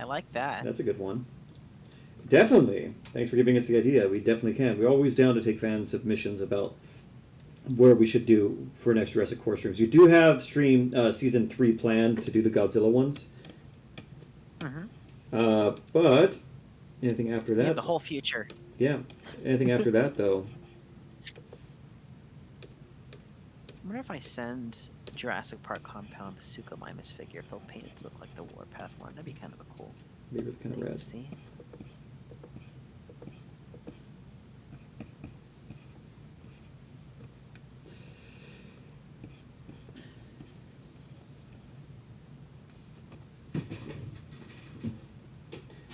like that. That's a good one. Definitely. Thanks for giving us the idea. We definitely can. We're always down to take fan submissions about where we should do for next Jurassic Core streams. You do have season 3 planned to do the Godzilla ones. But anything after that? Yeah, the whole future. Yeah. Anything after that, though? I wonder if I send Jurassic Park compound the Suchomimus figure, if he'll paint it to look like the Warpath one. That'd be kind of a cool. Maybe it's kind of rad. See.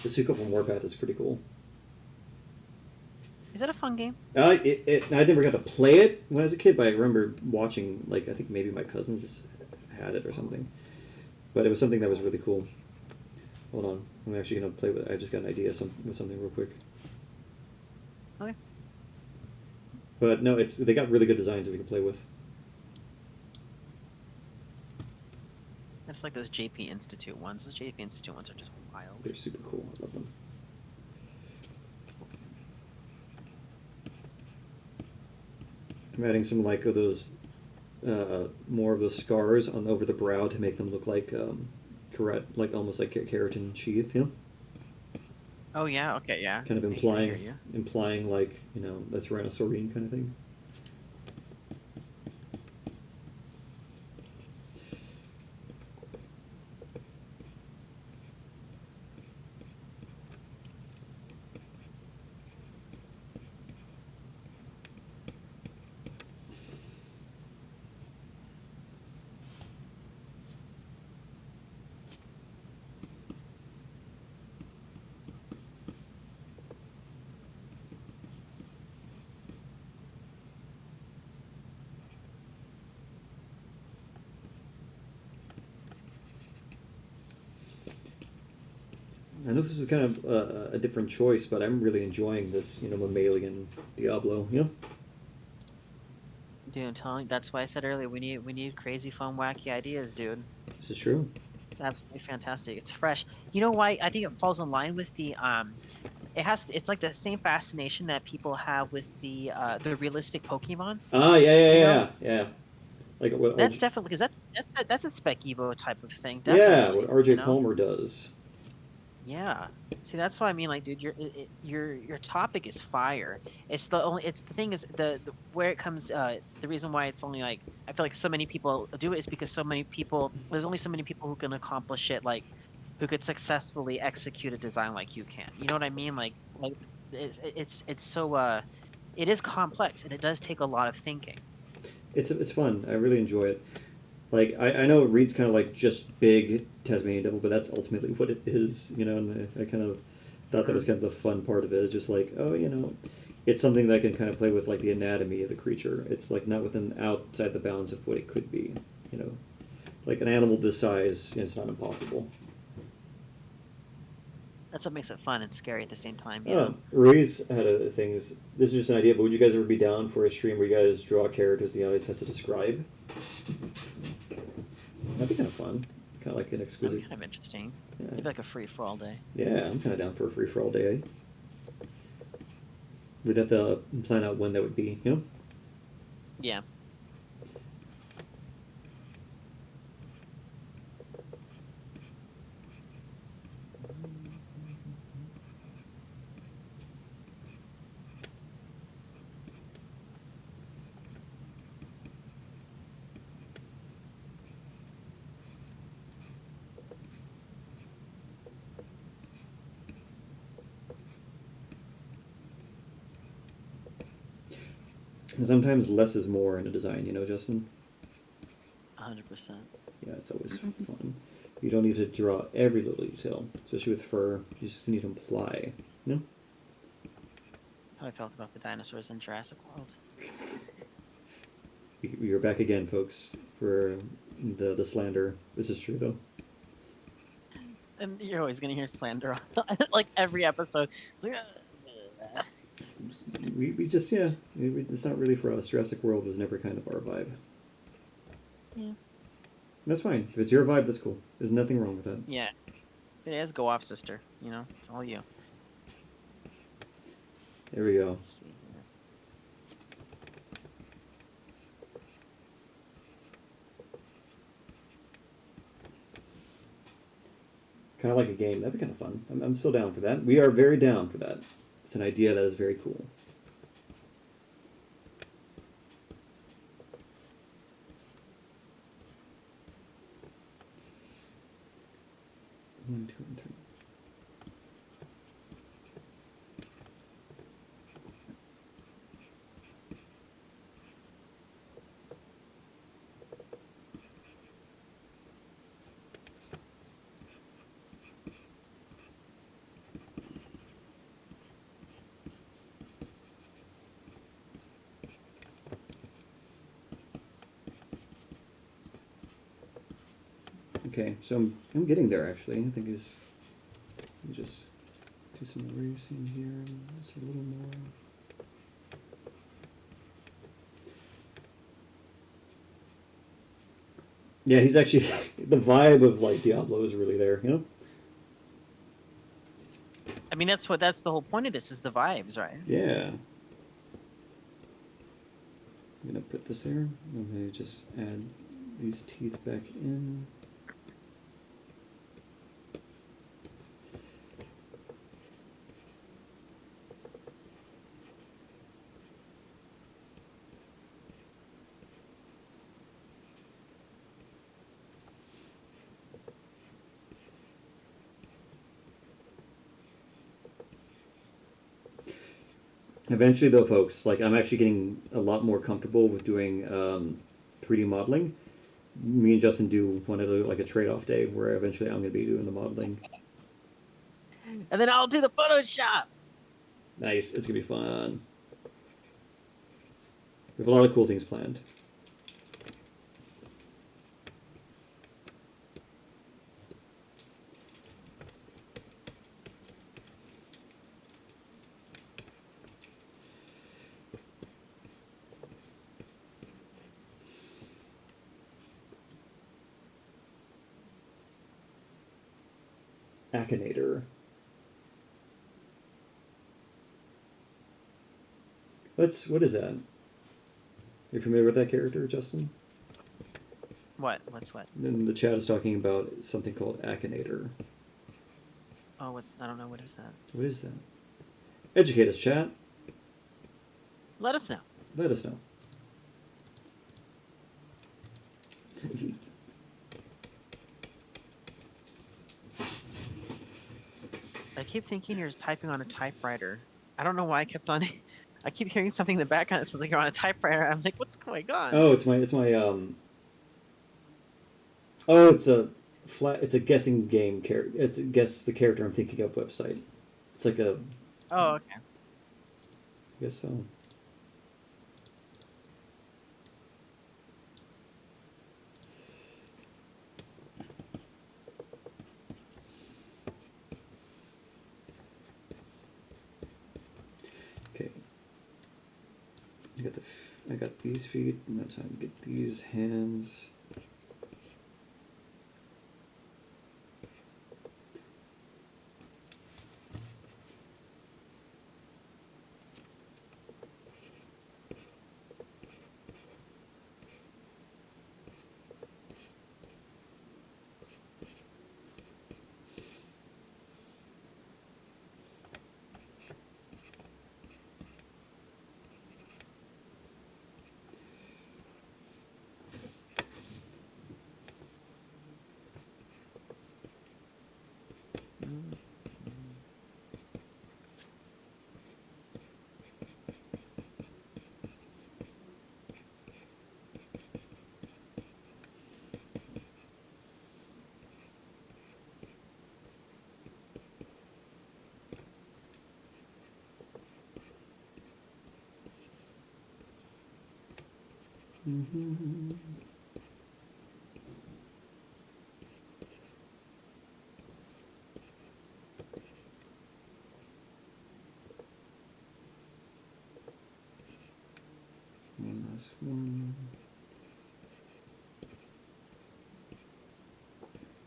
The Sucho from Warpath is pretty cool. Is that a fun game? I never got to play it when I was a kid, but I remember watching, like, I think maybe my cousins had it or something. But it was something that was really cool. Hold on. I'm actually going to play with it. I just got an idea with something real quick. Okay. But no, they got really good designs that we can play with. I just like those JP Institute ones. Those JP Institute ones are just wild. They're super cool. I love them. I'm adding some like of those, more of those scars over the brow to make them look like like almost like keratin sheath, you know? Oh yeah, okay, yeah. Kind of implying like, that's Rhinosaurine kind of thing. I know this is kind of a different choice, but I'm really enjoying this, mammalian Diablo, Dude, I'm telling you, that's why I said earlier we need crazy, fun, wacky ideas, dude. This is true. It's absolutely fantastic. It's fresh. You know why? I think it falls in line with the it's like the same fascination that people have with the realistic Pokemon. Ah, yeah. Like what? That's definitely because that's a Spec Evo type of thing. Yeah, what RJ Palmer does. Yeah. See, that's what I mean. Like, dude, your topic is fire. It's the thing is the where it comes. The reason why it's only like I feel like so many people do it is because there's only so many people who can accomplish it. Like, who could successfully execute a design like you can. You know what I mean? Like it's so it is complex and it does take a lot of thinking. It's fun. I really enjoy it. Like, I know it reads kind of like just big Tasmanian Devil, but that's ultimately what it is, and I kind of thought that was kind of the fun part of it. It's just like, it's something that can kind of play with, like, the anatomy of the creature. It's, like, not outside the bounds of what it could be, Like, an animal this size, it's not impossible. That's what makes it fun and scary at the same time. Ray's had things. This is just an idea, but would you guys ever be down for a stream where you guys draw characters the audience has to describe? That'd be kind of fun. Kind of like an exquisite. That's kind of interesting. Yeah. Maybe like a free for all day. Yeah, I'm kind of down for a free for all day. We'd have to plan out when that would be, you know? Yeah. And sometimes less is more in a design, you know, Justin? 100%. Yeah, it's always fun. You don't need to draw every little detail, especially with fur. You just need to imply, you know? How I felt about the dinosaurs in Jurassic World. You're back again, folks, for the slander. This is true, though. And you're always gonna hear slander on like every episode. We just, yeah, it's not really for us. Jurassic World was never kind of our vibe. Yeah. That's fine. If it's your vibe, that's cool. There's nothing wrong with that. Yeah. It is go off, sister. You know, it's all you. There we go. Let's see here. Kind of like a game. That'd be kind of fun. I'm still down for that. We are very down for that. It's an idea that is very cool. One, two, and three. Okay, so I'm getting there actually. I think is just do some erasing here, just a little more. Yeah, he's actually the vibe of like Diablo is really there, you know? I mean, that's the whole point of this is the vibes, right? Yeah. I'm gonna put this there. I'm gonna just add these teeth back in. Eventually, though, folks, like I'm actually getting a lot more comfortable with doing 3D modeling. Me and Justin want to do like a trade-off day where eventually I'm going to be doing the modeling. And then I'll do the Photoshop. Nice, it's going to be fun. We have a lot of cool things planned. Akinator. What is that? Are you familiar with that character, Justin? What? What's what? Then the chat is talking about something called Akinator. Oh, what? I don't know. What is that? What is that? Educate us, chat. Let us know. Let us know. I keep thinking you're typing on a typewriter. I don't know why I kept on. I keep hearing something in the background that sounds like you're on a typewriter. I'm like, what's going on? Oh, it's my Oh, it's a guessing game character. It's a guess the character I'm thinking of website. It's like a. Oh, okay. I guess so. Okay. I got these feet. Now time to get these hands. Mm-hmm. One last one.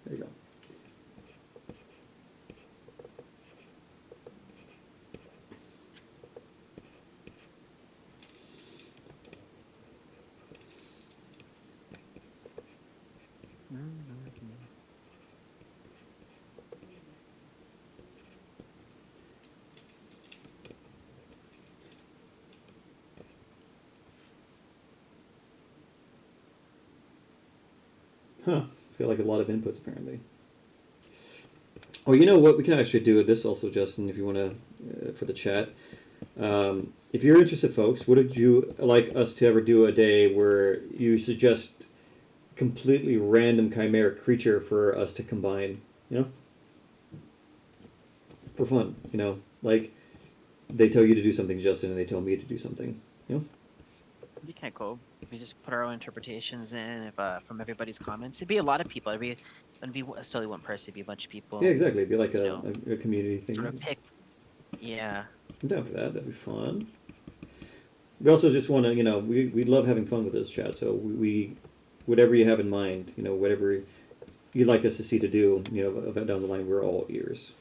There you go. Huh. It's got like a lot of inputs apparently. Oh, you know what? We can actually do this also, Justin, if you want to, for the chat. If you're interested, folks, would you like us to ever do a day where you suggest completely random chimeric creature for us to combine? You know, for fun. You know, like they tell you to do something, Justin, and they tell me to do something. You know. We can't go. We just put our own interpretations in if, from everybody's comments. It'd be a lot of people. It'd be solely one person. It'd be a bunch of Yeah, people. exactly. It'd be like You know, a community thing. sort of pick. Yeah. I'm down for that. That'd be fun. We also just want to, you know, we love having fun with this chat. So we whatever you have in mind, you know, whatever you'd like us to see to do, you know, down the line, we're all ears.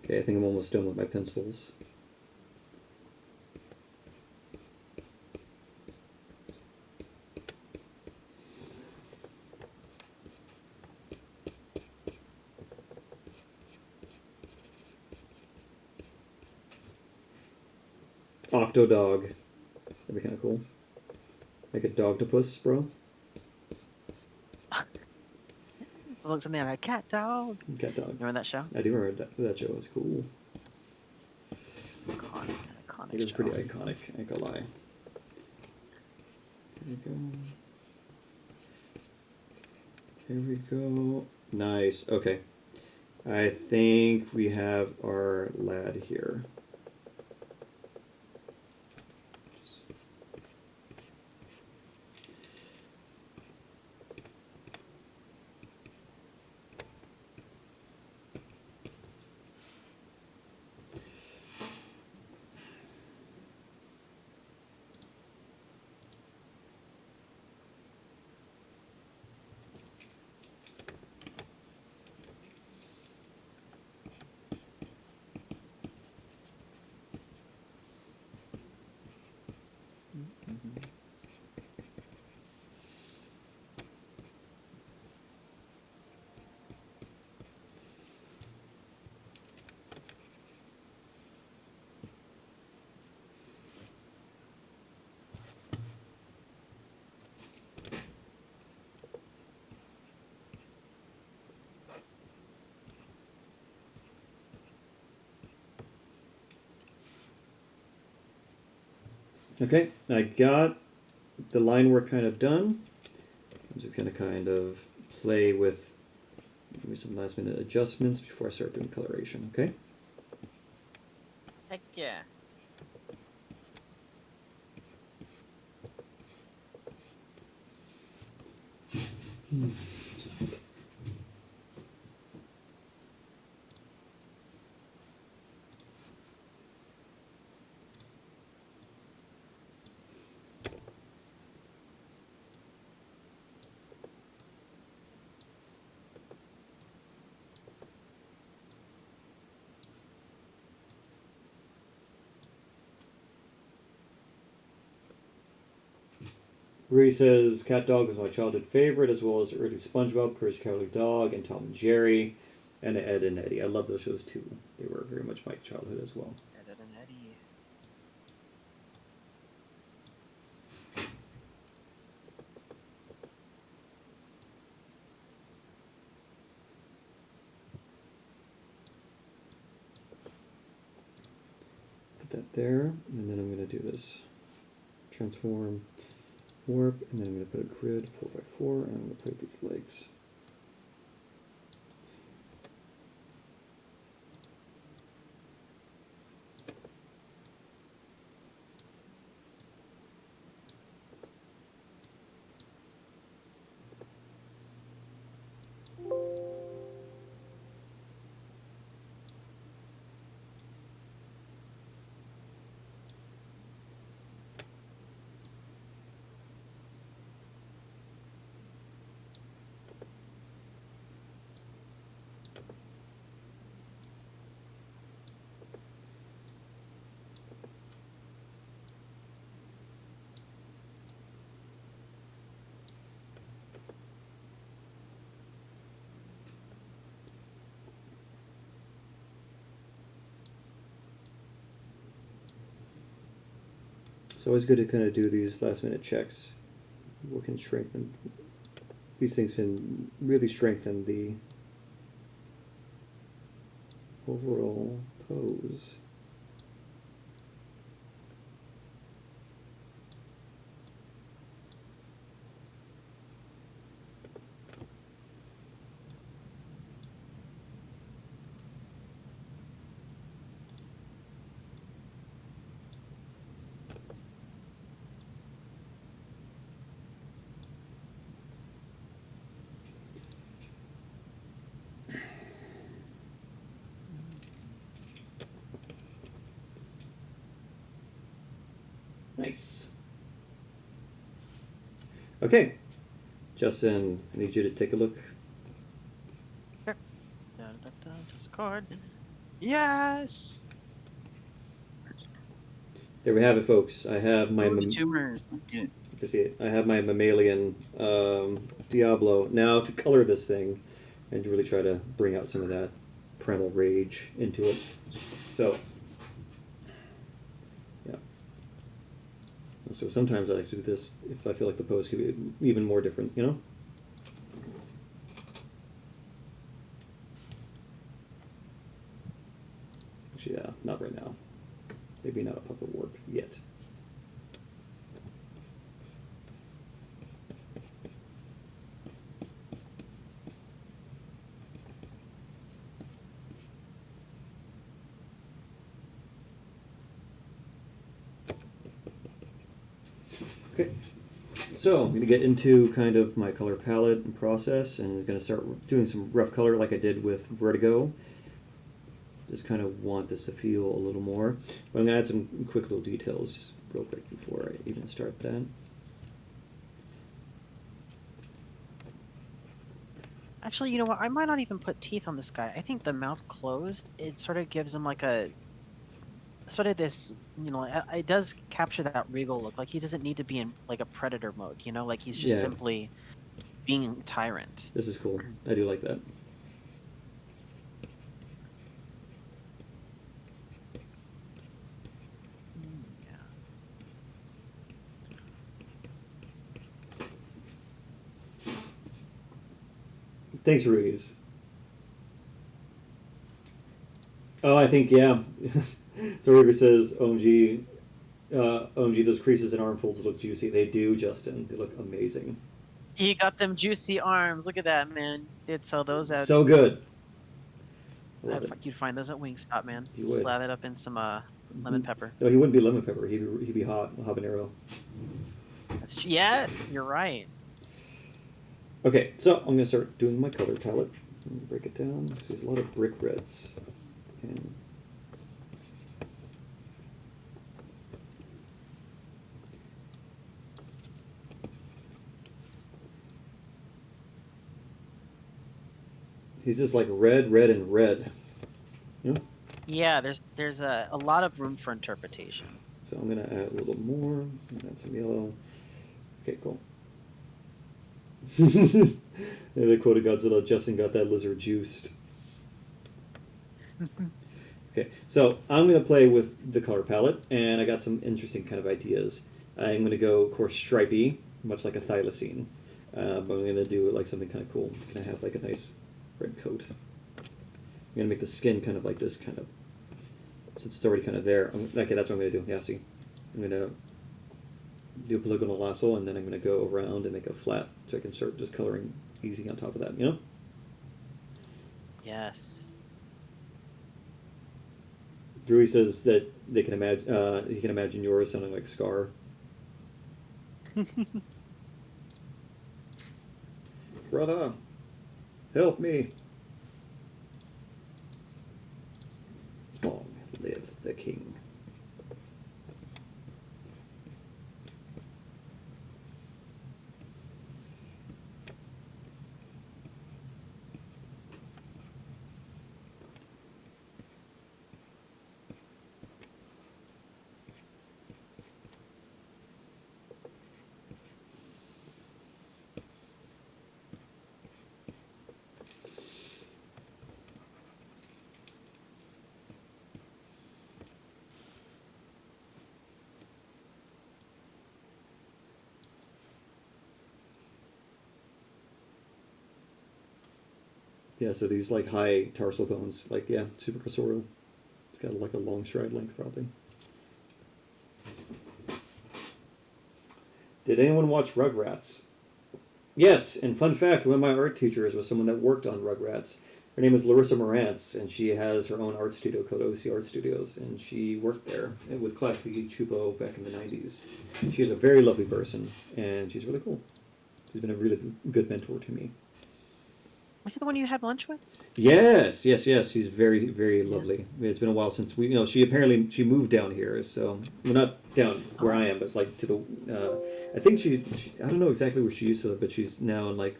Okay, I think I'm almost done with my pencils. Octodog. That'd be kind of cool. Like a dogtopus, bro. Look something like a cat dog. Cat dog. Remember that show? I do remember that show was cool. Iconic It is show. pretty iconic, I ain't gonna lie. There we go. There we go. Nice. Okay. I think we have our lad here. Okay, I got the line work kind of done. I'm just going to kind of play with maybe some last minute adjustments before I start doing coloration, okay? Heck yeah. Ray says Cat Dog was my childhood favorite, as well as early SpongeBob, Courage the Cowardly Dog, and Tom and Jerry, and Ed and Eddie. I love those shows too. They were very much my childhood as well. Ed and Eddie. Put that there, and then I'm going to do this. Transform warp, and then I'm going to put a grid 4x4, and I'm going to put these legs. It's always good to kind of do these last minute checks. What can strengthen these things can really strengthen the overall pose. Nice. Okay, Justin, I need you to take a look. Sure. Discord. Yes. There we have it, folks. I have my tumors. Let's do it. You see it. I have my mammalian Diablo. Now to color this thing and to really try to bring out some of that primal rage into it. So, yeah. So sometimes I like to do this if I feel like the pose could be even more different, you know? Actually, yeah, not right now. Maybe not a puppet warp yet. Okay, so I'm going to get into kind of my color palette and process, and I'm going to start doing some rough color like I did with Vertigo. Just kind of want this to feel a little more. But I'm going to add some quick little details real quick before I even start that. Actually, you know what? I might not even put teeth on this guy. I think the mouth closed, it sort of gives him like a sort of this, you know, it does capture that regal look. Like he doesn't need to be in like a predator mode, you know, like he's just simply being a tyrant. This is cool. I do like that. Thanks, Ruiz. Oh, I think, yeah. So River says, OMG, OMG, those creases and arm folds look juicy. They do, Justin. They look amazing. He got them juicy arms. Look at that, man. Did sell those at... So good. You'd find those at Wingstop, man. You would. Slap it up in some lemon pepper. No, he wouldn't be lemon pepper. He'd be hot, habanero. Yes, you're right. Okay, so I'm going to start doing my color palette. Break it down. See, there's a lot of brick reds. And he's just like red, red, and red. You know? Yeah, there's a lot of room for interpretation. So I'm going to add a little more. Add some yellow. Okay, cool. They quoted Godzilla, Justin got that lizard juiced. Okay, so I'm going to play with the color palette, and I got some interesting kind of ideas. I'm going to go, of course, stripey, much like a thylacine. But I'm going to do like something kind of cool. Can I have like a nice red coat? I'm going to make the skin kind of like this, kind of, since it's already kind of there. Okay, that's what I'm going to do. Yeah, see? I'm going to do a polygonal lasso, and then I'm going to go around and make a flat so I can start just coloring easy on top of that, you know? Yes. Drewy says that they can imagine he can imagine yours sounding like Scar. Brother, help me. Long live the king. Yeah, so these like high tarsal bones, like yeah, super cursorial. It's got like a long stride length probably. Did anyone watch Rugrats? Yes, and fun fact, one of my art teachers was someone that worked on Rugrats. Her name is Larissa Morantz, and she has her own art studio called OC Art Studios, and she worked there with Classic Chupo back in the 90s. She's a very lovely person, and she's really cool. She's been a really good mentor to me. Was she the one you had lunch with? Yes, yes, yes. She's very, very Yeah. lovely. It's been a while since we, she moved down here, so well, not down where I am, but like to the. I think she, I don't know exactly where she used to live, but she's now in like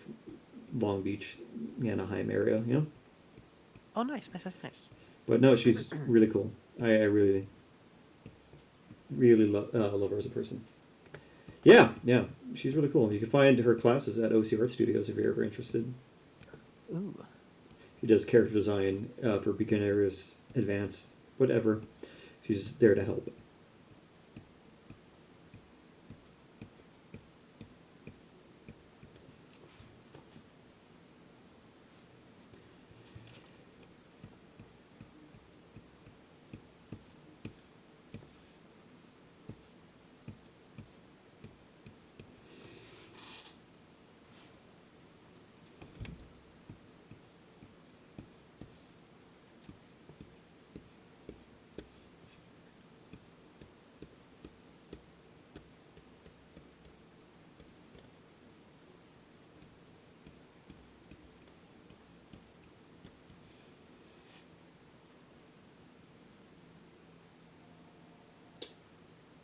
Long Beach, Anaheim area, you know. Oh, nice, nice, nice, nice. But no, she's really cool. I really, really love her as a person. Yeah, yeah, she's really cool. You can find her classes at OC Art Studios if you're ever interested. Ooh. She does character design for beginners, advanced, whatever. She's there to help.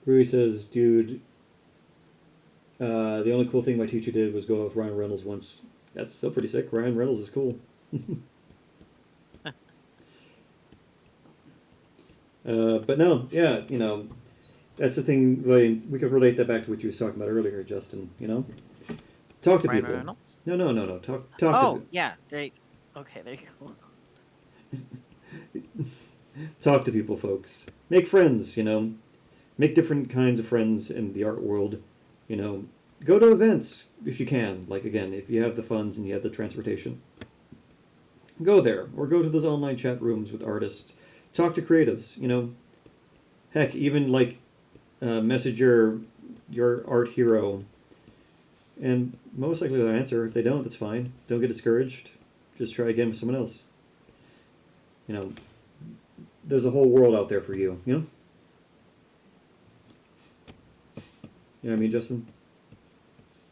Rui says, dude, the only cool thing my teacher did was go with Ryan Reynolds once. That's still pretty sick. Ryan Reynolds is cool. But no, yeah, that's the thing. We could relate that back to what you were talking about earlier, Justin. Talk to Ryan people. Reynolds? No. Talk Oh, to. yeah. Okay, there you go. Talk to people, folks. Make friends. Make different kinds of friends in the art world. You know, go to events if you can. Like again, if you have the funds and you have the transportation, go there or go to those online chat rooms with artists. Talk to creatives. Heck, even like message your art hero, and most likely they'll answer. If they don't, that's fine. Don't get discouraged. Just try again with someone else. You know, there's a whole world out there for you. You know what I mean, Justin?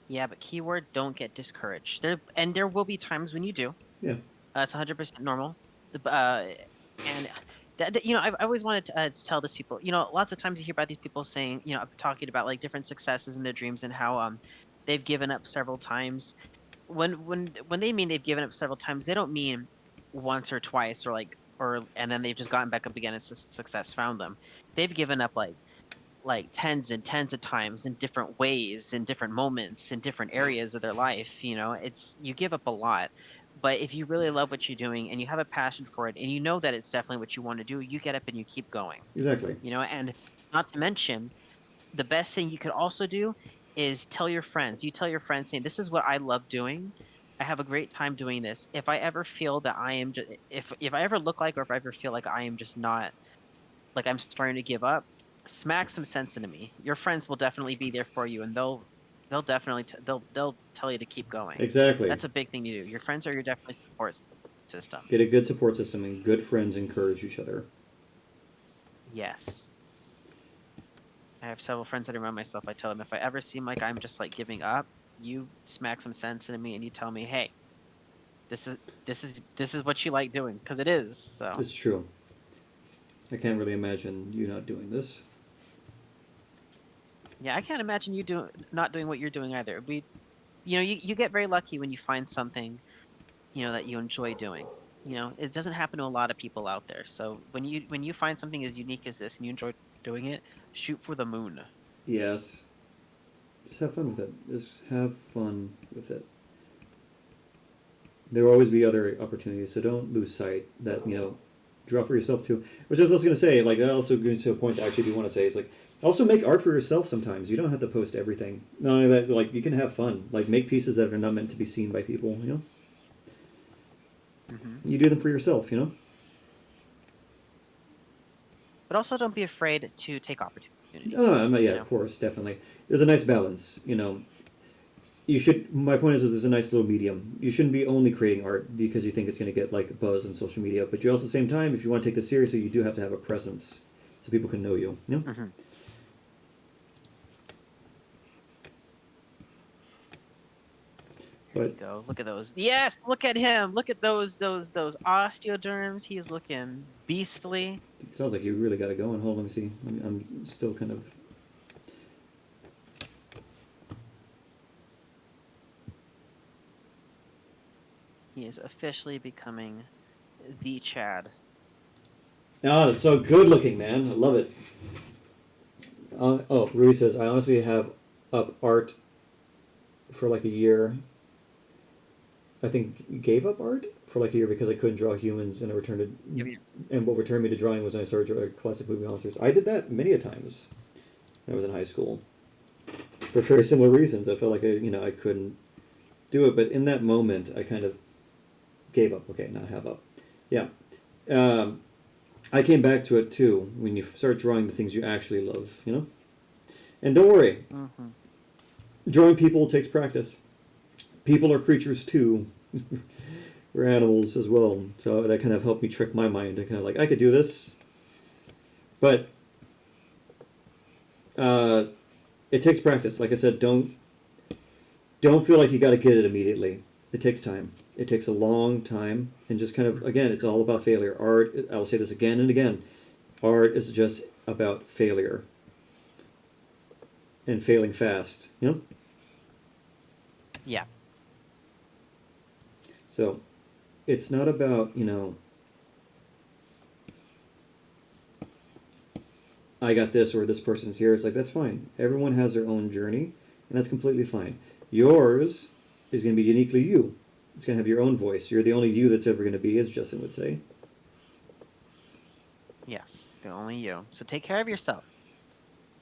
Yeah, but keyword, don't get discouraged. There will be times when you do. Yeah. It's 100% normal. And I always wanted to tell this people. Lots of times you hear about these people saying, talking about like different successes in their dreams and how they've given up several times. When they mean they've given up several times, they don't mean once or twice or and then they've just gotten back up again and success found them. They've given up like tens and tens of times in different ways, in different moments, in different areas of their life. It's you give up a lot, but if you really love what you're doing and you have a passion for it and you know that it's definitely what you want to do, you get up and you keep going. Exactly. And not to mention, the best thing you could also do is tell your friends. You tell your friends saying, "This is what I love doing. I have a great time doing this. If I ever feel that I am just, if I ever look like or if I ever feel like I am just not like I'm starting to give up, smack some sense into me. Your friends will definitely be there for you, and they'll definitely they'll tell you to keep going. Exactly. That's a big thing to do. Your friends are your definitely support system. Get a good support system, and good friends encourage each other. Yes. I have several friends that around myself. I tell them if I ever seem like I'm just like giving up, you smack some sense into me and you tell me, hey, this is what you like doing, because it is. So It's true. I can't really imagine you not doing this. yeah, I can't imagine you not doing what you're doing either. You get very lucky when you find something, that you enjoy doing. It doesn't happen to a lot of people out there. So when you find something as unique as this and you enjoy doing it, shoot for the moon. Yes. Just have fun with it. Just have fun with it. There will always be other opportunities, so don't lose sight that, draw for yourself too. Which I was also going to say, like, that also brings to a point that I actually do want to say, is like, also make art for yourself sometimes. You don't have to post everything. Not only that, like, you can have fun. Like, make pieces that are not meant to be seen by people, You do them for yourself, But also don't be afraid to take opportunities. Oh, yeah, of course, definitely. There's a nice balance, You should. My point is there's a nice little medium. You shouldn't be only creating art because you think it's going to get like a buzz on social media, but you also, at the same time, if you want to take this seriously, you do have to have a presence so people can know you. There you go. Look at those. Yes, look at him. Look at those osteoderms. He's looking beastly. It sounds like you really got it going. Hold on, let me see. I'm still kind of. He is officially becoming the Chad. Oh, it's so good looking, man. I love it. Rui says, I honestly have up art for like a year. I think you gave up art for like a year because I couldn't draw humans, and and what returned me to drawing was when I started drawing classic movie monsters. I did that many a times when I was in high school for very similar reasons. I felt like I couldn't do it, but in that moment, I kind of gave up. Okay, not have up. Yeah. I came back to it too when you start drawing the things you actually love, And don't worry, drawing people takes practice. People are creatures too. We're animals as well. So that kind of helped me trick my mind to kind of like, I could do this. But it takes practice. Like I said, don't feel like you got to get it immediately. It takes time. It takes a long time. And just kind of, again, it's all about failure. Art, I'll say this again and again, art is just about failure. And failing fast, Yeah. So, it's not about, I got this or this person's here. It's like, that's fine. Everyone has their own journey, and that's completely fine. Yours is going to be uniquely you. It's going to have your own voice. You're the only you that's ever going to be, as Justin would say. Yes, the only you. So take care of yourself.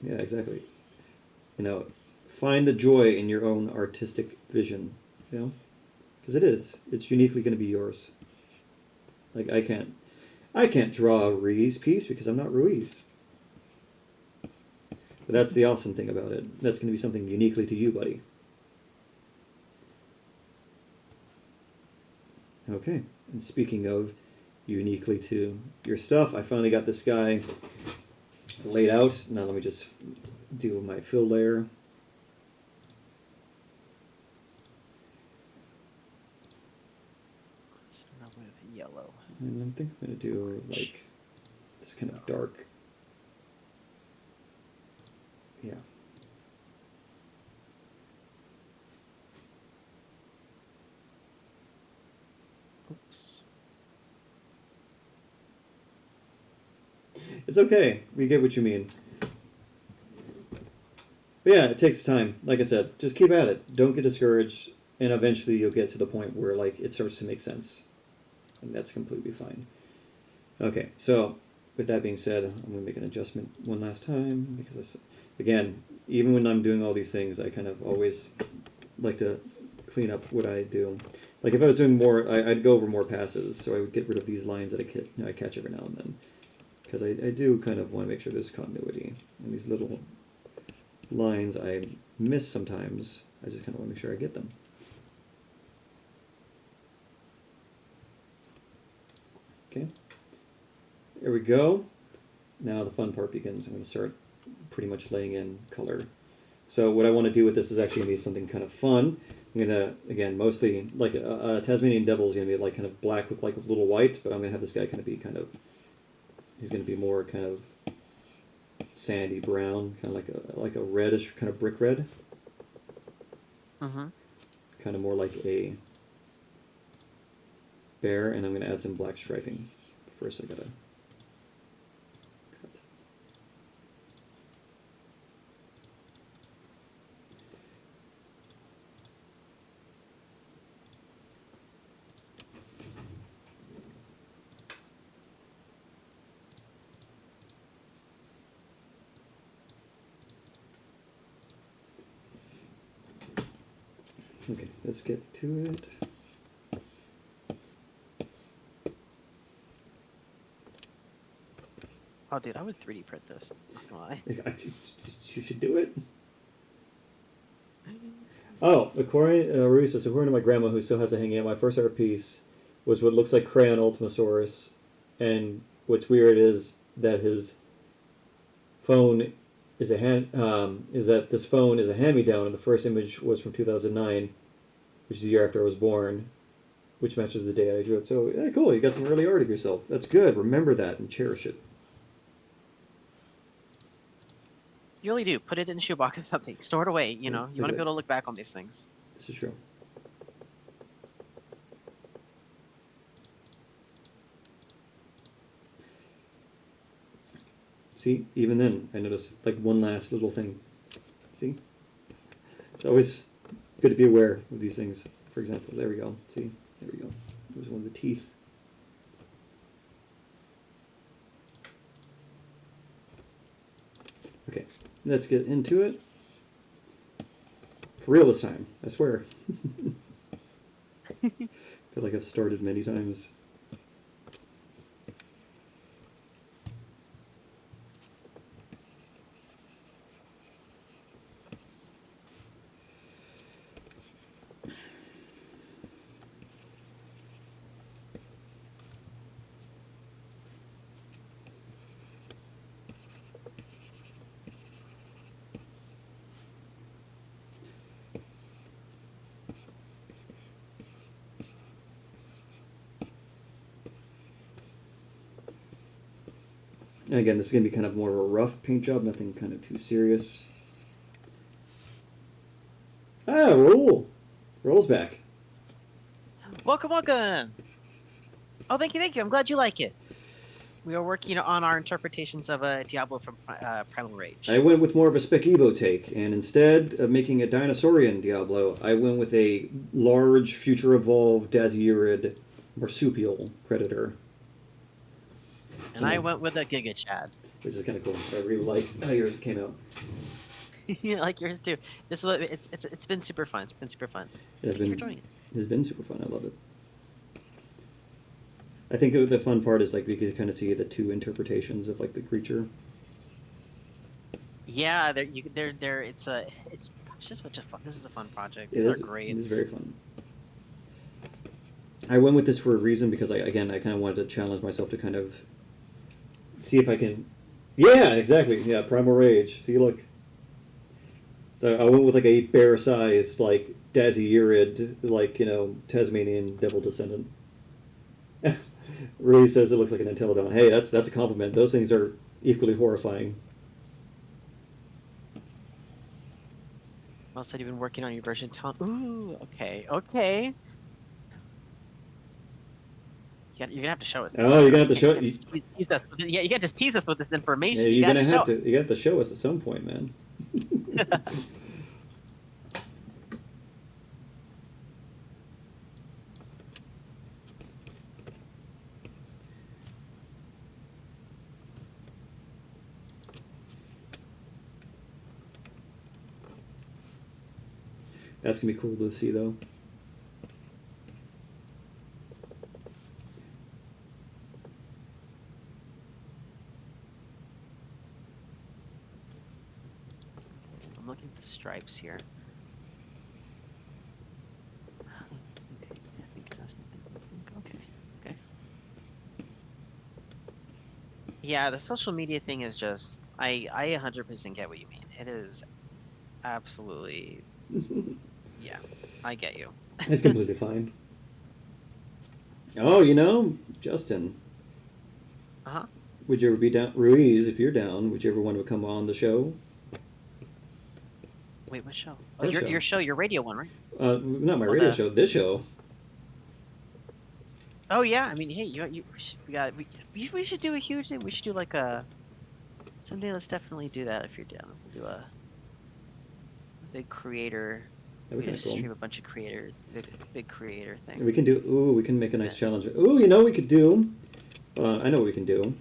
Yeah, exactly. Find the joy in your own artistic vision, Because it's uniquely going to be yours. Like, I can't draw a Ruiz piece because I'm not Ruiz. But that's the awesome thing about it. That's going to be something uniquely to you, buddy. Okay, and speaking of uniquely to your stuff, I finally got this guy laid out. Now let me just do my fill layer. Start with yellow. And I think I'm going to do like this kind of dark. Yeah. Oops. It's okay. We get what you mean. But yeah, it takes time. Like I said, just keep at it. Don't get discouraged, and eventually you'll get to the point where like it starts to make sense, and that's completely fine. Okay, so with that being said, I'm going to make an adjustment one last time because, again, even when I'm doing all these things, I kind of always like to clean up what I do. Like if I was doing more, I'd go over more passes, so I would get rid of these lines that I catch every now and then. because I do kind of want to make sure there's continuity. And these little lines I miss sometimes, I just kind of want to make sure I get them. Okay, there we go. Now the fun part begins. I'm going to start pretty much laying in color. So what I want to do with this is actually going to be something kind of fun. I'm going to, again, mostly, like a Tasmanian devil is going to be like kind of black with like a little white, but I'm going to have this guy kind of be he's going to be more kind of sandy brown, kind of like a reddish kind of brick red. Mm-hmm. Kind of more like a bear, and I'm going to add some black striping. First I gotta cut. Okay, let's get to it. Oh, dude, I would 3D print this. Not gonna lie. You should do it. Oh, Rui says, according to my grandma, who still has it hanging out, my first art piece was what looks like crayon Ultimasaurus, and what's weird is that his phone is is that this phone is a hand-me-down, and the first image was from 2009, which is the year after I was born, which matches the day I drew it. So, yeah, cool, you got some early art of yourself. That's good. Remember that and cherish it. You really do. Put it in a shoebox or something. Store it away. You know, Yes, you want to be able to look back on these things. This is true. See, even then, I noticed like one last little thing. See? It's always good to be aware of these things. For example, there we go. See? There we go. There's one of the teeth. Okay, let's get into it. For real this time, I swear. I feel like I've started many times. And again, this is going to be kind of more of a rough paint job, nothing kind of too serious. Ah, Roll! Roll's back. Welcome, welcome! Oh, thank you, thank you. I'm glad you like it. We are working on our interpretations of Diablo from Primal Rage. I went with more of a Spec Evo take, and instead of making a dinosaurian Diablo, I went with a large, future-evolved, Dasyurid marsupial predator. And I went with a Giga Chad. Which is kind of cool. I really like how yours came out. Yeah, like yours too. This is what it's been super fun. It's been super fun. Thank you for joining us. It's been super fun. I love it. I think the fun part is like we could kind of see the two interpretations of like the creature. Yeah, it's just such a fun. This is a fun project. It These is are great. It is very fun. I went with this for a reason because I kind of wanted to challenge myself to kind of see if I can. Yeah, exactly. Yeah, Primal Rage. See, look. So I went with like a bear-sized, like Dasyurid, like Tasmanian devil descendant. Rui says it looks like an Entelodon. Hey, that's a compliment. Those things are equally horrifying. Well said, you've been working on your version. Ooh, okay. You're gonna have to show us. Oh, you're gonna have to show. Yeah, you can't just tease us with this information. Yeah, you gotta have to. You have to show us at some point, man. That's gonna be cool to see, though. looking at the stripes here. Okay, I think Justin. Okay. Yeah, the social media thing is just I 100% get what you mean. It is absolutely yeah. I get you. It's completely fine. Oh, you know, Justin, Uh-huh. would you ever be down, Ruiz? If you're down, would you ever want to come on the show? Wait, what show? Oh, Our your show. show, your radio one, right? Not my Oh, radio show. This show. Oh yeah, I mean, hey, we should do a huge thing. We should do like a someday. Let's definitely do that if you're down. We'll do a big creator. That'd be kind of cool. Stream a bunch of creators. Big creator thing. We can do. Ooh, we can make a nice challenge. Ooh, you know we could do. I know what we can do.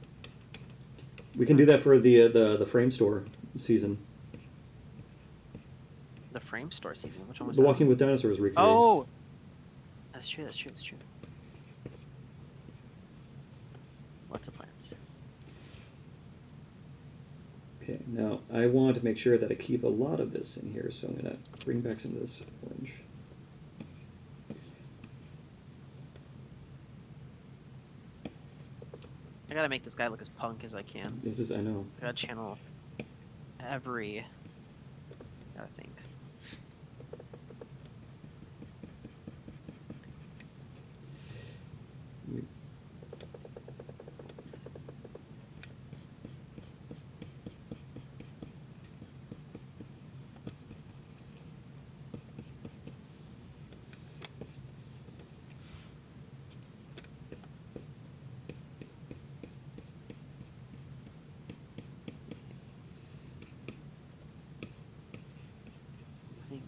We can do that for the Frame Store season. The Frame Store season. Which one was The that? Walking with Dinosaurs recreated. Oh, that's true. Lots of plans. Okay, now I want to make sure that I keep a lot of this in here, so I'm going to bring back some of this orange. I gotta make this guy look as punk as I can. This is, I know. I gotta channel every. Gotta think.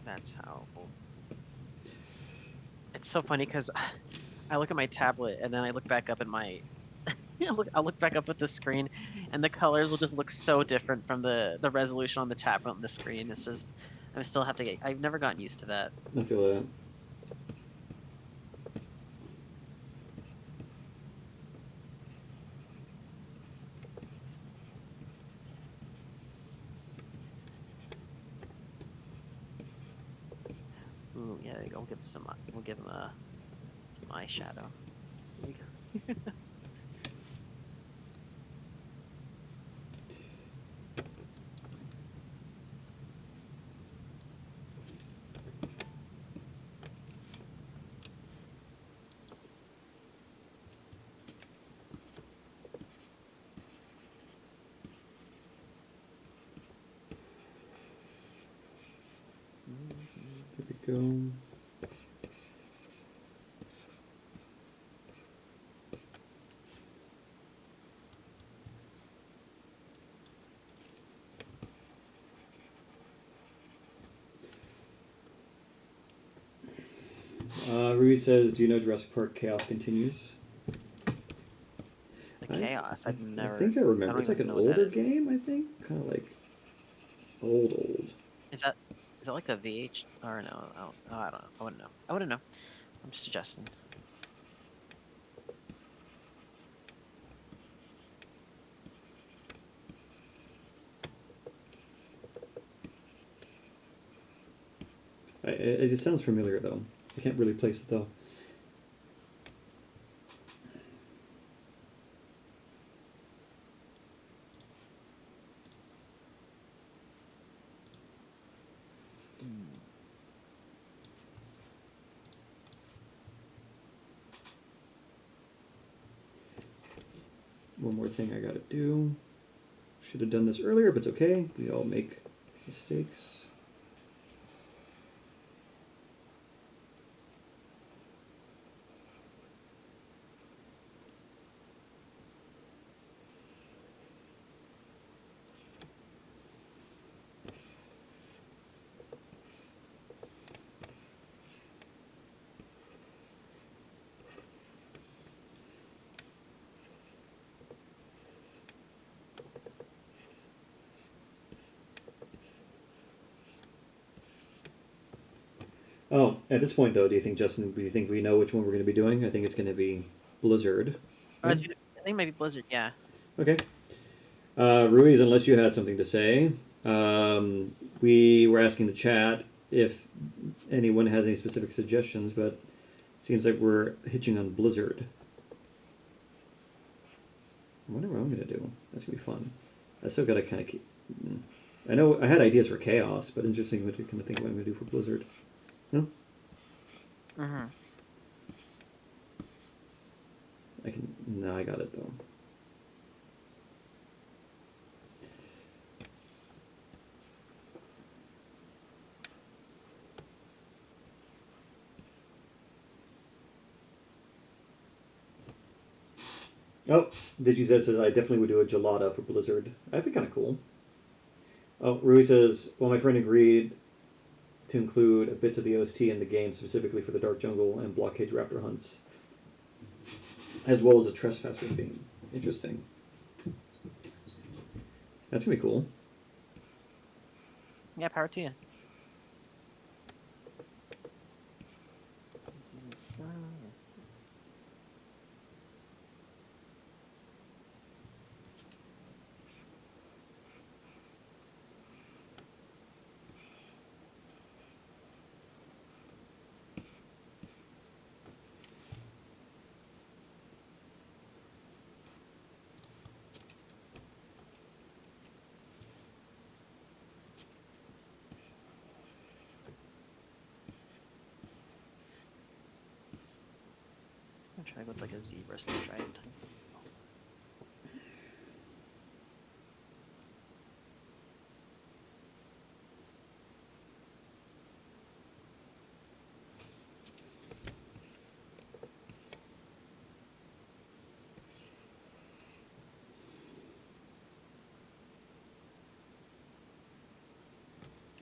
That's how. It's so funny because I look at my tablet and then I look back up at my. I'll look back up at the screen, and the colors will just look so different from the resolution on the tablet and the screen. It's just I still have to get. I've never gotten used to that. I feel that. Ooh, yeah, there you go. We'll give him some. We'll give him some eyeshadow. There you go. There we go. Rui says, "Do you know Jurassic Park Chaos Continues?" The Chaos. I've never. I think I remember. It's like an know what that older is. game. I think, kind of like old. Is that like a VH or no? Oh, I don't know. I wouldn't know. I'm just adjusting. It just sounds familiar though. I can't really place it though. One more thing I gotta do. Should have done this earlier, but it's okay. We all make mistakes. Oh, at this point though, do you think, Justin, do you think we know which one we're going to be doing? I think it's going to be Blizzard. I think it might be Blizzard. Yeah. Okay. Ruiz, unless you had something to say, We were asking the chat if anyone has any specific suggestions, but it seems like we're hitching on Blizzard. I wonder what I'm going to do. That's going to be fun. I still got to kind of keep... I know I had ideas for Chaos, but interesting to kind of think what I'm going to do for Blizzard. No? Mm-hmm. No, I got it, though. Oh, DigiZ says I definitely would do a gelada for Blizzard. That'd be kind of cool. Oh, Rui says, well, my friend agreed to include bits of the OST in the game specifically for the Dark Jungle and Blockade Raptor hunts, as well as a Trespasser theme. Interesting. That's gonna be cool. Yeah, power to you. I'm trying to go with like a Z versus Stripe type.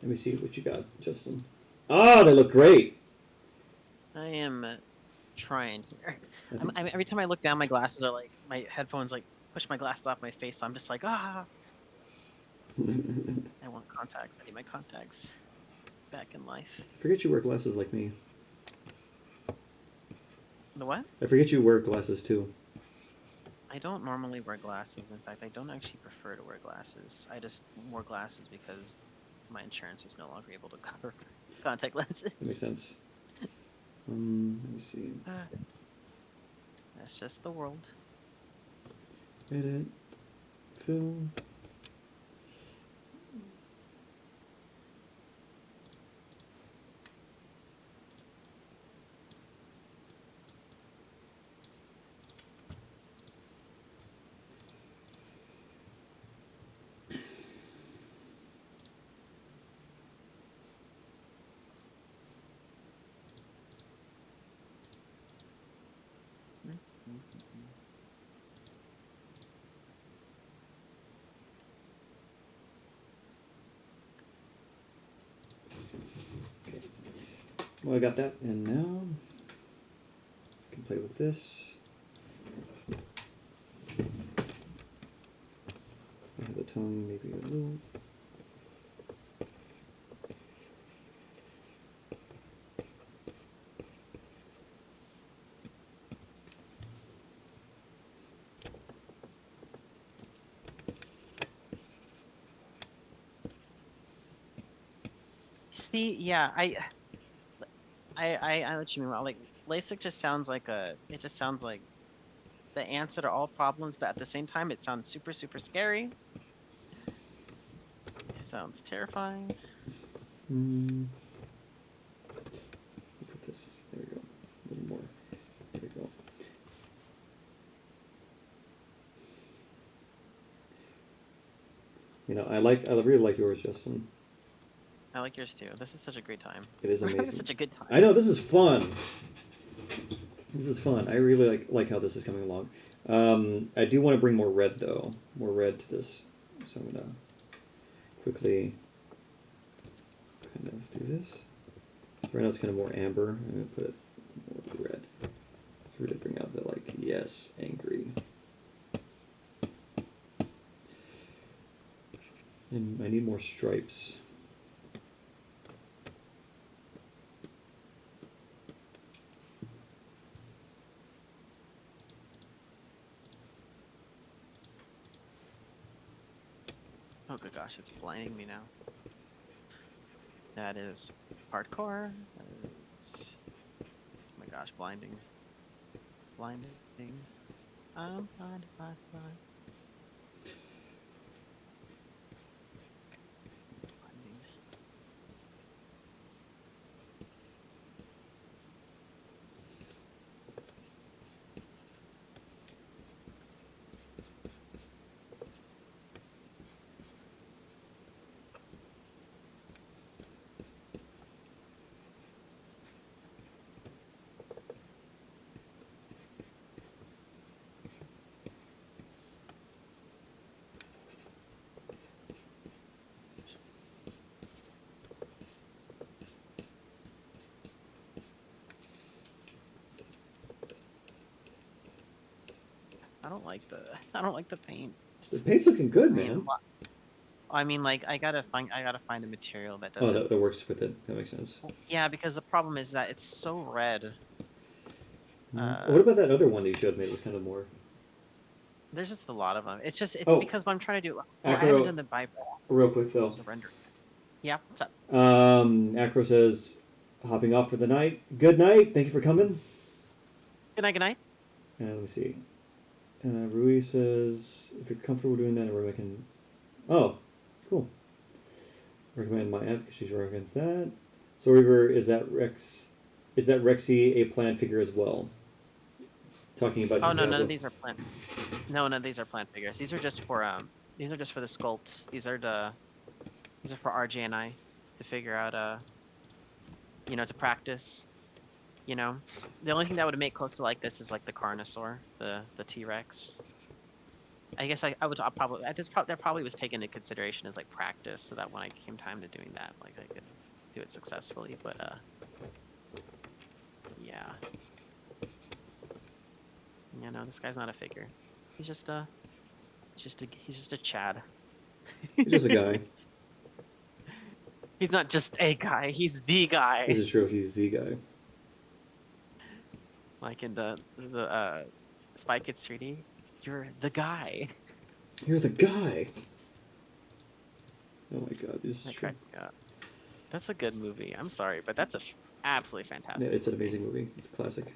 Let me see what you got, Justin. Ah, they look great. I am trying here. Every time I look down, my glasses are like, my headphones like push my glasses off my face, so I'm just like, ah. I want contacts. I need my contacts back in life. I forget you wear glasses like me. The what? I forget you wear glasses too. I don't normally wear glasses. In fact, I don't actually prefer to wear glasses. I just wore glasses because my insurance is no longer able to cover contact lenses. That makes sense. Let me see. That's just the world. Edit. Film. Well, I got that, and now I can play with this. I have the tongue maybe a little. See, yeah, I know what you mean. Like LASIK just sounds like it just sounds like the answer to all problems, but at the same time, it sounds super, super scary. It sounds terrifying. Put this. There we go. A little more. There we go. You know, I really like yours, Justin. I like yours too. This is such a great time. It is We're amazing. having such a good time. I know, this is fun. This is fun. I really like how this is coming along. I do want to bring more red though. More red to this. So I'm gonna quickly kind of do this. Right now it's kind of more amber. I'm gonna put it more red. To really bring out the like, yes, angry. And I need more stripes. Oh good gosh, it's blinding me now. That is hardcore. That is... Oh my gosh, blinding. Blinding. I'm blind. Blinding. I don't like the paint. The paint's looking good, I mean, man. I mean, like I gotta find a material that Oh, doesn't. that works with it. That makes sense. Yeah, because the problem is that it's so red. What about that other one that you showed me? It was kind of more. There's just a lot of them. It's Oh. because what I'm trying to do. Acro, I haven't done the Bible. Real quick though. The render. Yeah, what's up? Acro says, hopping off for the night. Good night. Thank you for coming. Good night. Good night. And let me see. Rui says, if you're comfortable doing that, we're making. Oh, cool. Recommend my app because she's right against that. So River, is that Rexy a plant figure as well? Talking about. Oh no, none of these are plant. No, none of these are plant figures. These are just for the sculpts. These are for RJ and I to figure out to practice. You know, the only thing that would make close to like this is like the Carnosaur, the T-Rex. I guess I would probably that probably was taken into consideration as like practice, so that when I came time to doing that, like I could do it successfully. But yeah, this guy's not a figure. He's just a Chad. He's just a guy. He's not just a guy. He's the guy. This is true. He's the guy. Like in the Spy Kids 3D, you're the guy. You're the guy. Oh my god, this is true. That's a good movie. I'm sorry, but that's absolutely fantastic. Yeah, it's an amazing movie. It's a classic. Kind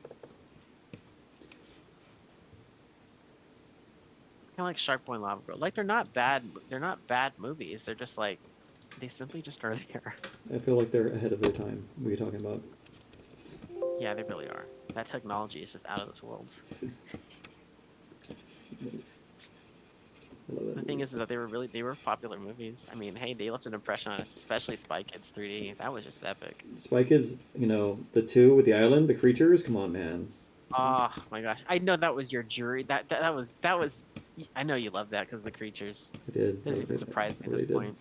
of like Shark Boy and Lava Girl. Like they're not bad. They're not bad movies. They're just like they simply just are there. I feel like they're ahead of their time. What are you talking about? Yeah, they really are. That technology is just out of this world. The thing is that they were popular movies. I mean, hey, they left an impression on us, especially Spy Kids 3D. That was just epic. Spy Kids, the two with the island, the creatures. Come on, man. Oh my gosh, I know that was your jury. That was. I know you love that because of the creatures. I did. It doesn't even surprise me at this point.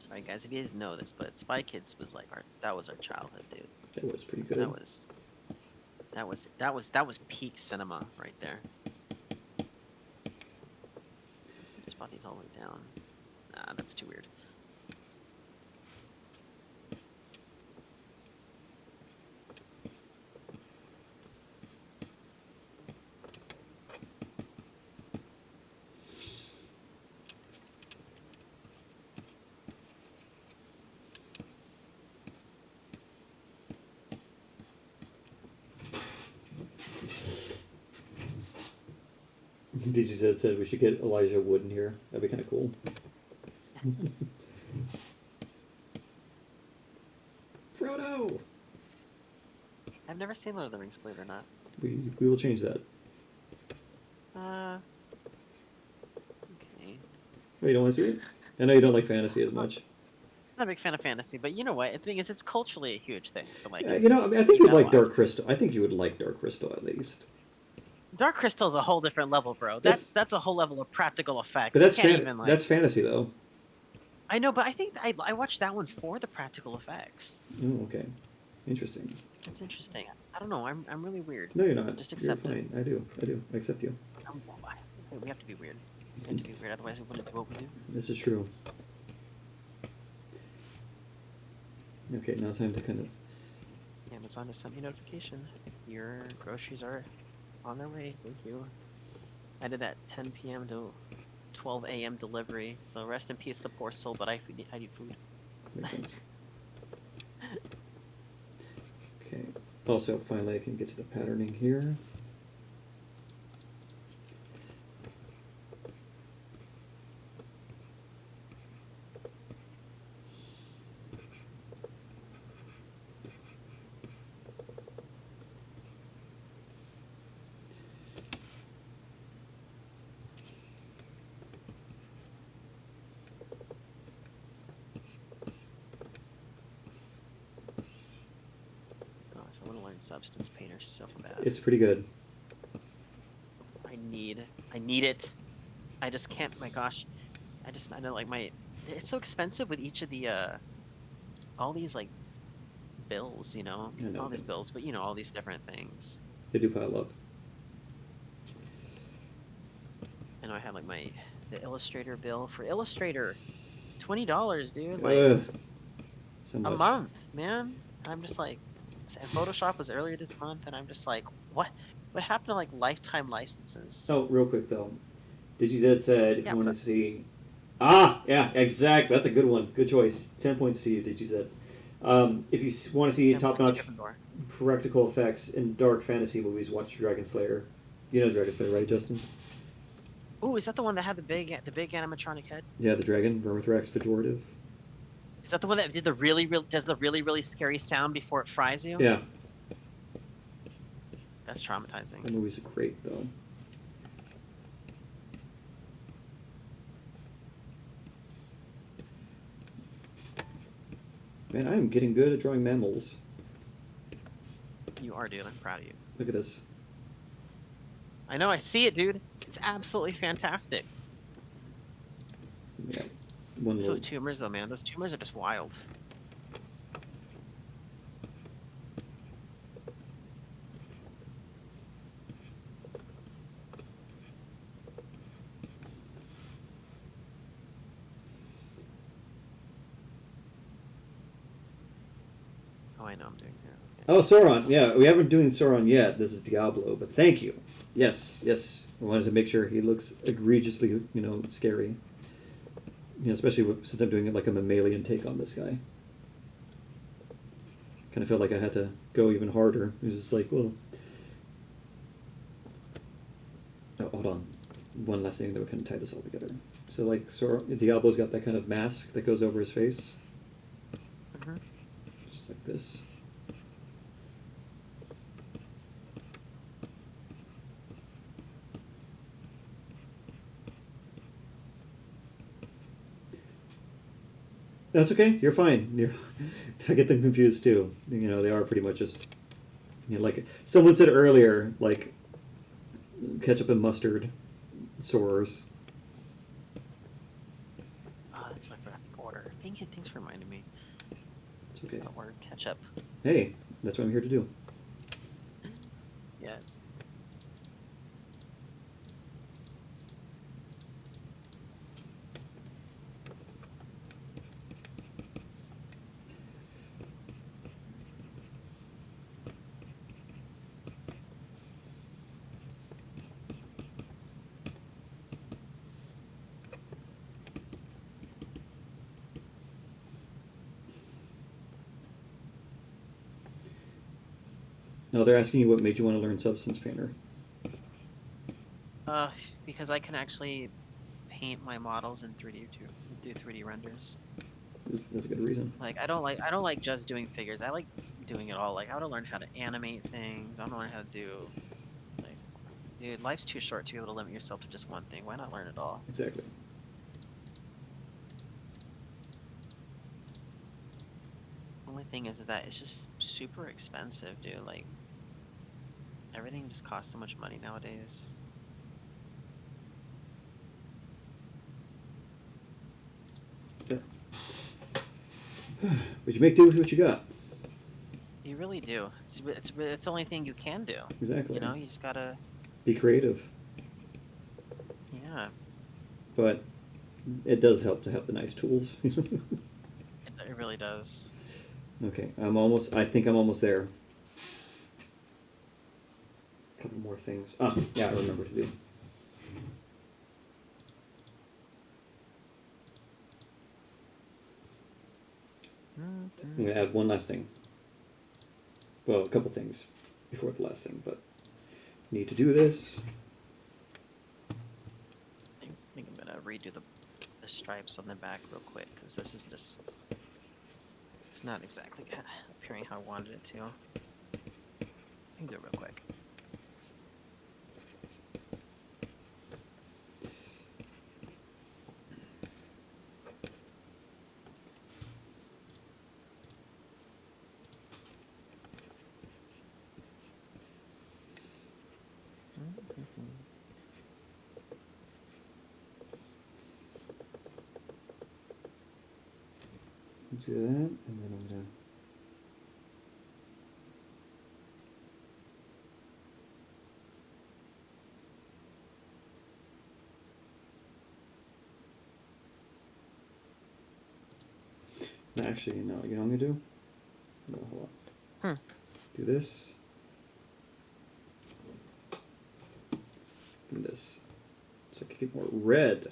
Sorry guys, if you guys know this, but Spy Kids was like that was our childhood, dude. That was pretty good. That was peak cinema right there. Just brought these all the way down. Nah, that's too weird. DG said we should get Elijah Wood in here. That'd be kind of cool. Frodo! I've never seen Lord of the Rings, believe it or not. We will change that. Okay. Oh, you don't want to see it? I know you don't like fantasy as much. I'm not a big fan of fantasy, but you know what? The thing is, it's culturally a huge thing. So like, I mean, I think you'd like Dark Crystal. I think you would like Dark Crystal at least. Dark Crystal's a whole different level, bro. That's- That's a whole level of practical effects. But that's You can't even like. that's fantasy though. I know, but I think I watched that one for the practical effects. Oh, okay, interesting. That's interesting. I don't know. I'm really weird. No, you're not. Just You're accept it. fine. I do. I accept you. We have to be weird. We have to be weird, otherwise we wouldn't do what we do. This is true. Okay, now time to kind of. Amazon has sent me a notification. Your groceries are on their way. Thank you. I did that 10 p.m. to 12 a.m. delivery. So rest in peace, the poor soul. But I need food. Makes sense. Okay. Also, finally, I can get to the patterning here. Gosh, I want to learn Substance Painter so bad. It's pretty good. I need it. I just can't. My gosh, I know like my. It's so expensive with each of the all these like bills, you know, I know. all these bills, but you know all these different things. They do pile up. I know I had like the Illustrator bill for Illustrator, $20, dude. Like Ugh. So much. a month, man. I'm just like, and Photoshop was earlier this month, and I'm just like, what? What happened to like lifetime licenses? Oh, real quick though. DigiZ said if Yeah, you want to what's see. Ah, yeah, exact. That's a good one. Good choice. 10 points to you, DigiZ. If you want to see Yeah, top-notch Gryffindor. practical effects in dark fantasy movies, watch Dragon Slayer. You know Dragon Slayer, right, Justin? Ooh, is that the one that had the big animatronic head? Yeah, the dragon, Vermithrax pejorative. Is that the one that did does the really scary sound before it fries you? Yeah, That's traumatizing. that movie's great though. Man, I am getting good at drawing mammals. You are, dude. I'm proud of you. Look at this. I know. I see it, dude. It's absolutely fantastic. Yeah, one Those little. tumors, though, man. Those tumors are just wild. Oh, I know. I'm doing here. Okay. Oh, Sauron. Yeah, we haven't doing Sauron yet. This is Diablo, but thank you. Yes, yes. I wanted to make sure he looks egregiously, scary. Especially since I'm doing like a mammalian take on this guy. Kind of felt like I had to go even harder. It was just like, well. Oh, hold on. One last thing that would kind of tie this all together. So, like, Diablo's got that kind of mask that goes over his face. Mm-hmm. Just like this. That's okay. You're fine. I get them confused too. They are pretty much just, like someone said earlier, like ketchup and mustard sorors. Oh, that's my favorite order. Dang it! Thanks for reminding me. It's okay. That word, ketchup. Hey, that's what I'm here to do. Yes. No, they're asking you what made you want to learn Substance Painter. Because I can actually paint my models in 3D too. Do 3D renders. That's a good reason. Like I don't like just doing figures. I like doing it all. Like I want to learn how to animate things. I want to learn how to do like, dude, life's too short to be able to limit yourself to just one thing. Why not learn it all? Exactly. Only thing is that it's just super expensive, dude. Like Everything just costs so much money nowadays. Yeah. But you make do with what you got. You really do. It's the only thing you can do. Exactly. You know, you just gotta be creative. Yeah. But it does help to have the nice tools. It really does. Okay, I think I'm almost there. A couple more things. Ah, yeah, I remember to do. I'm going to add one last thing. Well, a couple things before the last thing, but need to do this. I think I'm going to redo the stripes on the back real quick, because this is just... It's not exactly appearing how I wanted it to. I can do it real quick. Do that, and then I'm going to... Actually, no, you know what I'm going to do? No, hold on. Do this. And this. So I can get more red.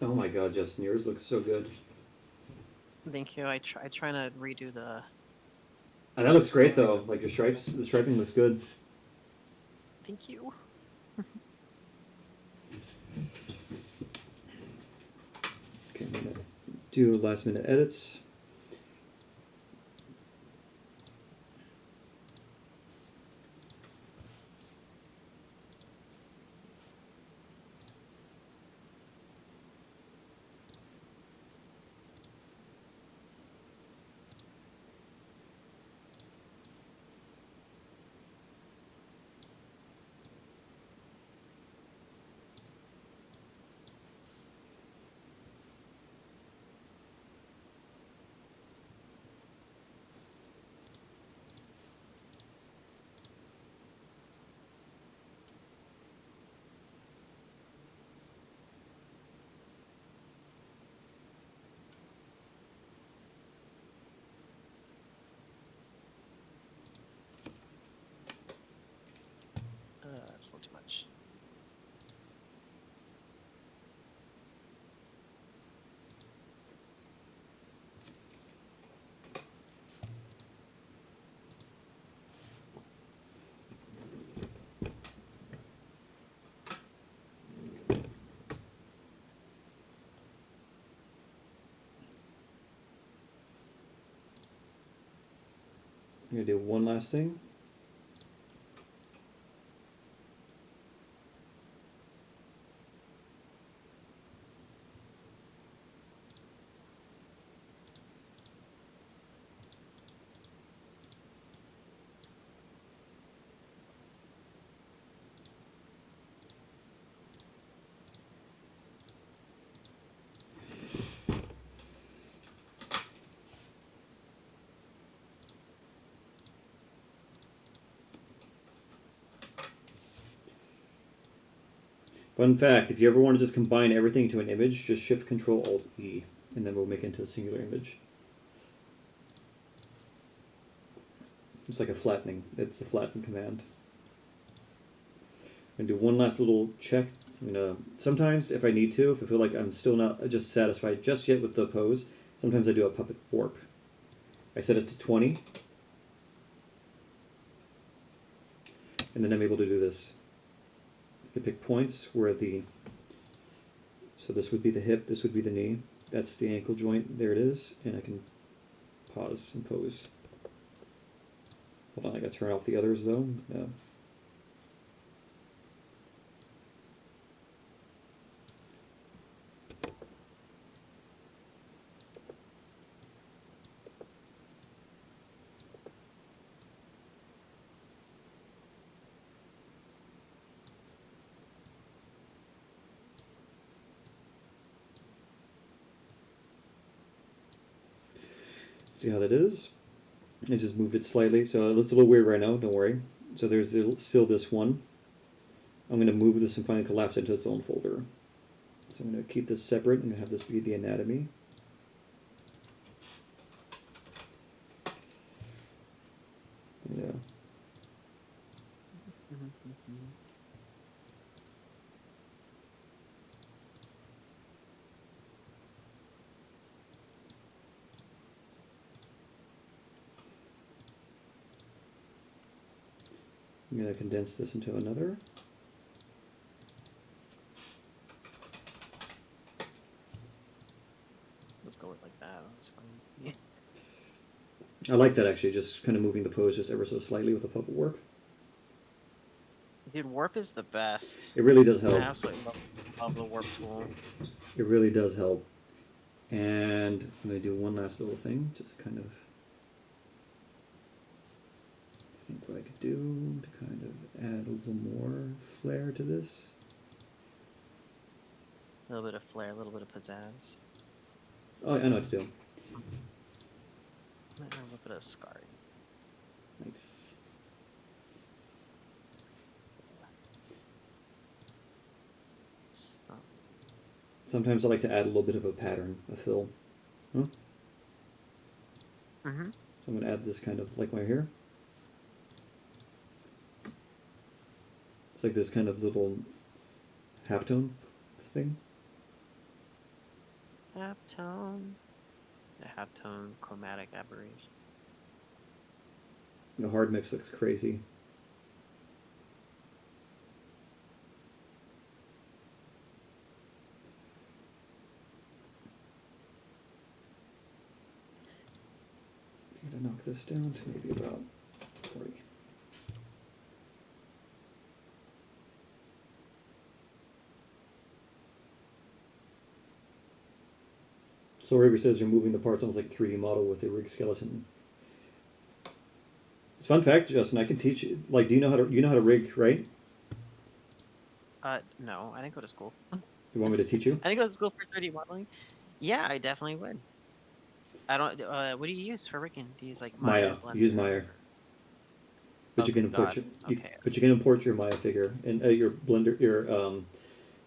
Oh my god, Justin, yours looks so good. Thank you. I try to redo the... And that looks great though. Like your stripes, the striping looks good. Thank you. Okay, I'm gonna do last minute edits. That's a little too much. I'm gonna do one last thing. Fun fact, if you ever want to just combine everything into an image, just Shift Control Alt E, and then we'll make it into a singular image. It's like a flattening. It's a flatten command. I'm gonna do one last little check. I'm gonna, sometimes if I need to, if I feel like I'm still not just satisfied just yet with the pose, sometimes I do a puppet warp. I set it to 20, and then I'm able to do this. I can pick points where so this would be the hip, this would be the knee, that's the ankle joint, there it is, and I can pause and pose. Hold on, I gotta turn off the others though. No. See how that is? I just moved it slightly, so it looks a little weird right now, don't worry. So there's still this one. I'm going to move this and finally collapse it into its own folder. So I'm going to keep this separate and have this be the anatomy. Yeah. I'm going to condense this into another. Let's go with like that. That's fine. Yeah. I like that actually, just kind of moving the pose just ever so slightly with a puppet warp. Dude, warp is the best. It really does help. I absolutely love the warp tool. It really does help. And I'm going to do one last little thing, just kind of think what I could do to kind of add a little more flair to this. A little bit of flair, a little bit of pizzazz. Oh, I know what to do. A little bit of scarring. Nice. Sometimes I like to add a little bit of a pattern, a fill. Huh? Mm-hmm. So I'm going to add this kind of like my hair. It's like this kind of little halftone thing. Halftone. The halftone chromatic aberration. The hard mix looks crazy. I'm going to knock this down to maybe about 40. So Raver says you're moving the parts almost like a 3D model with a rig skeleton. It's a fun fact, Justin. I can teach you. Like, do you know how to rig, right? No, I didn't go to school. You want me to teach you? I didn't go to school for 3D modeling. Yeah, I definitely would. I don't. What do you use for rigging? Do you use like Maya? You use Maya. But you can import but you can import your Maya figure and your Blender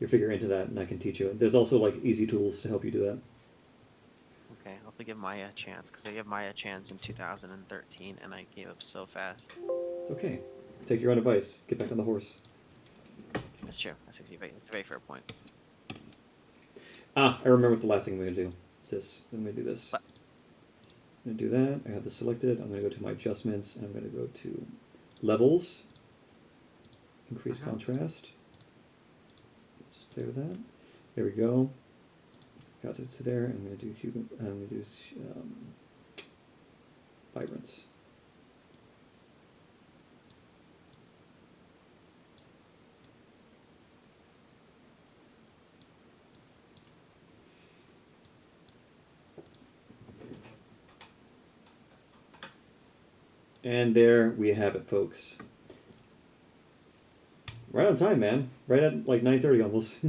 your figure into that, and I can teach you. There's also like easy tools to help you do that. Okay, I'll have to give Maya a chance because I gave Maya a chance in 2013 and I gave up so fast. It's okay. Take your own advice. Get back on the horse. That's true. That's a very fair point. Ah, I remember what the last thing I'm going to do. Is this. I'm going to do this. What? I'm going to do that. I have this selected. I'm going to go to my adjustments, and I'm going to go to levels. Increase contrast. Just play with that. There we go. Got it to there. I'm going to do vibrance. And there we have it, folks. Right on time, man. Right at like 9:30 almost.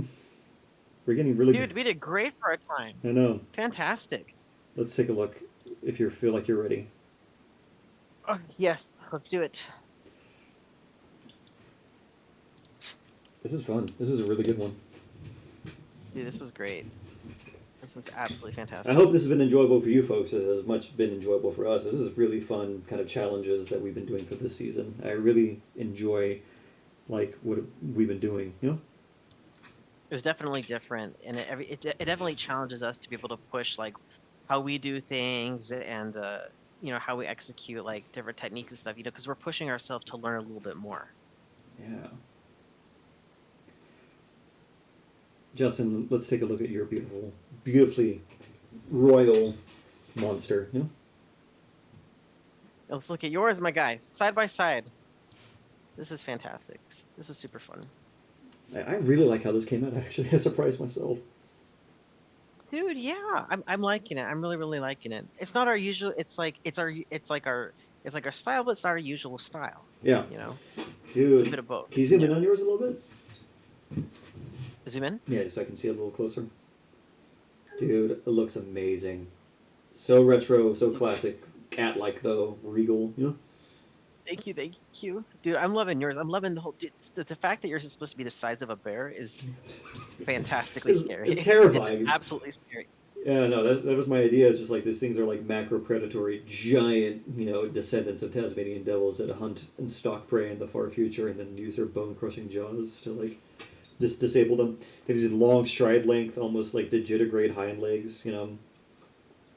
We're getting really good. Dude, we did great for our time. I know. Fantastic. Let's take a look if you feel like you're ready. Yes, let's do it. This is fun. This is a really good one. Dude, this was great. This was absolutely fantastic. I hope this has been enjoyable for you folks as much been enjoyable for us. This is really fun kind of challenges that we've been doing for this season. I really enjoy like what we've been doing, you know? It was definitely different, and it definitely challenges us to be able to push like how we do things and how we execute like different techniques and stuff. Because we're pushing ourselves to learn a little bit more. Yeah. Justin, let's take a look at your beautifully royal monster. You know? Let's look at yours, my guy, side by side. This is fantastic. This is super fun. I really like how this came out. Actually, I surprised myself. Dude, yeah, I'm liking it. I'm really liking it. It's not our usual. It's like our style, but it's not our usual style. Yeah. Dude, it's a bit of both. Can you zoom in on yours a little bit? Zoom in? Yeah, just so I can see it a little closer. Dude, it looks amazing. So retro, so classic. Cat-like though, regal. You know? Thank you. Dude, I'm loving yours. I'm loving the whole... Dude, the fact that yours is supposed to be the size of a bear is fantastically scary. It's terrifying. It's absolutely scary. Yeah, no, that was my idea. It's just like these things are like macro-predatory, giant, descendants of Tasmanian devils that hunt and stalk prey in the far future and then use their bone-crushing jaws to, like, just disable them. They have these long stride length, almost like digitigrade hind legs,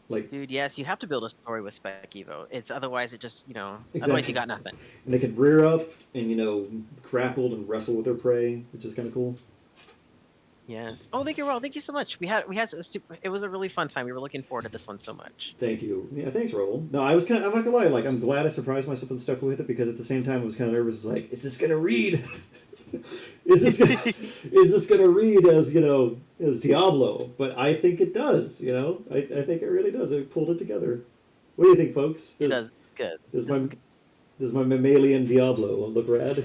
Like, dude, yes, you have to build a story with Spec Evo. It's otherwise it just, Exactly. Otherwise you got nothing. And they can rear up and, grapple and wrestle with their prey, which is kind of cool. Yes. Oh, thank you, Raul. Thank you so much. It was a really fun time. We were looking forward to this one so much. Thank you. Yeah, thanks, Raul. No, I'm not gonna lie, like, I'm glad I surprised myself and stuff with it, because at the same time I was kind of nervous, like, is this gonna read? is this gonna read as Diablo? But I think it does, I think it really does. It pulled it together. What do you think, folks? It does good. Does my mammalian Diablo look rad?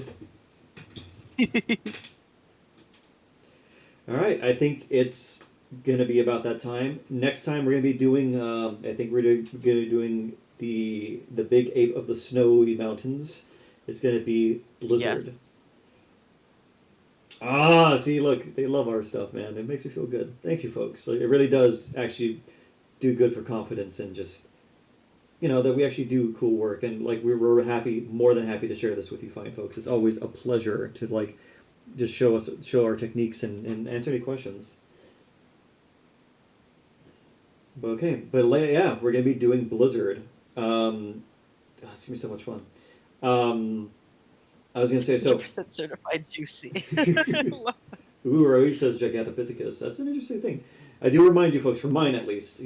All right, I think it's gonna be about that time. Next time we're gonna be doing. I think we're gonna be doing the big ape of the snowy mountains. It's gonna be Blizzard. Yeah. Ah, see, look, they love our stuff, man. It makes me feel good. Thank you, folks. Like, it really does actually do good for confidence and just, that we actually do cool work. And, like, we're more than happy to share this with you fine folks. It's always a pleasure to, like, just show our techniques and answer any questions. But okay, yeah, we're going to be doing Blizzard. It's going to be so much fun. I was going to say, so... 100% certified juicy. Ooh, Roe says Gigantopithecus. That's an interesting thing. I do remind you folks, for mine at least,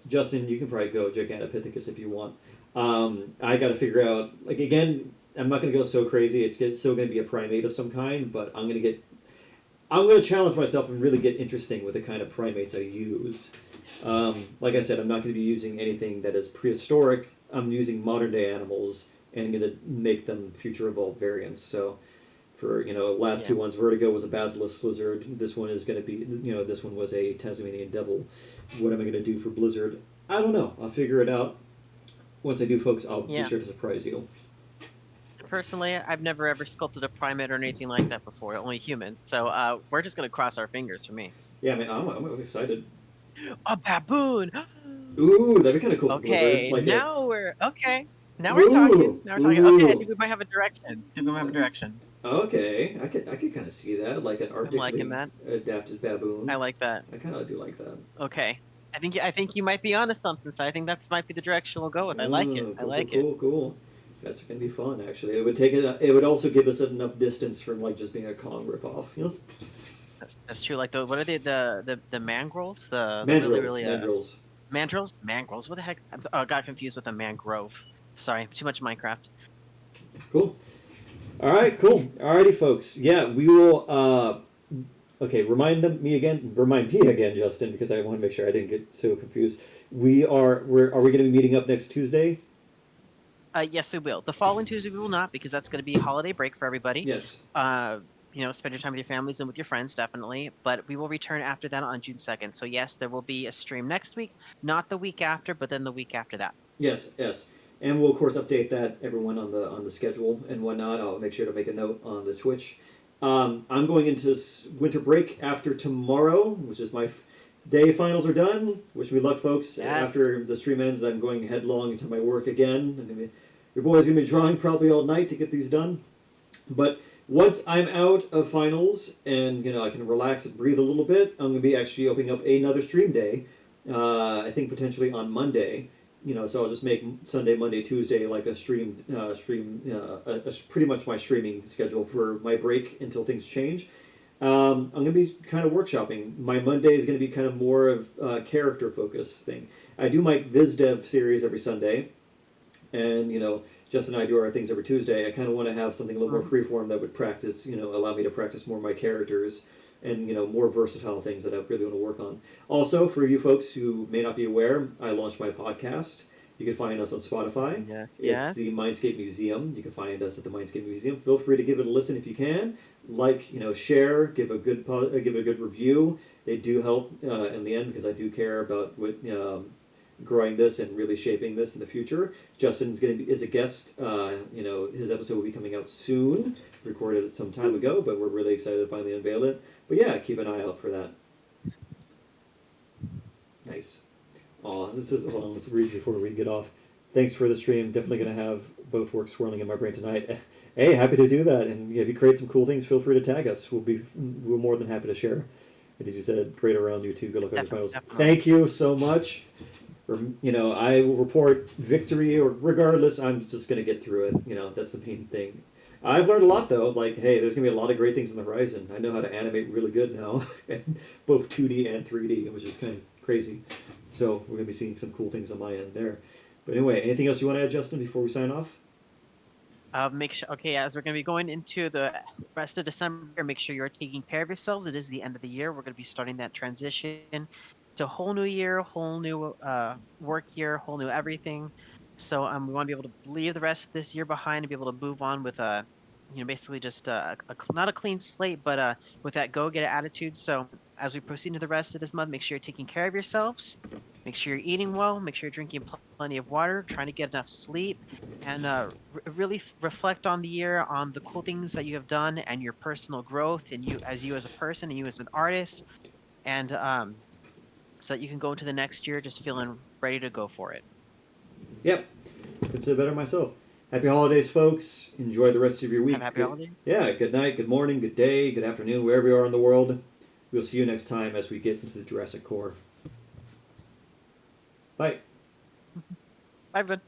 Justin, you can probably go Gigantopithecus if you want. I got to figure out, like, again, I'm not going to go so crazy. It's still going to be a primate of some kind, but I'm going to challenge myself and really get interesting with the kind of primates I use. Like I said, I'm not going to be using anything that is prehistoric. I'm using modern day animals and going to make them future evolved variants. So for, last two ones, Vertigo was a basilisk lizard. This one is going to be, this one was a Tasmanian devil. What am I going to do for Blizzard? I don't know. I'll figure it out. Once I do, folks, I'll be sure to surprise you. Personally, I've never ever sculpted a primate or anything like that before, only human. So we're just going to cross our fingers for me. Yeah, man, I'm excited. A baboon! Ooh, that'd be kind of cool for Blizzard. Like now we're talking. Now we're talking. Okay, I think we might have a direction. Okay, I could kind of see that, like an arctically adapted baboon. I like that. I kind of do like that. Okay. I think you might be onto something, so I think that might be the direction we'll go with. I like it. Cool. That's gonna be fun, actually. It would it would also give us enough distance from, like, just being a Kong ripoff, That's true. Like what are they? The mangroves? Mandrills. Mangroves. What the heck? I got confused with a mangrove. Sorry, too much Minecraft. Cool. All right, cool. Alrighty, folks. Yeah, we will. Okay, remind me again, Justin, because I want to make sure I didn't get so confused. Are we going to be meeting up next Tuesday? Yes, we will. The following Tuesday we will not, because that's going to be holiday break for everybody. Yes. Spend your time with your families and with your friends, definitely. But we will return after that on June 2nd. So yes, there will be a stream next week, not the week after, but then the week after that. Yes. And we'll, of course, update that, everyone, on the schedule and whatnot. I'll make sure to make a note on the Twitch. I'm going into winter break after tomorrow, which is my day. Finals are done. Wish me luck, folks. Yes. After the stream ends, I'm going headlong into my work again. Your boy's going to be drawing probably all night to get these done. But once I'm out of finals and I can relax and breathe a little bit, I'm going to be actually opening up another stream day. I think potentially on Monday. So I'll just make Sunday, Monday, Tuesday like a pretty much my streaming schedule for my break until things change. I'm going to be kind of workshopping. My Monday is going to be kind of more of a character focus thing. I do my Viz Dev series every Sunday, and Justin and I do our things every Tuesday. I kind of want to have something a little more freeform that would practice, allow me to practice more of my characters and more versatile things that I really want to work on. Also, for you folks who may not be aware, I launched my podcast. You can find us on Spotify. It's the Mindscape Museum. You can find us at the Mindscape Museum. Feel free to give it a listen if you can. Share, give a good review. They do help in the end because I do care about what growing this and really shaping this in the future. Justin's is a guest. His episode will be coming out soon. Recorded it some time ago, but we're really excited to finally unveil it. But yeah, keep an eye out for that. Nice. Hold on, let's read before we get off. Thanks for the stream. Definitely going to have both works swirling in my brain tonight. Hey, happy to do that. And if you create some cool things, feel free to tag us. We're more than happy to share. And as you said, great around you too. Good luck on your finals. Definitely. Thank you so much. I will report victory, or regardless, I'm just going to get through it. That's the main thing. I've learned a lot, though. Hey, there's going to be a lot of great things on the horizon. I know how to animate really good now, both 2D and 3D, which is kind of crazy. So we're going to be seeing some cool things on my end there. But anyway, anything else you want to add, Justin, before we sign off? Make sure. Okay, as we're going to be going into the rest of December, make sure you're taking care of yourselves. It is the end of the year. We're going to be starting that transition to a whole new year, whole new work year, whole new everything. So we want to be able to leave the rest of this year behind and be able to move on with basically just not a clean slate, but with that go-get attitude. So as we proceed into the rest of this month, make sure you're taking care of yourselves. Make sure you're eating well. Make sure you're drinking plenty of water, trying to get enough sleep, and really reflect on the year, on the cool things that you have done, and your personal growth, and you as a person, and you as an artist, and so that you can go into the next year just feeling ready to go for it. Yep, could say better myself. Happy holidays, folks. Enjoy the rest of your week. Happy holidays. Yeah, good night, good morning, good day, good afternoon, wherever you are in the world. We'll see you next time as we get into the Jurassic Core. Bye. Bye, everyone.